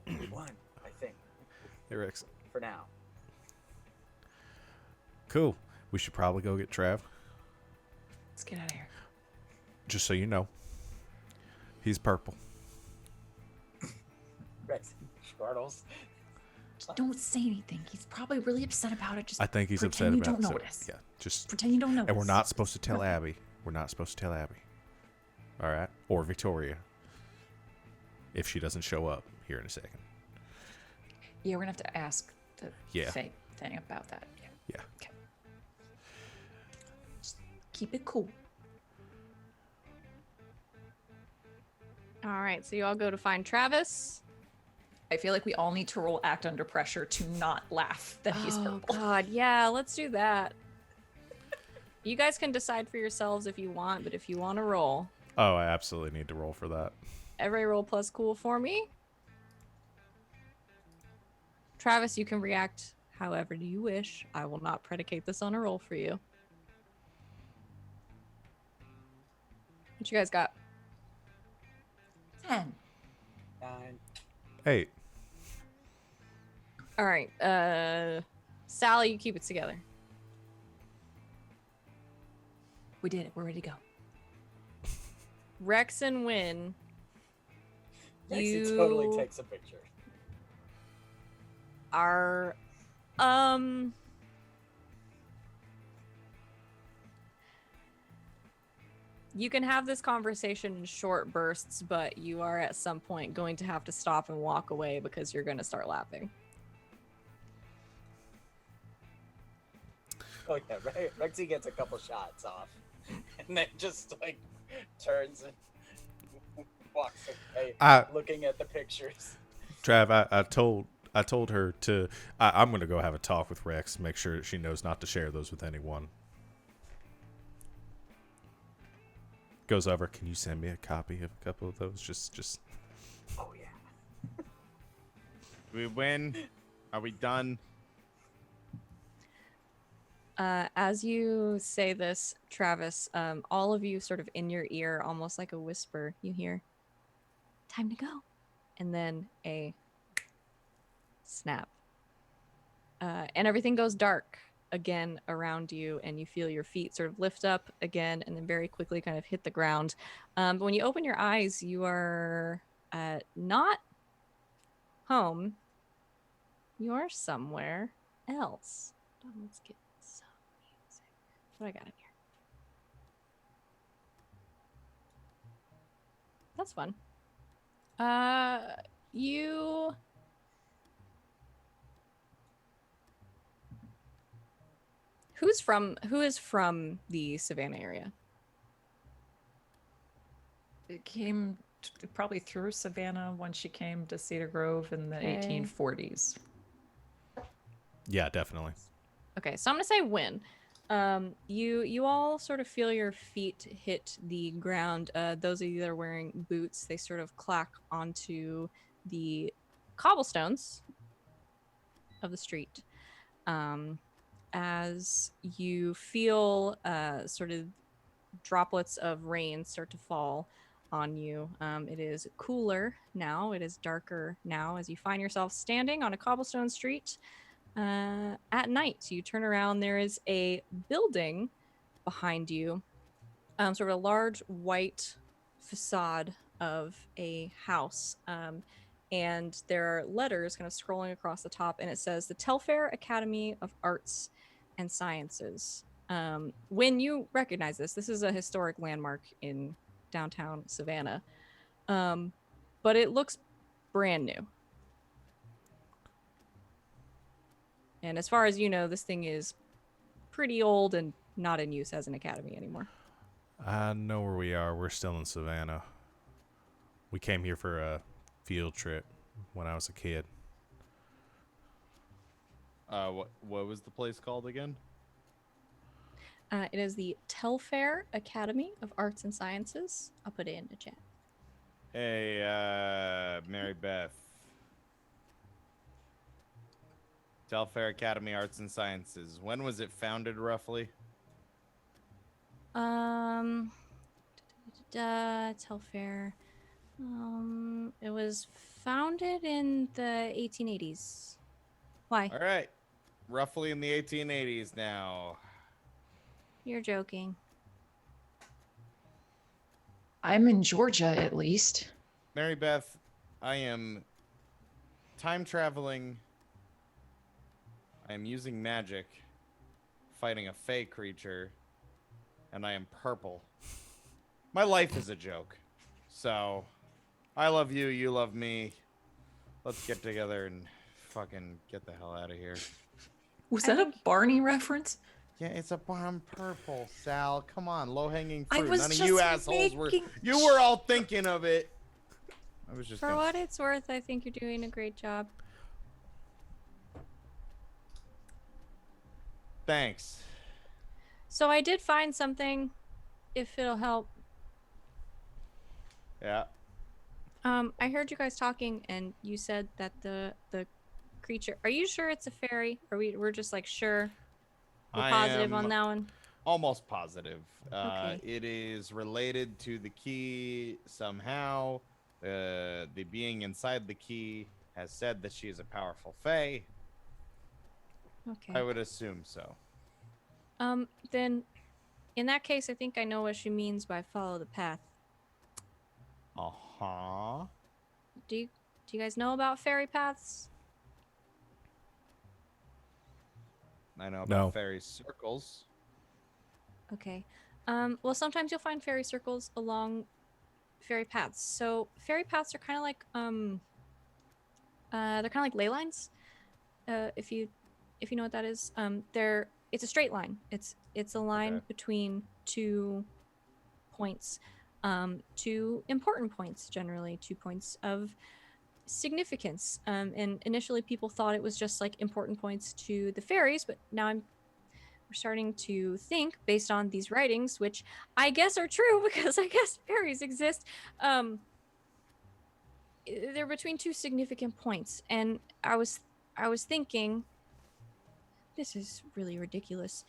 We won, I think, Hey, Rex. for now. Cool. We should probably go get Trav. Let's get out of here. Just so you know, he's purple. Squirtles. Don't say anything. He's probably really upset about it. Just I think he's upset pretend you about don't it. So, notice. yeah, just Pretend you don't notice. and we're not supposed to tell Abby. We're not supposed to tell Abby. All right, or Victoria, if she doesn't show up here in a second. Yeah, we're gonna have to ask the Yeah. Fae thing about that. Yeah. Yeah. Okay. Just keep it cool. All right, so you all go to find Travis. I feel like we all need to roll act under pressure to not laugh that he's Oh purple. God, yeah, let's do that. You guys can decide for yourselves if you want, but if you want to roll, Oh, I absolutely need to roll for that. every roll plus cool for me. Travis, you can react however you wish. I will not predicate this on a roll for you. What you guys got? 10. 9. 8. All right, Sally, you keep it together. We did it. We're ready to go. Rex and Win. He totally takes a picture. Are you can have this conversation in short bursts, but you are at some point going to have to stop and walk away because you're going to start laughing. Oh yeah, Rexy gets a couple shots off, and then just like turns and walks away, looking at the pictures. Trav, I told her to. I'm gonna go have a talk with Rex, make sure she knows not to share those with anyone. Goes over. Can you send me a copy of a couple of those? Just. Oh yeah. We win. Are we done? As you say this, Travis, all of you sort of in your ear, almost like a whisper, you hear, "Time to go." And then a snap. And everything goes dark again around you, and you feel your feet sort of lift up again and then very quickly kind of hit the ground. But when you open your eyes, you are not home. You are somewhere else. Let's get some music. What I got in here? That's fun. You who is from the Savannah area? It came probably through Savannah when she came to Cedar Grove in the Okay. 1840s. Yeah, definitely. Okay, so I'm gonna say Win. You all sort of feel your feet hit the ground. Those of you that are wearing boots, they sort of clack onto the cobblestones of the street. As you feel sort of droplets of rain start to fall on you. It is cooler now. It is darker now as you find yourself standing on a cobblestone street at night. You turn around, there is a building behind you, sort of a large white facade of a house. And there are letters kind of scrolling across the top, and it says the Telfair Academy of Arts and Sciences. When you recognize this is a historic landmark in downtown Savannah. But it looks brand new. And as far as you know, this thing is pretty old and not in use as an academy anymore. I know where we are. We're still in Savannah. We came here for a field trip when I was a kid. What was the place called again? It is the Telfair Academy of Arts and Sciences. I'll put it in the chat. Hey, Mary Beth. Telfair Academy Arts and Sciences. When was it founded, roughly? Telfair. It was founded in the 1880s. Why? All right. Roughly in the 1880s now. You're joking. I'm in Georgia, at least. Mary Beth, I am time traveling. I am using magic, fighting a fey creature, and I am purple. My life is a joke. So, I love you, you love me. Let's get together and fucking get the hell out of here. Was I that a think- Barney reference? Yeah, it's a bomb purple, Sal. Come on, low-hanging I fruit. was None of just you assholes were. making You were all thinking of it. I was just For gonna. what it's worth, I think you're doing a great job. Thanks. So I did find something, if it'll help. Yeah. I heard you guys talking, and you said that the creature. Are you sure it's a fairy? Or we're just like sure? We're I positive am on that one. almost positive. Okay. It is related to the key somehow. The being inside the key has said that she is a powerful fae. Okay. I would assume so. Then, in that case, I think I know what she means by follow the path. Uh-huh. Do you guys know about fairy paths? I know about No. fairy circles. Okay. Well, sometimes you'll find fairy circles along fairy paths. So fairy paths are kind of like they're kind of like ley lines. If you know what that is, it's a straight line. It's a line Okay. between two points, two important points, generally 2 points of significance. And initially people thought it was just like important points to the fairies, but now we're starting to think, based on these writings, which I guess are true because I guess fairies exist, they're between two significant points. And I was thinking, this is really ridiculous.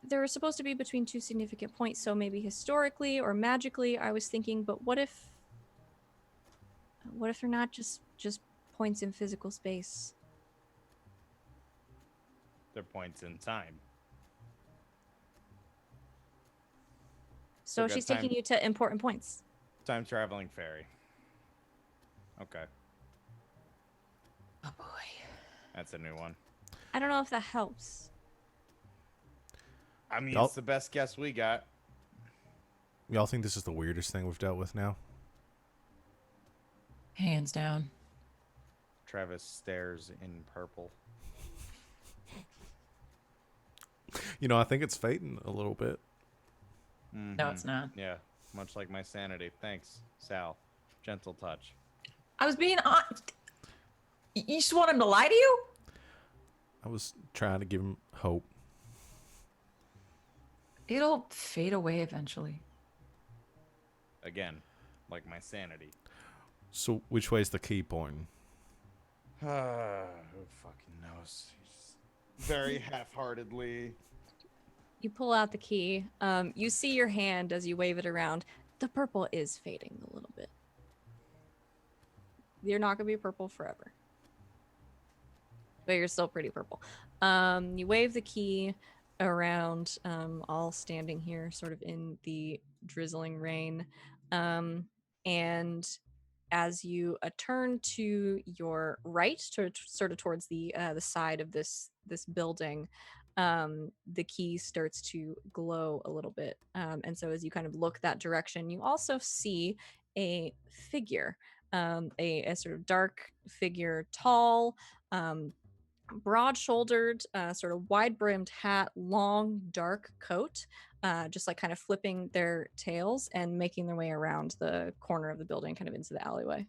They're supposed to be between two significant points, so maybe historically or magically, I was thinking, but what if they're not just points in physical space? They're points in time. So Took a she's time- taking you to important points. Time traveling fairy. Okay. Oh boy. That's a new one. I don't know if that helps. I mean, Y'all- it's the best guess we got. Y'all think this is the weirdest thing we've dealt with now? Hands down. Travis stares in purple. You know, I think it's fading a little bit. No, it's not. Yeah, much like my sanity. Thanks, Sal. Gentle touch. I was being on. You just want him to lie to you? I was trying to give him hope. It'll fade away eventually. Again, like my sanity. So, which way's the key pointing? Who fucking knows? Very half-heartedly. You pull out the key. You see your hand as you wave it around. The purple is fading a little bit. You're not gonna be purple forever, but you're still pretty purple. You wave the key around, all standing here, sort of in the drizzling rain, and as you turn to your right, sort of towards the side of this building, the key starts to glow a little bit, and so as you kind of look that direction, you also see a figure, a sort of dark figure, tall, broad-shouldered, sort of wide-brimmed hat, long dark coat, just like kind of flipping their tails and making their way around the corner of the building, kind of into the alleyway.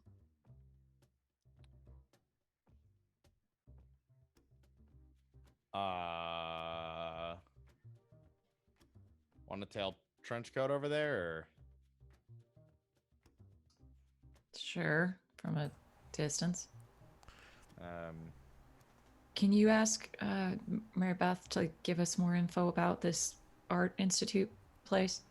Want to tail trench coat over there, Sure, from a distance. or Can you ask Mary Beth to give us more info about this art institute place?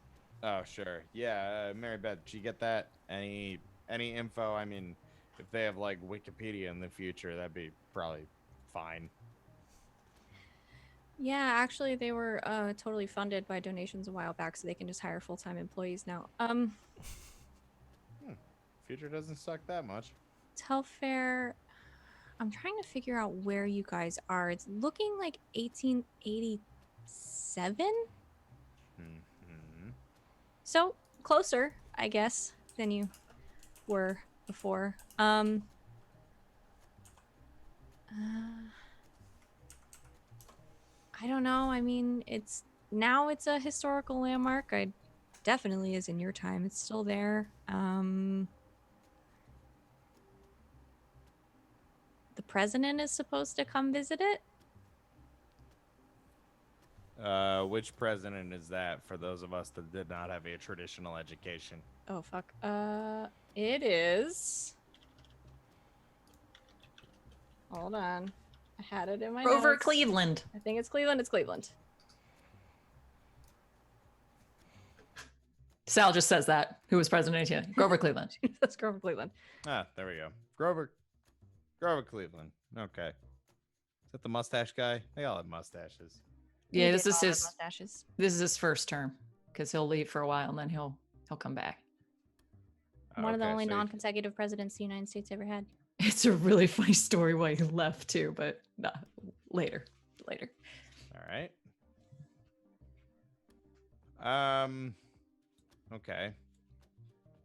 Oh, sure. Yeah, Mary Beth, did you get that? Any info? I mean, if they have like Wikipedia in the future, that'd be probably fine. Yeah, actually, they were totally funded by donations a while back, so they can just hire full-time employees now. Future doesn't suck that much. Telfair, I'm trying to figure out where you guys are. It's looking like 1887. Mm-hmm. So closer, I guess, than you were before. I don't know. I mean, it's a historical landmark. I definitely is in your time. It's still there. The president is supposed to come visit it. Which president is that for those of us that did not have a traditional education? Oh fuck. It is. Hold on. I had it in my Grover notes. Cleveland. I think it's Cleveland. It's Cleveland. Sal just says that. Who was president? Yeah, Grover Cleveland. That's Grover Cleveland. Ah, there we go. Grover Cleveland. Okay. Is that the mustache guy? They all have mustaches. Yeah, They this did is all have his mustaches. this is his first term because he'll leave for a while and then he'll come back. One of the Okay, only so non-consecutive presidents the United States ever had. It's a really funny story why he left too, but nah, later. All right. Okay.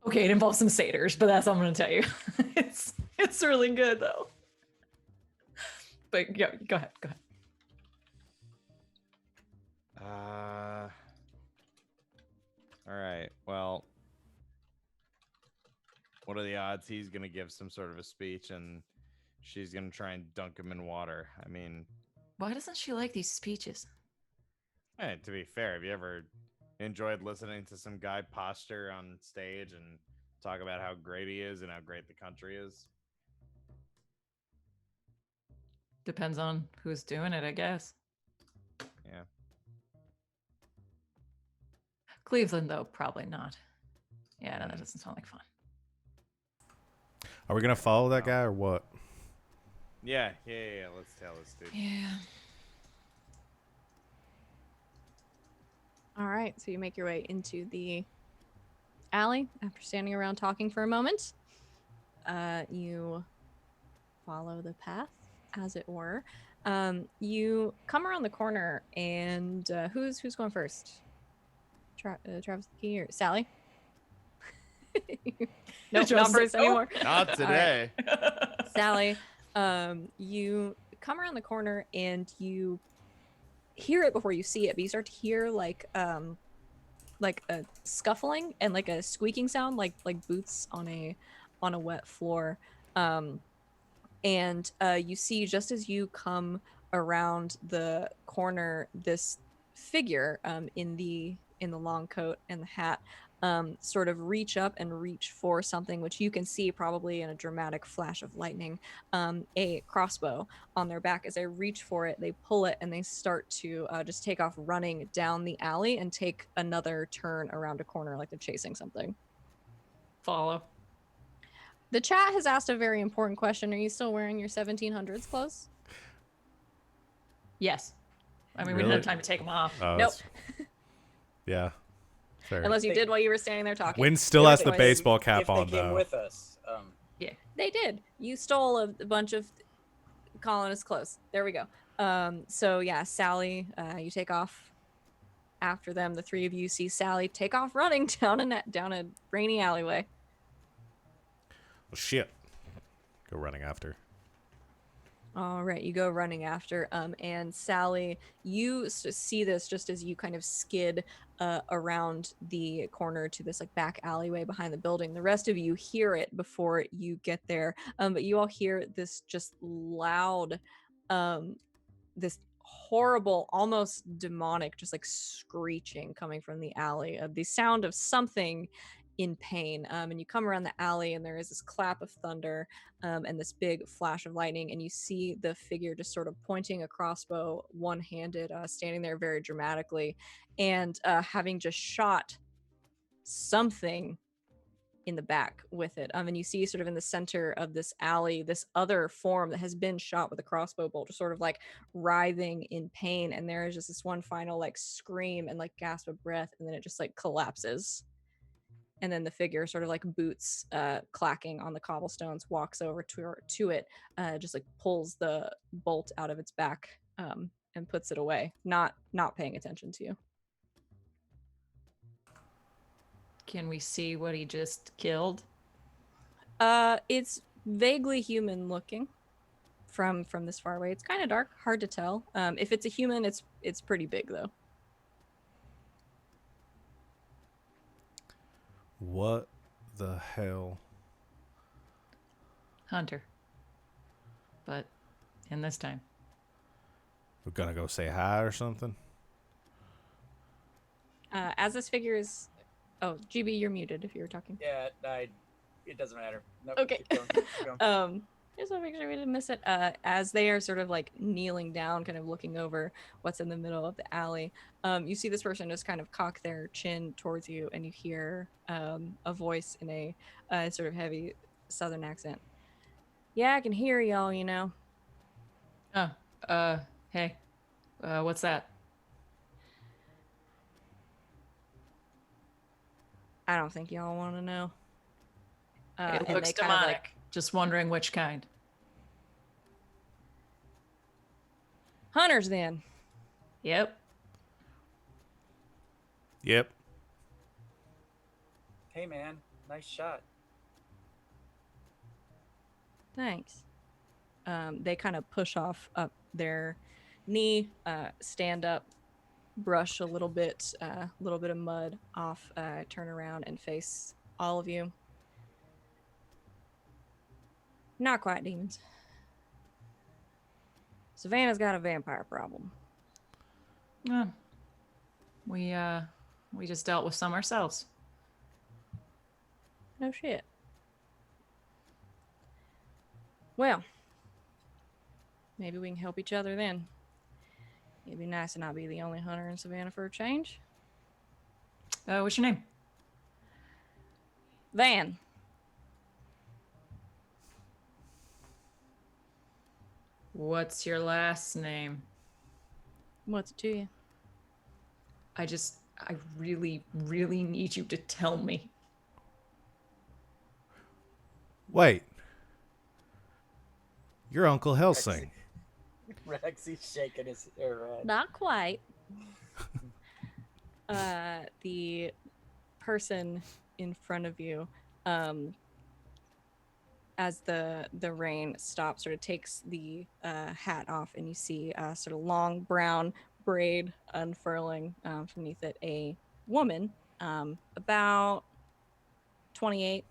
Okay, it involves some satyrs, but that's all I'm gonna tell you. it's really good though. But yeah, go ahead. All right. Well, what are the odds he's gonna give some sort of a speech and she's gonna try and dunk him in water? I mean, Why doesn't she like these speeches? hey, to be fair, have you ever enjoyed listening to some guy posture on stage and talk about how great he is and how great the country is? Depends on who's doing it, I guess. Yeah. Cleveland, though, probably not. Yeah, no, that doesn't sound like fun. Are we gonna follow that No. guy or what? Yeah. Let's tell this dude. Yeah. All right, so you make your way into the alley after standing around talking for a moment. You follow the path, as it were. You come around the corner, and who's going first? Travis the Key or Sally? Nope, not first anymore. Not today. Sally, you come around the corner and you hear it before you see it, but you start to hear like a scuffling and like a squeaking sound, like boots on a wet floor. And you see just as you come around the corner, this figure in the long coat and the hat sort of reach up and reach for something which you can see probably in a dramatic flash of lightning, a crossbow on their back. As they reach for it, they pull it and they start to just take off running down the alley and take another turn around a corner like they're chasing something. Follow. The chat has asked a very important question. Are you still wearing your 1700s clothes? Yes. I mean, we Really? didn't have time to take them off. Oh, Nope. that's- Yeah. Fair. Unless you did while you were standing there talking. Wynn still If has they the came- baseball cap if they on came though. with us. They did. You stole a bunch of colonist clothes. There we go. So yeah, Sally, you take off after them. The three of you see Sally take off running down a rainy alleyway. Well, shit. Go running after. All right, you go running after. And Sally, you see this just as you kind of skid around the corner to this like back alleyway behind the building. The rest of you hear it before you get there, but you all hear this just loud, this horrible, almost demonic, just like screeching coming from the alley. The sound of something in pain. And you come around the alley and there is this clap of thunder and this big flash of lightning, and you see the figure just sort of pointing a crossbow one-handed, standing there very dramatically, and having just shot something in the back with it. And you see sort of in the center of this alley this other form that has been shot with a crossbow bolt, just sort of like writhing in pain, and there is just this one final like scream and like gasp of breath, and then it just like collapses. and then the figure sort of like boots clacking on the cobblestones walks over to it, just like pulls the bolt out of its back, and puts it away, not paying attention to you. Can we see what he just killed? It's vaguely human looking from this far away. It's kind of dark, hard to tell. If it's a human, it's pretty big though. What the hell? Hunter. But in this time. We're gonna go say hi or something? As this figure is, oh, GB, you're muted if you were talking. Yeah, it doesn't matter. Nope, Okay. keep going, keep going. Just want to make sure we didn't miss it. As they are sort of like kneeling down, kind of looking over what's in the middle of the alley, you see this person just kind of cock their chin towards you, and you hear a voice in a sort of heavy Southern accent. Yeah, I can hear y'all, you know. Oh, hey, what's that? I don't think y'all want to know. It and looks they kind of demonic. like, Just wondering which kind. hunters then. Yep. Yep. Hey, man, nice shot. Thanks. They kind of push off up their knee, stand up, brush a little bit of mud off, turn around and face all of you. Not quite demons. Savannah's got a vampire problem. We just dealt with some ourselves. No shit. Well, maybe we can help each other then. It'd be nice to not be the only hunter in Savannah for a change. What's your name? Van. What's your last name? What's it to you? I really, really need you to tell me. Wait. You're Uncle Helsing. Rexy's shaking his head. Not quite. The person in front of you, as the rain stops, sort of takes the hat off, and you see a sort of long brown braid unfurling from beneath it. A woman, about 28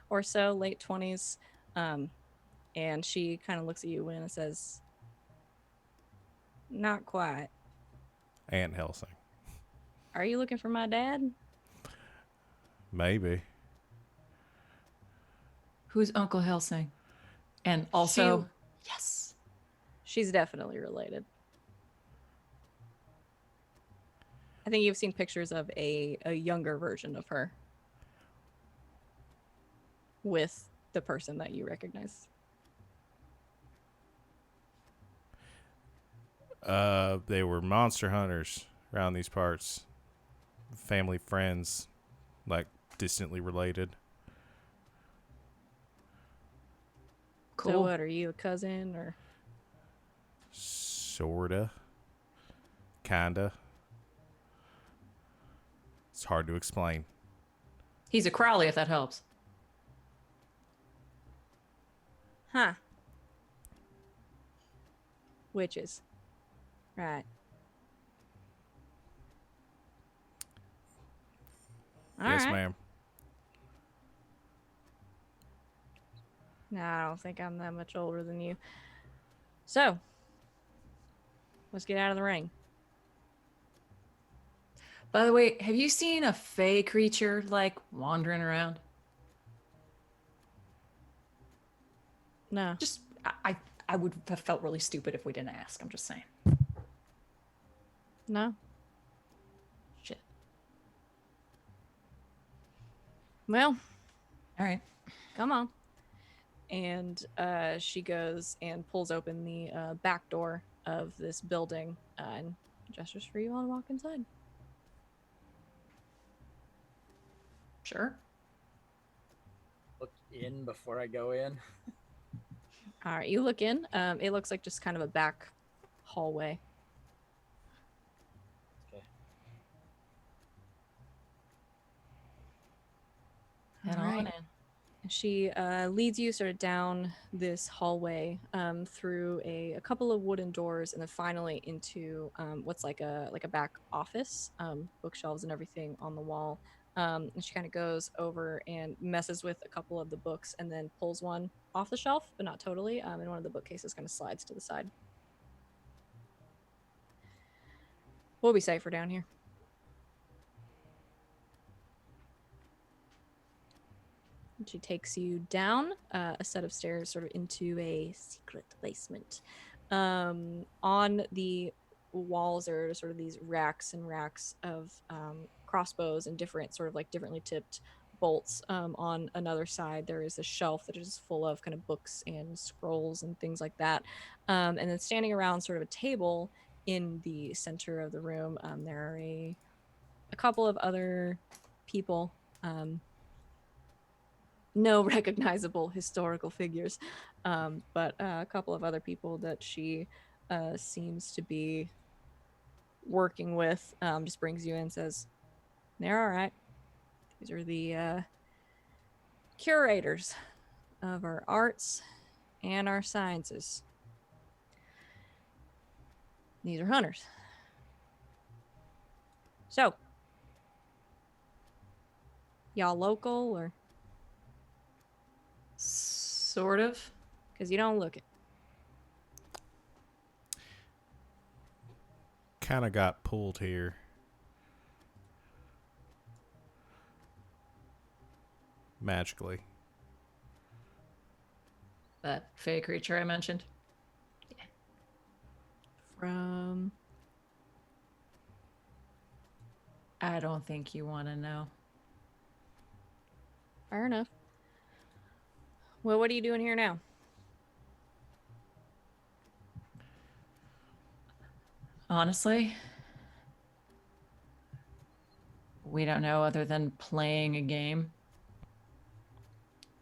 or so, late 20s, and she kind of looks at you and says, "Not quite. Aunt Helsing. Are you looking for my dad?" Maybe. Who's Uncle Helsing? And also, yes. She's definitely related. I think you've seen pictures of a younger version of her with the person that you recognize. They were monster hunters around these parts. Family, friends, like distantly related. Cool. So what, are you a cousin or? Sorta. Kinda. It's hard to explain. He's a Crowley, if that helps. Huh. Witches. Right. All Yes, right. ma'am. No, I don't think I'm that much older than you. So, let's get out of the ring. By the way, have you seen a fey creature like wandering around? No. Just, I would have felt really stupid if we didn't ask. I'm just saying. No. Shit. Well, All right. come on. And she goes and pulls open the back door of this building and gestures for you all to walk inside. Sure. in before I go in? All right, you look in. It looks like just kind of a back hallway. Okay. Head All on right. in. And she leads you sort of down this hallway through a couple of wooden doors, and then finally into what's like a back office, bookshelves and everything on the wall. And she kind of goes over and messes with a couple of the books, and then pulls one off the shelf, but not totally. And one of the bookcases kind of slides to the side. We'll be safer down here. And she takes you down a set of stairs, sort of into a secret basement. On the walls are sort of these racks and racks of crossbows and different, sort of like differently tipped bolts. On another side, there is a shelf that is full of kind of books and scrolls and things like that. And then standing around sort of a table in the center of the room, there are a couple of other people. No recognizable historical figures, but a couple of other people that she seems to be working with. Just brings you in and says, they're all right. These are the curators of our arts and our sciences. These are hunters. So, y'all local, or Sort of. because you don't look it? Kind of got pulled here. Magically. That fey creature I mentioned. From I don't think you want to know. fair enough. Well, what are you doing here now? Honestly, we don't know other than playing a game.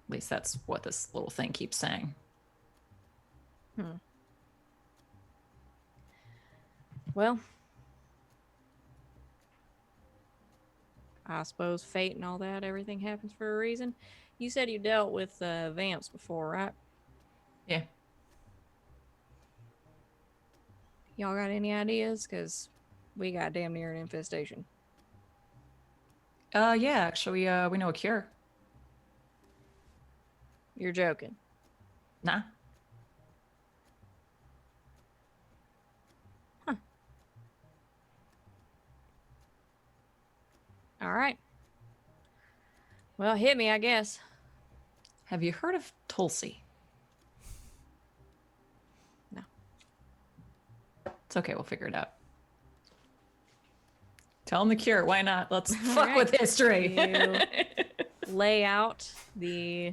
At least that's what this little thing keeps saying. Well, I suppose fate and all that, everything happens for a reason. You said you dealt with vamps before, right? Yeah. Y'all got any ideas? Because we got damn near an infestation. Yeah, actually, we know a cure. You're joking. Nah. All right. Well, hit me, I guess. Have you heard of Tulsi? No. It's okay, we'll figure it out. Tell him the cure. Why not? Let's fuck right. with history. You lay out the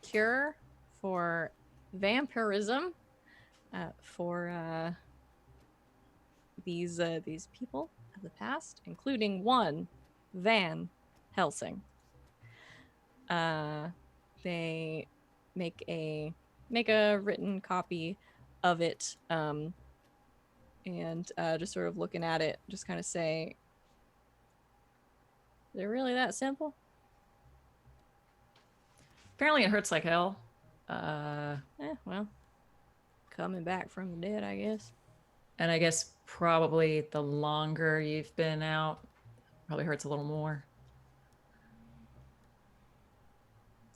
cure for vampirism for these people of the past, including one Van Helsing. They make a written copy of it, and just sort of looking at it, just kind of say, "Is it really that simple?" Apparently it hurts like hell. Well, coming back from the dead, I guess. And I guess probably the longer you've been out, probably hurts a little more.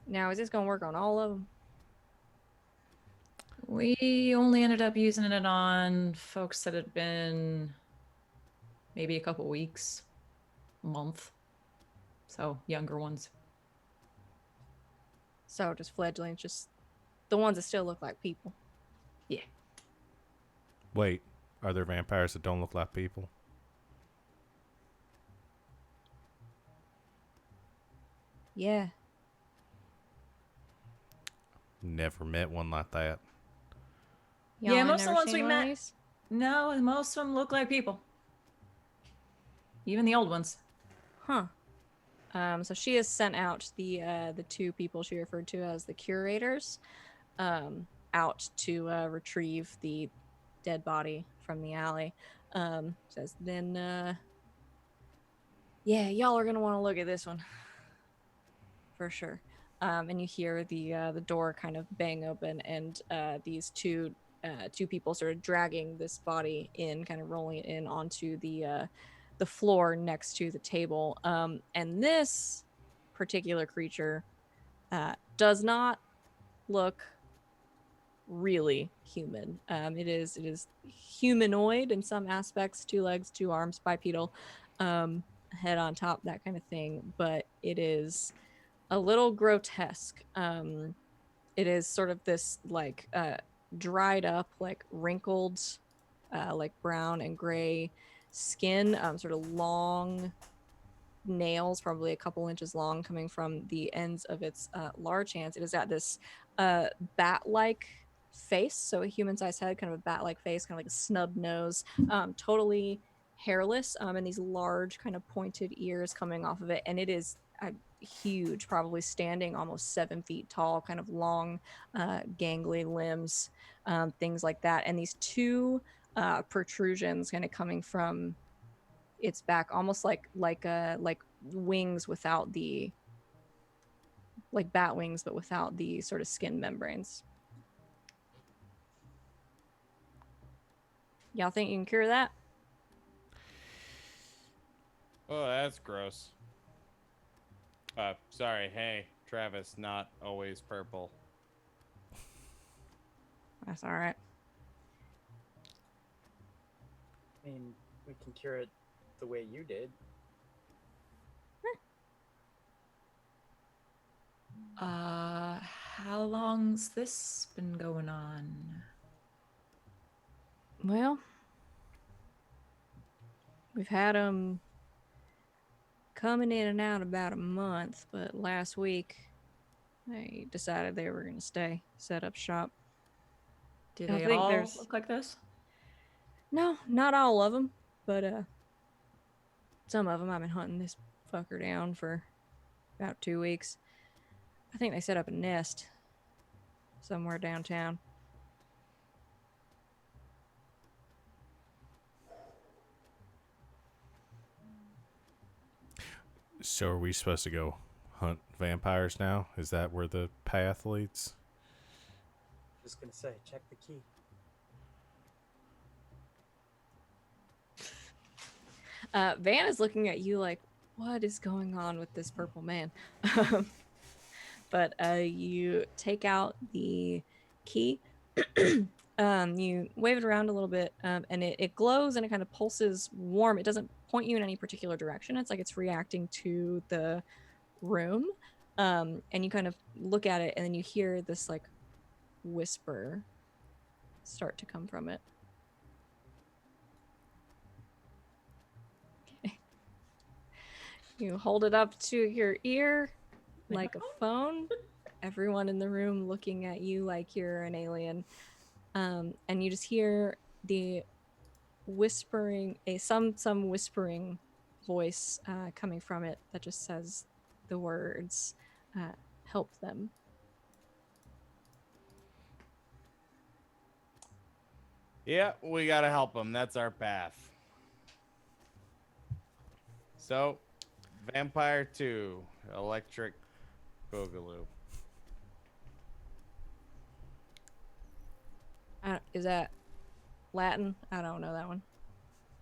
Now, is this gonna work on all of them? We only ended up using it on folks that had been maybe a couple weeks, month. So younger ones. So just fledglings, just the ones that still look like people. Yeah. Wait, are there vampires that don't look like people? Yeah. Never met one like that. Y'all Yeah, ain't most of the never ones seen we one of met- these? No, most of them look like people. Even the old ones. Huh. So she has sent out the two people she referred to as the curators out to retrieve the dead body from the alley. Says then, yeah, y'all are gonna want to look at this one for sure. And you hear the door kind of bang open, and these two people sort of dragging this body in, kind of rolling it in onto the floor next to the table. And this particular creature does not look really human. It is humanoid in some aspects, 2 legs, 2 arms, bipedal, head on top, that kind of thing. But it is a little grotesque. It is sort of this like dried up, like wrinkled, like brown and gray skin, sort of long nails, probably a couple inches long, coming from the ends of its large hands. It has got this bat-like face, so a human-sized head, kind of a bat-like face, kind of like a snub nose, totally hairless, and these large kind of pointed ears coming off of it, and it is huge, probably standing almost 7 feet tall, kind of long, gangly limbs, things like that, and these two protrusions kind of coming from its back, almost like wings without the, like bat wings, but without the sort of skin membranes. Y'all think you can cure that? Oh, that's gross. Sorry. Hey, Travis, not always purple. That's all right. I mean, we can cure it the way you did. How long's this been going on? Well, we've had them coming in and out about a month, but last week they decided they were going to stay, set up shop. Do I they think all there's- look like this? No, not all of them, but some of them. I've been hunting this fucker down for about 2 weeks. I think they set up a nest somewhere downtown. So are we supposed to go hunt vampires now? Is that where the path leads? Just gonna say, check the key. Van is looking at you like, what is going on with this purple man? But you take out the key, you wave it around a little bit, and it glows and it kind of pulses warm. It doesn't point you in any particular direction. It's like it's reacting to the room. And you kind of look at it, and then you hear this like whisper start to come from it. You hold it up to your ear like a phone. Everyone in the room looking at you like you're an alien. And you just hear the whispering, some whispering voice coming from it that just says the words, help them. Yeah, we gotta help them. That's our path. So, Vampire 2, Electric Boogaloo. Is that Latin? I don't know that one.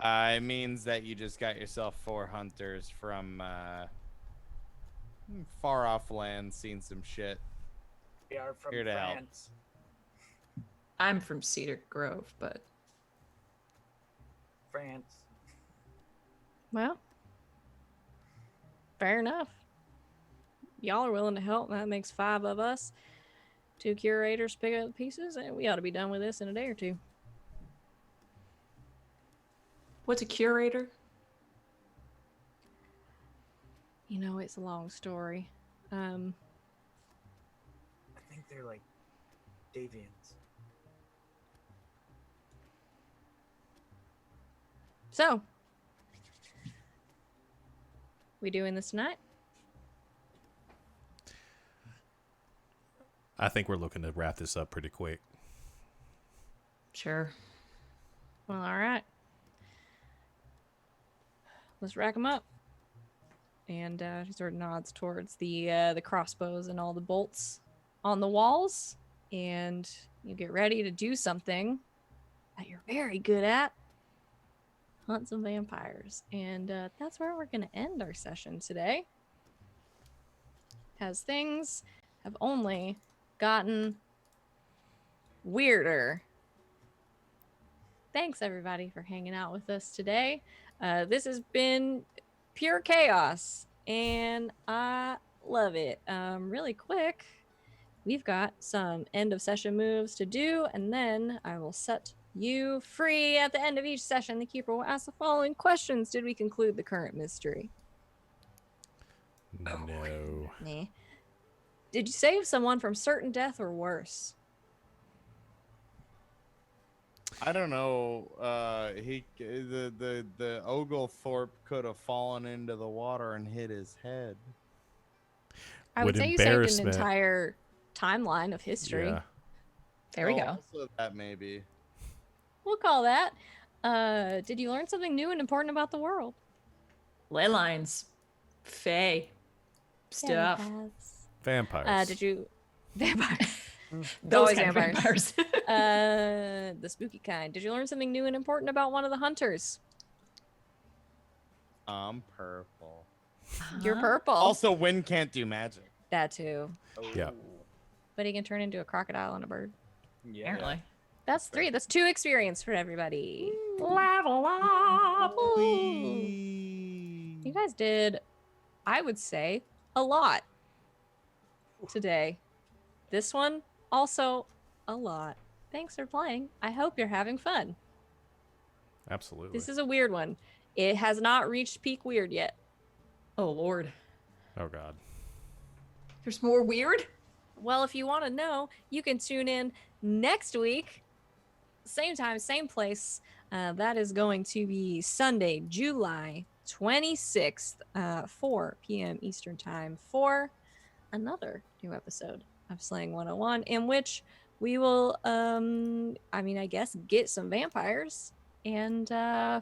It means that you just got yourself 4 hunters from far off lands, seen some shit. We are from Here to help. France. I'm from Cedar Grove, but France. Well, fair enough. Y'all are willing to help. That makes 5 of us. 2 curators pick up the pieces, and we ought to be done with this in a day or 2. what's a curator? You know, it's a long story. I think they're like Davians. So, we doing this tonight? I think we're looking to wrap this up pretty quick. Sure. Well, all right. Let's rack them up. And she sort of nods towards the crossbows and all the bolts on the walls. And you get ready to do something that you're very good at. Hunt some vampires. And that's where we're going to end our session today. As things have only gotten weirder. Thanks, everybody, for hanging out with us today. This has been pure chaos, and I love it. Really quick, we've got some end of session moves to do, and then I will set you free. At the end of each session, the keeper will ask the following questions. Did we conclude the current mystery? No. Nah. Did you save someone from certain death or worse? I don't know. The Oglethorpe could have fallen into the water and hit his head. I would With say you saved an embarrassment. entire timeline of history. Yeah. There we Oh, go. Also that maybe. We'll call that. Did you learn something new and important about the world? Ley lines. Fae. Stuff. Telepaths. Vampires. Did you vampires? Those Always kind of vampires. vampires. The spooky kind. Did you learn something new and important about one of the hunters? I'm purple. You're Huh? purple. Also, wind can't do magic. That too. Yeah. But he can turn into a crocodile and a bird. Yeah. Apparently. That's 3. That's 2 experience for everybody. Level up. You guys did, I would say, a lot today. This one, also a lot. Thanks for playing. I hope you're having fun. Absolutely. This is a weird one. It has not reached peak weird yet. Oh, Lord. Oh, God. There's more weird? Well, if you want to know, you can tune in next week. Same time, same place. That is going to be Sunday, July 26th, 4 p.m. Eastern Time for another new episode of Slaying 101, in which we will, I guess, get some vampires and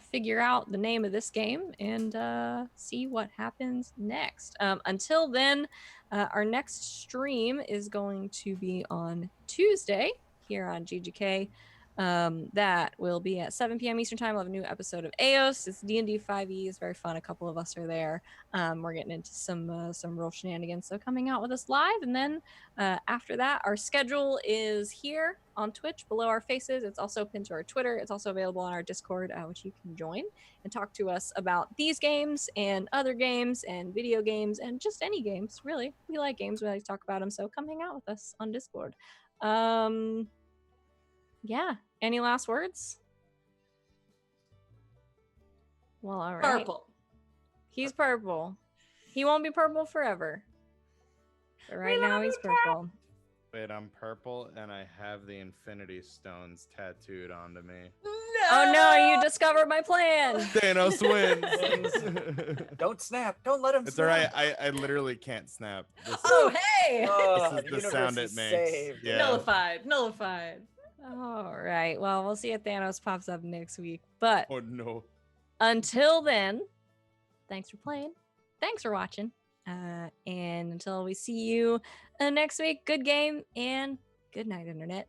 figure out the name of this game and see what happens next. Until then, our next stream is going to be on Tuesday here on GGK. That will be at 7 p.m. Eastern Time. We'll have a new episode of AOS. It's D&D 5e. It's very fun. A couple of us are there. We're getting into some real shenanigans. So coming out with us live, and then after that, our schedule is here on Twitch below our faces. It's also pinned to our Twitter. It's also available on our Discord, which you can join and talk to us about these games and other games and video games and just any games. Really, we like games. We like to talk about them. So come hang out with us on Discord. Yeah. Any last words? Well, all right. Purple. He's purple. He won't be purple forever. But right now he's purple. Wait, I'm purple and I have the Infinity Stones tattooed onto me. Oh no, you discovered my plan. Thanos wins. Don't snap. Don't let him It's snap. alright. I literally can't snap. This, Oh, hey! Oh, this is the universe sound is it makes. saved. Yeah. Nullified. Nullified. All right. Well, we'll see if Thanos pops up next week. But Oh no. until then, thanks for playing. Thanks for watching. And until we see you next week, good game and good night, Internet.